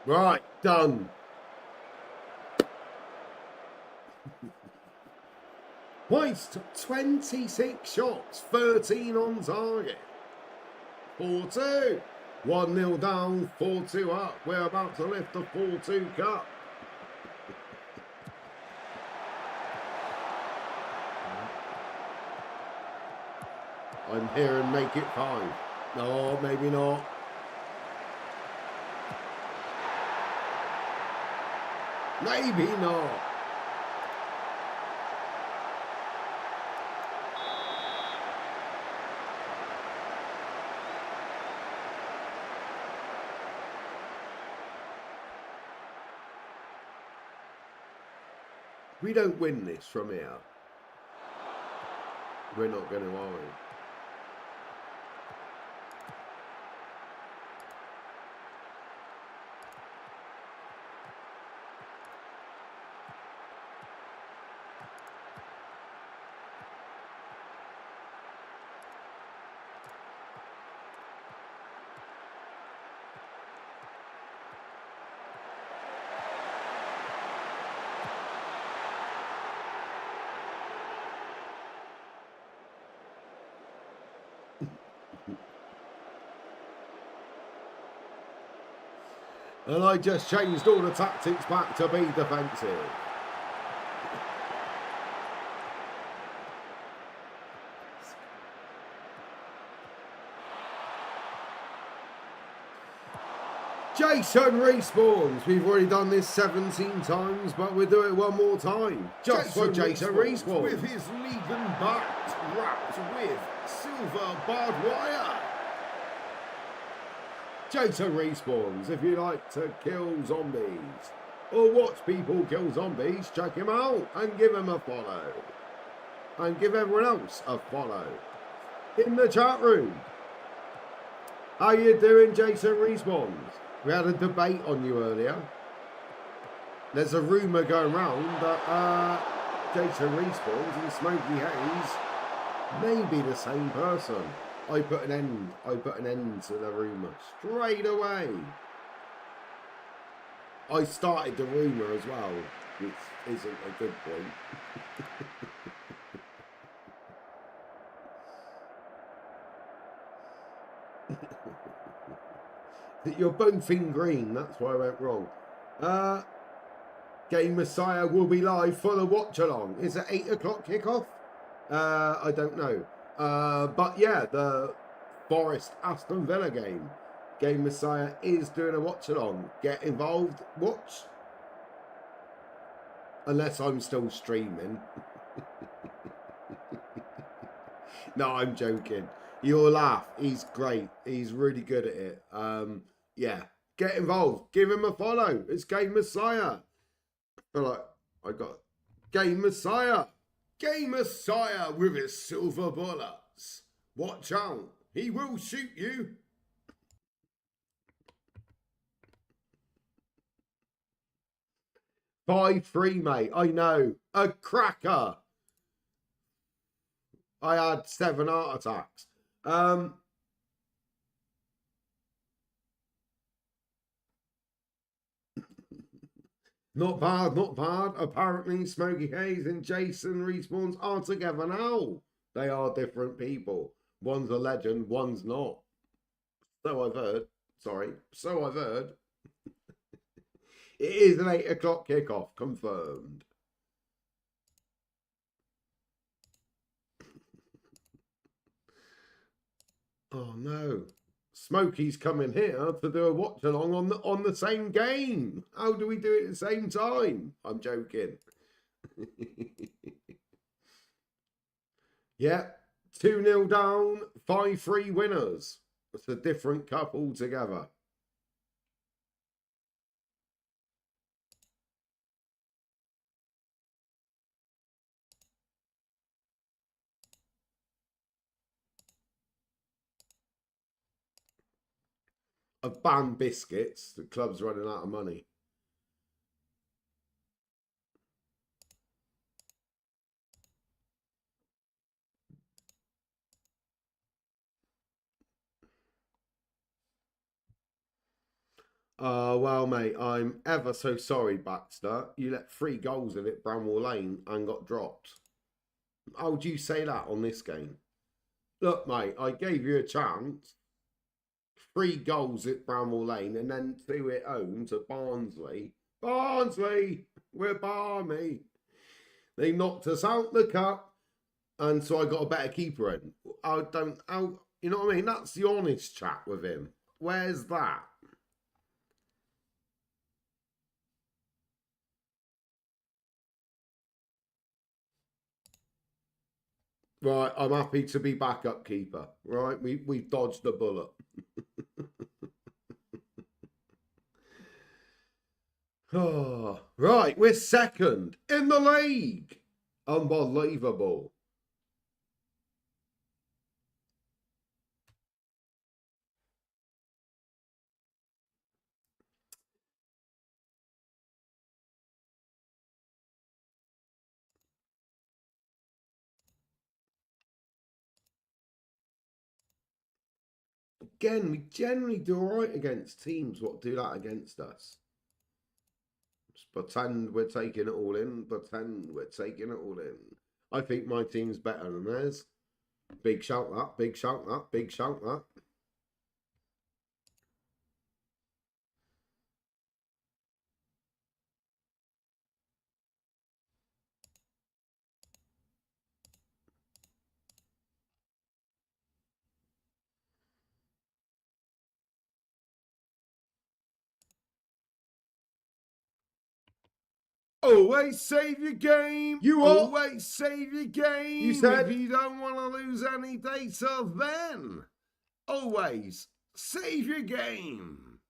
Right, done. Hoist 26 shots, 13 on target. 4-2. 1-0 down, 4-2 up. We're about to lift the 4-2 cup. I'm here and make it 5. No, maybe not. Maybe not. We don't win this from here. We're not going to, are we? And I just changed all the tactics back to be defensive. Jason respawns. We've already done this 17 times, but we'll do it one more time. Just for Jason respawns. With his leaden bat wrapped with silver barbed wire. Jason respawns. If you like to kill zombies or watch people kill zombies, check him out and give him a follow. And give everyone else a follow in the chat room. How you doing, Jason respawns? We had a debate on you earlier. There's a rumour going round that Jason respawns and Smokey Hayes may be the same person. I put an end to the rumour straight away. I started the rumour as well, which isn't a good point. You're both in green, that's why I went wrong. Game Messiah will be live for the watch along. Is it 8 o'clock kickoff? I don't know. But yeah, the Forest Aston Villa game. Game Messiah is doing a watch along. Get involved, watch. Unless I'm still streaming. No, I'm joking. You'll laugh. He's great. He's really good at it. Yeah. Get involved. Give him a follow. It's Game Messiah. I feel like I got Game Messiah. Game Messiah with his silver bullets. Watch out. He will shoot you. By 3, mate. I know. A cracker. I had 7 heart attacks. Not bad, not bad. Apparently, Smokey Hayes and Jason respawns are together now. They are different people. One's a legend, one's not. So I've heard. Sorry. So I've heard. It is an 8 o'clock kickoff. Confirmed. Oh no. Smokey's coming here to do a watch along on the same game. How do we do it at the same time? I'm joking. Yeah. 2-0 down, 5-3 winners. It's a different cup altogether. I've banned biscuits. The club's running out of money. Oh, well, mate, I'm ever so sorry, Baxter. You let 3 goals in at Bramwell Lane and got dropped. How would you say that on this game? Look, mate, I gave you a chance. 3 goals at Bramwell Lane and then 2 at home to Barnsley. Barnsley! We're Barney. They knocked us out the cup, and so I got a better keeper in. You know what I mean? That's the honest chat with him. Where's that? Right, I'm happy to be backup keeper. Right, we dodged the bullet. Oh, right, we're second in the league. Unbelievable. Again, we generally do all right against teams what do that against us. Just pretend we're taking it all in. Pretend we're taking it all in. I think my team's better than theirs. Big shout that, big shout that, big shout that. Always save your game. You what? Always save your game. You said? If you don't want to lose any data, then always save your game.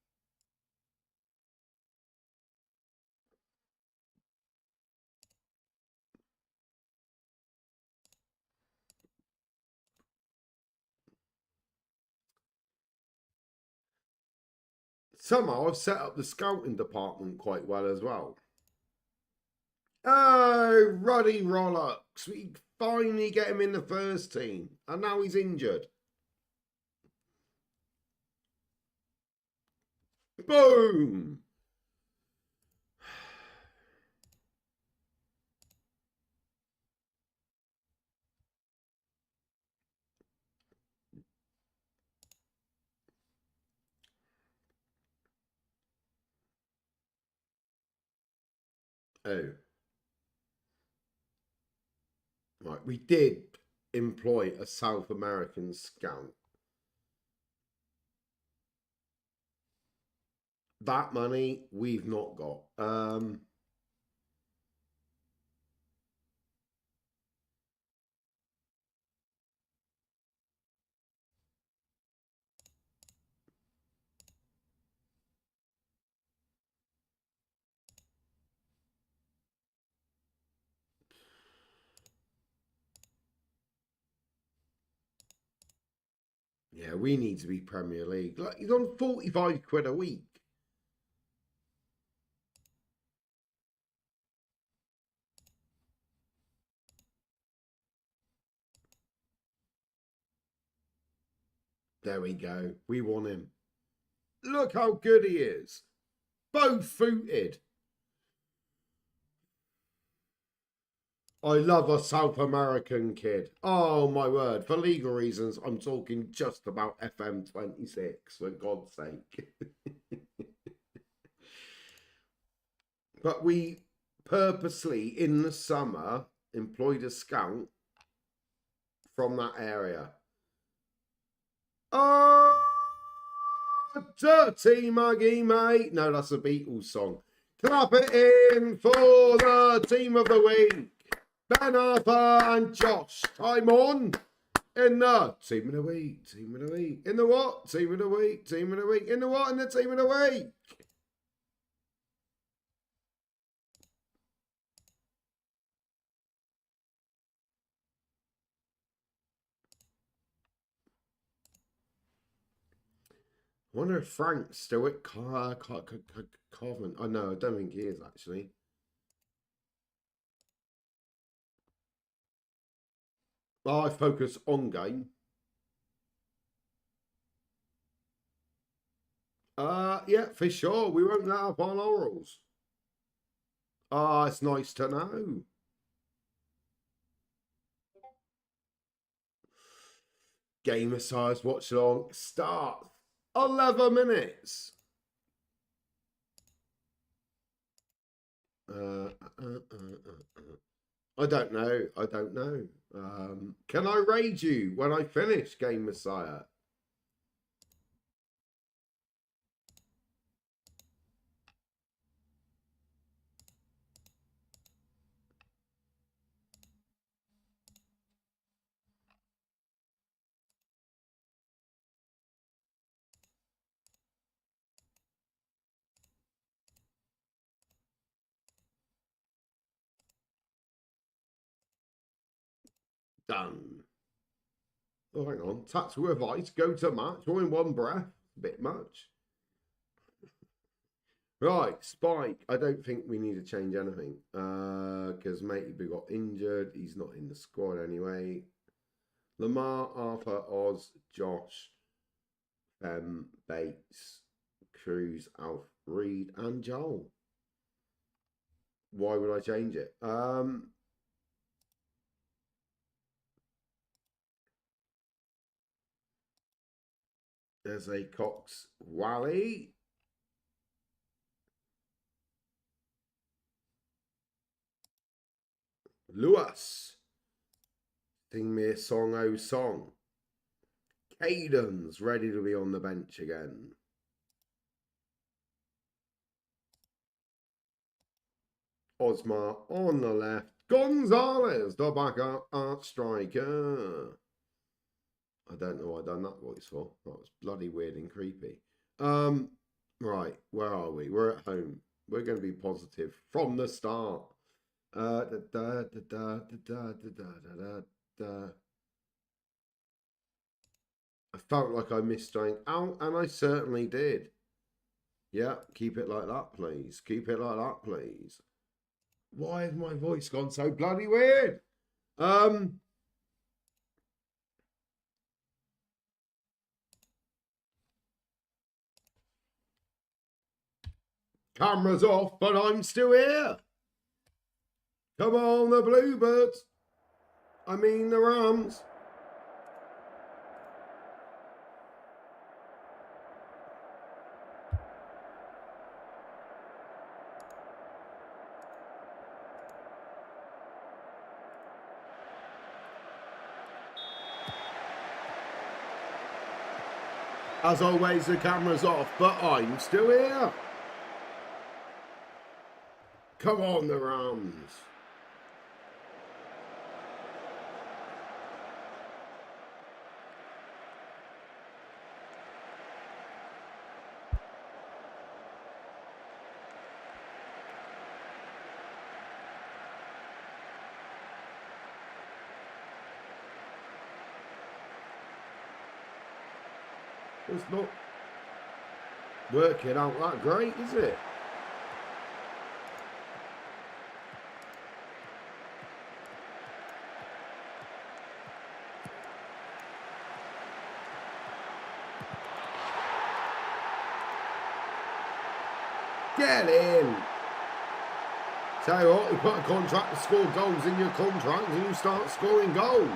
Somehow I've set up the scouting department quite well as well. Oh, Ruddy Rollocks. We finally get him in the first team. And now he's injured. Boom. Oh. Right, we did employ a South American scout. That money we've not got. Yeah, we need to be Premier League. Look, he's on 45 quid a week. There we go. We want him. Look how good he is. Both footed. I love a South American kid. Oh, my word. For legal reasons, I'm talking just about FM26, for God's sake. But we purposely, in the summer, employed a scout from that area. Oh, dirty muggy, mate. No, that's a Beatles song. Clap it in for the team of the week. Ben Harper and Josh. Time on in the team of the week. Team of the week. In the what? Team of the week. Team of the week. In the what? In the team of the week. I wonder if Frank's still at Covent. Oh, no, I don't think he is, actually. I focus on game. Yeah, for sure. We won't let up our laurels. Ah, it's nice to know. Game of size watch along start 11 minutes. I don't know. I don't know. Can I raid you when I finish Game Messiah? Done. Oh, hang on. Tactical advice. Go to match all in one breath. A bit much. Right, Spike. I don't think we need to change anything. Because Matey got injured. He's not in the squad anyway. Lamar, Arthur, Oz, Josh, Bates, Cruz, Alf, Reed, and Joel. Why would I change it? There's a Cox Wally. Lewis. Sing me a song, oh song. Caden's ready to be on the bench again. Osmar on the left. Gonzalez, the backup art striker. I don't know what I've done that voice for. That was bloody weird and creepy. Right, where are we? We're at home. We're going to be positive from the start. I felt like I missed something out, and I certainly did. Yeah, keep it like that, please. Keep it like that, please. Why has my voice gone so bloody weird? Camera's off, but I'm still here. Come on, the Bluebirds. I mean, the Rams. As always, the camera's off, but I'm still here. Come on, the Rams. It's not working out that great, is it? Get in. Tell you what, you put a contract to score goals in your contract and you start scoring goals.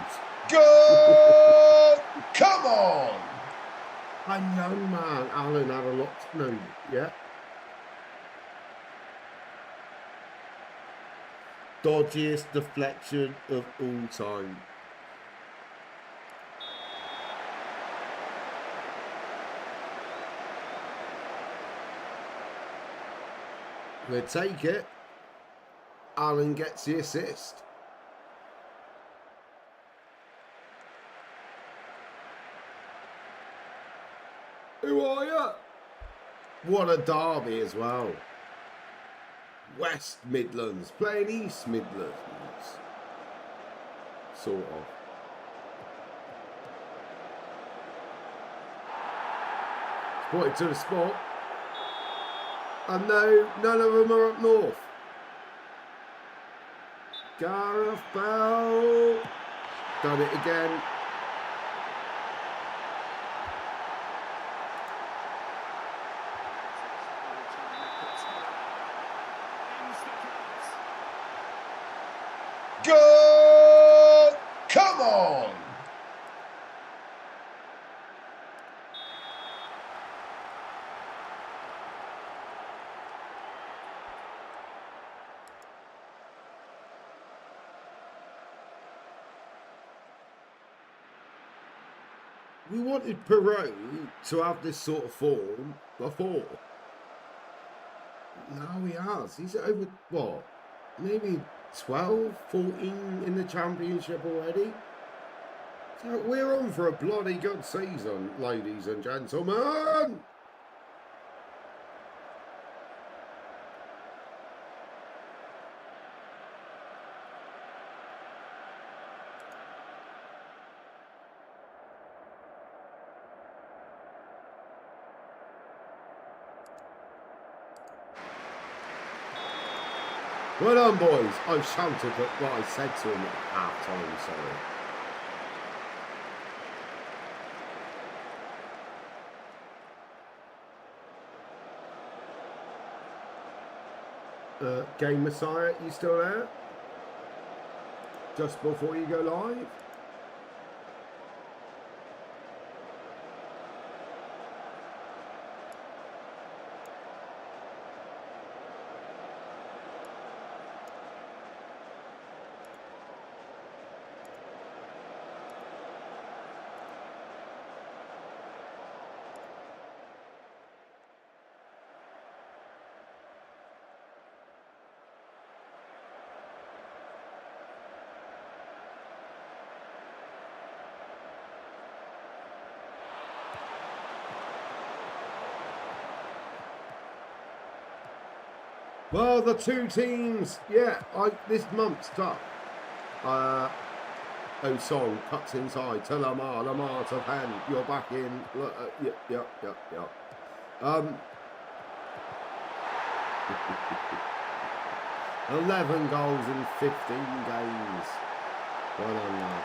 Goal! Come on! A young man, Alan, had a lot to know. Yeah. Dodgiest deflection of all time. We'll take it. Alan gets the assist. Who are you? What a derby as well. West Midlands playing East Midlands. Sort of. Spotted to the spot. And no, none of them are up north. Gareth Bell. Done it again. We wanted Perot to have this sort of form before. Now he has. He's over, what, maybe 12, 14 in the championship already. So we're on for a bloody good season, ladies and gentlemen. Well done, boys. I shouted what I said to him at half time, sorry. Game Messiah, you still there? Just before you go live? Well, the two teams, yeah, this month's tough. Song cuts inside to Lamar to Penn. You're back in. Yep. 11 goals in 15 games. Well done, lad.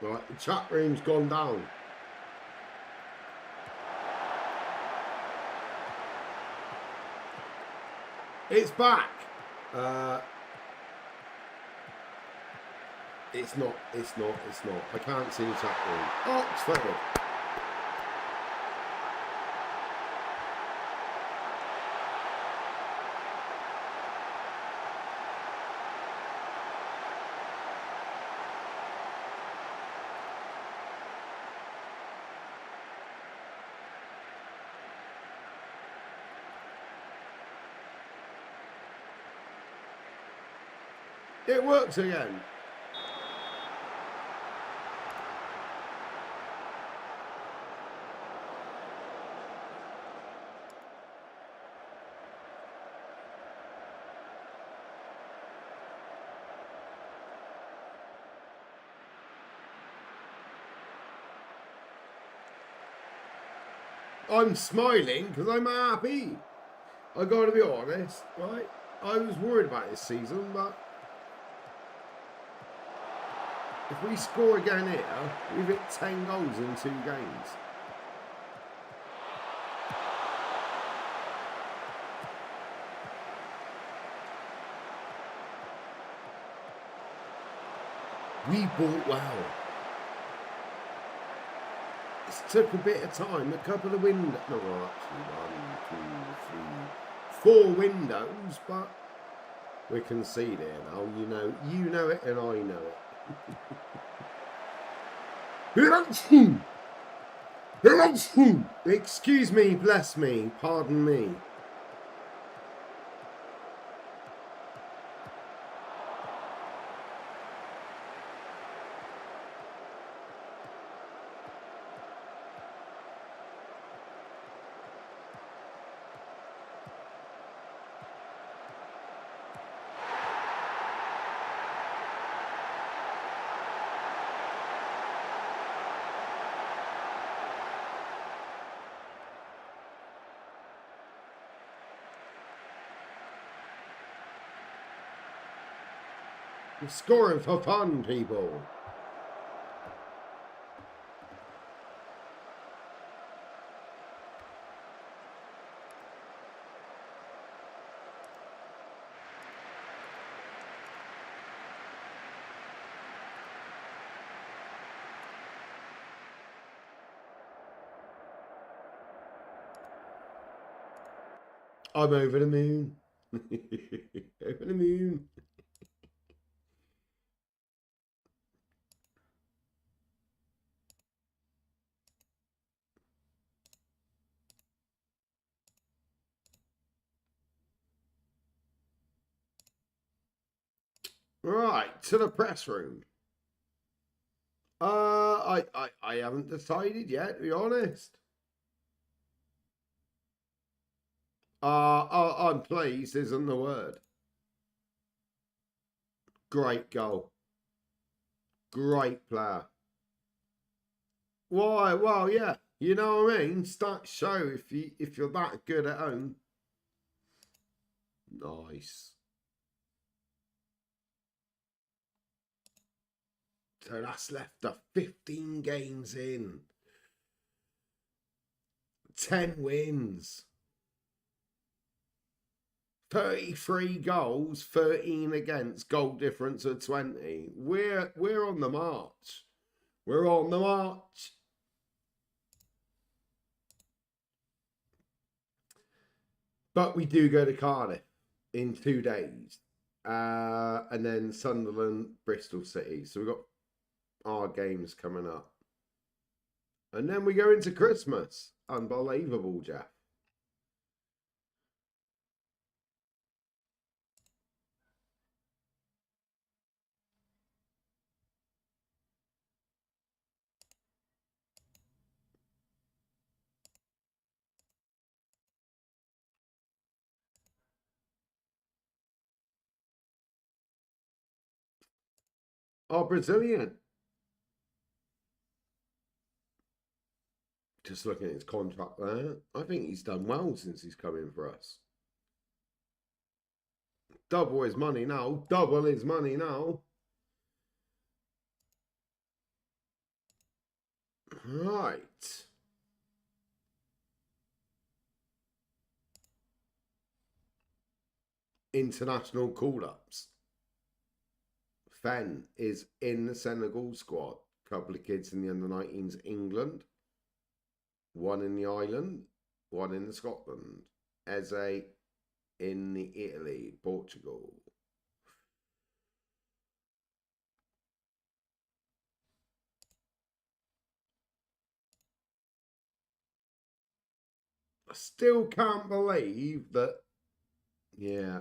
Right, the chat room's gone down. It's back. It's not. I can't see the chat room. Oxford. It works again. I'm smiling because I'm happy. I got to be honest, right? I was worried about this season, but if we score again here, we've hit 10 goals in 2 games. We bought well. This took a bit of time, a couple of windows, no, actually 1, 2, 3, 4 windows, but we can see there now, you know it and I know it. Excuse me, bless me, pardon me. We're scoring for fun, people. I'm over the moon. Over the moon. Right, to the press room. I haven't decided yet, to be honest. I'm pleased isn't the word. Great goal. Great player. Why? Well, yeah. You know what I mean? Start show if you're that good at home. Nice. So that's left us 15 games in. 10 wins. 33 goals, 13 against, goal difference of 20. We're on the march. We're on the march. But we do go to Cardiff in 2 days. And then Sunderland, Bristol City. So we've got our games coming up. And then we go into Christmas. Unbelievable, Jeff. Oh, Brazilian. Just looking at his contract there. I think he's done well since he's come in for us. Double his money now. Double his money now. Right. International call-ups. Fen is in the Senegal squad. Couple of kids in the under-19s England. One in the Ireland. One in the Scotland. Eze in the Italy, Portugal. I still can't believe that. Yeah.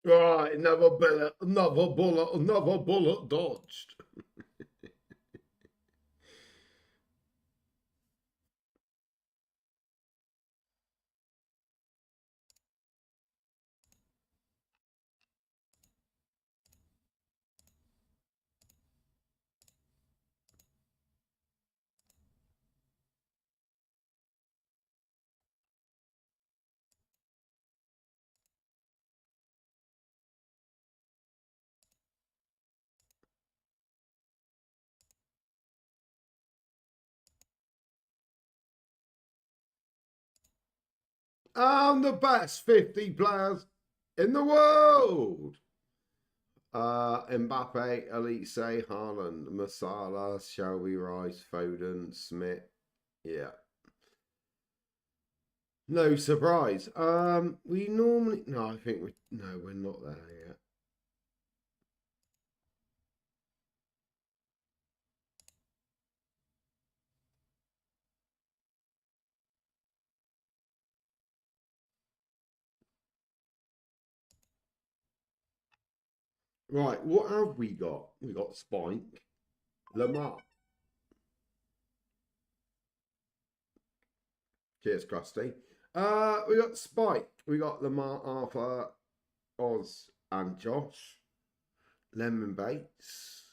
Right, another bullet dodged. And the best 50 players in the world. Mbappe, Elise, Haaland, Masala, Shelby, Rice, Foden, Smith. Yeah. No surprise. We normally... No, I think we... No, we're not there yet. Right, what have we got? We got Spike, Lamar. Cheers, Krusty. We got Spike. We got Lamar, Arthur, Oz, and Josh. Lemon Bates,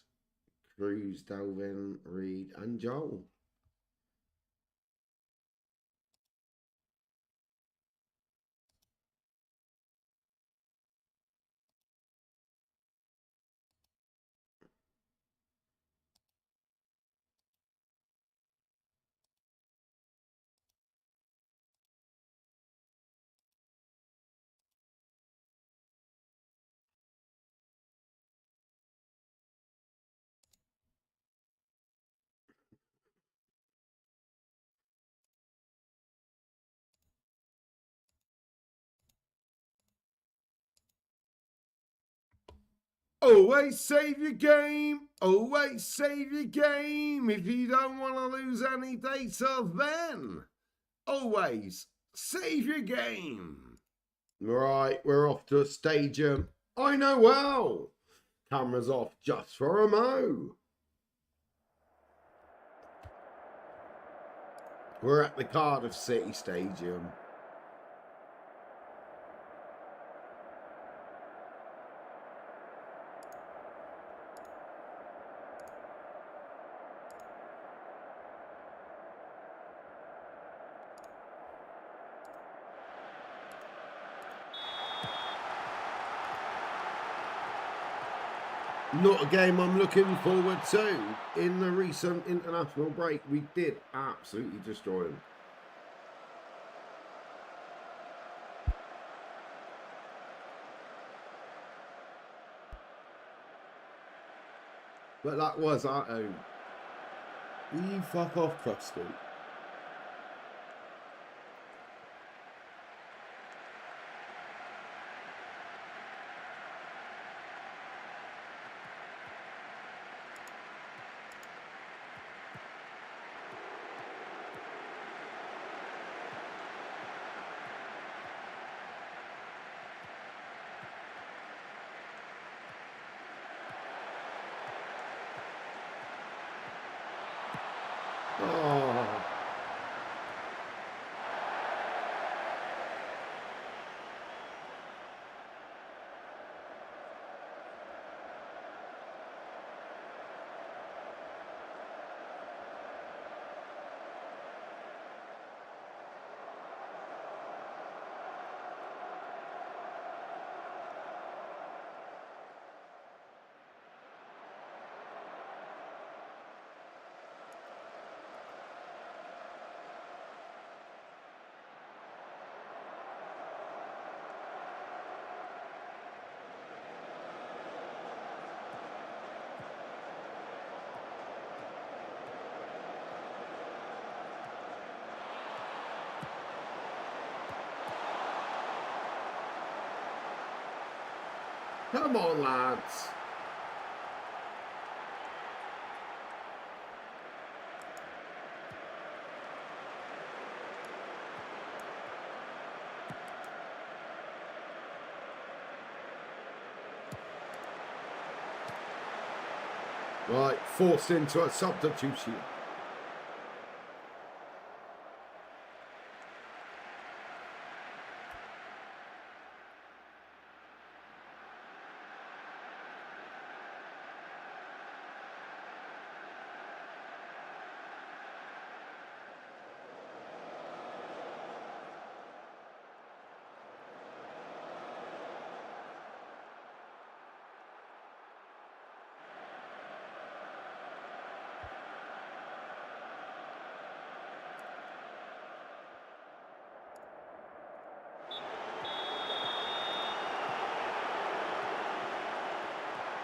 Cruz, Delvin, Reed, and Joel. Always save your game. Always save your game. If you don't want to lose any data, then always save your game. Right, we're off to a stadium. I know well. Cameras off just for a mo. We're at the Cardiff City Stadium. Not a game I'm looking forward to. In the recent international break, we did absolutely destroy them. But that was our own. Will you fuck off, Krusty? Oh. Come on, lads. Right, forced into a substitution.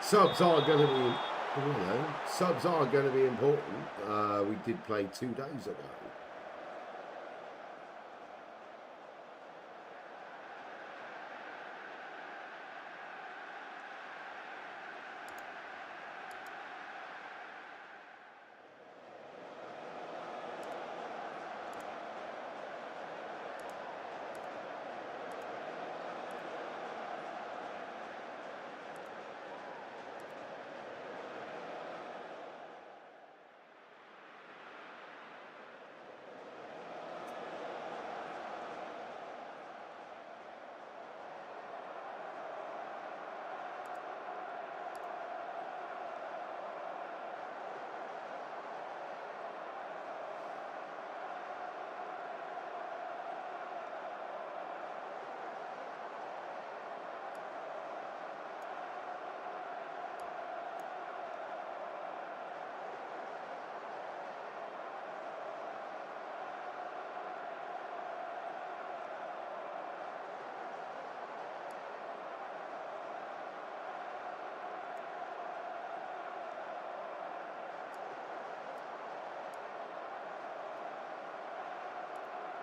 Subs are going to be, you know, subs are going to be important. We did play 2 days ago.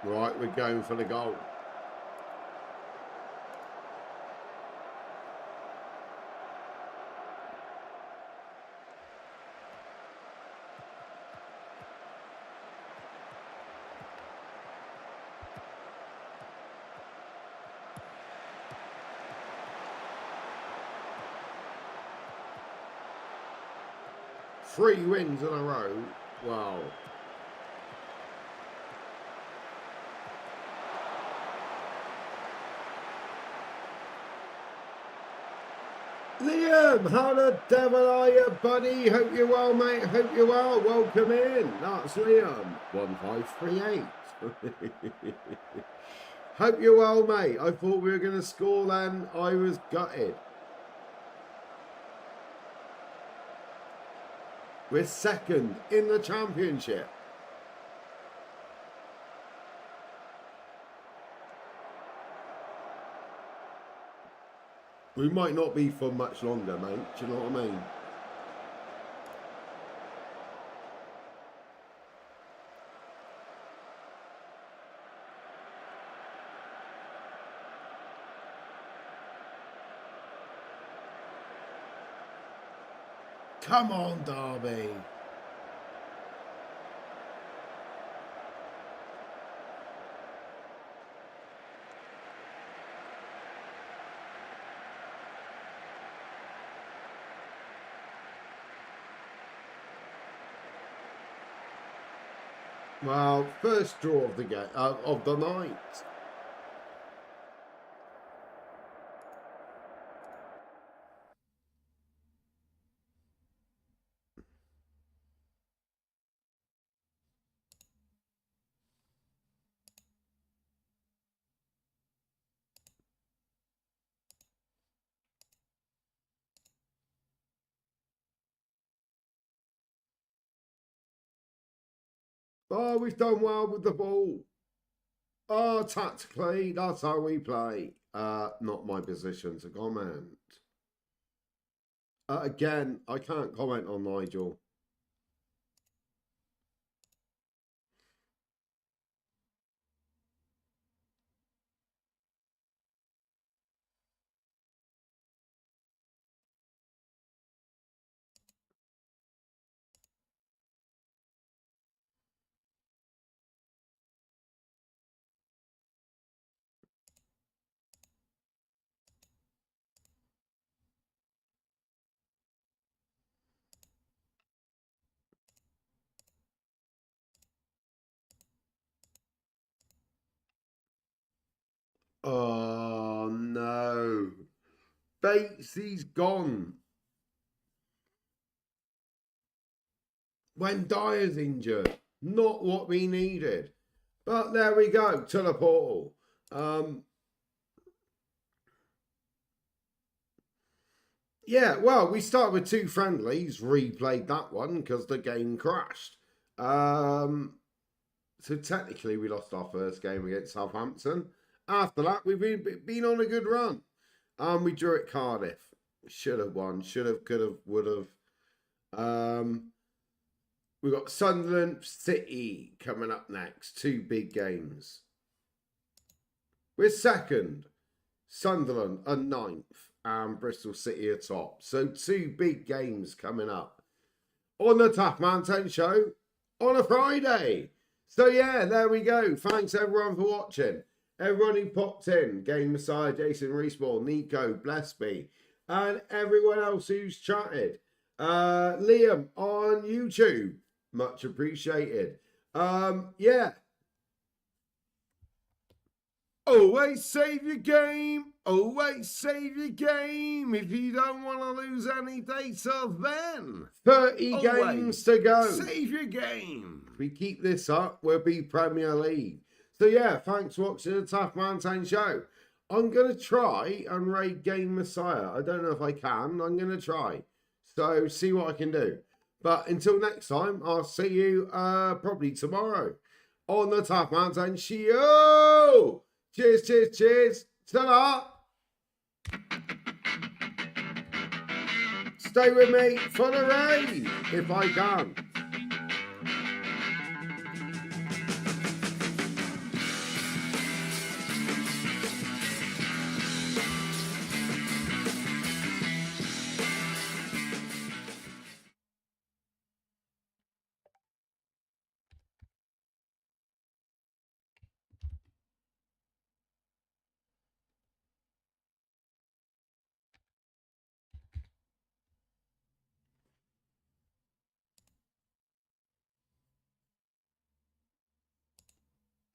Right, we're going for the goal. Three wins in a row. Wow. Liam, how the devil are you, buddy? Hope you're well, mate. Hope you're well. Welcome in. That's Liam. 1538. Hope you're well, mate. I thought we were going to score then. I was gutted. We're second in the championship. We might not be for much longer, mate. Do you know what I mean? Come on, Derby. Well, first draw of the game of the night. Oh, we've done well with the ball. Oh, tactically, that's how we play. Not my position to comment. Again, I can't comment on Nigel. Oh, no. Batesy's gone. When Dyer's injured. Not what we needed. But there we go. To the portal. Yeah, well, we started with 2 friendlies. Replayed that one because the game crashed. So technically we lost our first game against Southampton. After that, we've been on a good run. We drew at Cardiff. Should have won. Should have, could have, would have. We've got Sunderland City coming up next. 2 big games. We're second. Sunderland are 9th. And Bristol City are top. So 2 big games coming up on the Tough Man 10 show on a Friday. So yeah, there we go. Thanks everyone for watching. Everyone who popped in. Game Messiah, Jason Respawn, Nico, Bless Me, and everyone else who's chatted. Liam on YouTube. Much appreciated. Yeah. Always save your game. Always save your game. If you don't want to lose any data, then 30 games to go. Save your game. If we keep this up, we'll be Premier League. So yeah, thanks for watching the Tough Man 10 show. I'm going to try and raid Game Messiah. I don't know if I can. I'm going to try. So see what I can do. But until next time, I'll see you probably tomorrow on the Tough Man 10 show. Cheers, cheers, cheers. Ta-da. Stay with me for the raid if I can.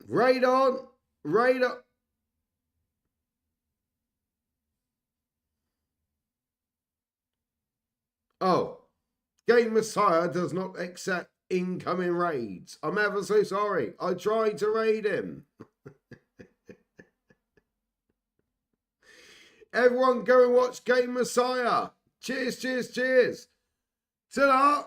Raid on. Raid on. Oh. Game Messiah does not accept incoming raids. I'm ever so sorry. I tried to raid him. Everyone go and watch Game Messiah. Cheers, cheers, cheers. Ta-da.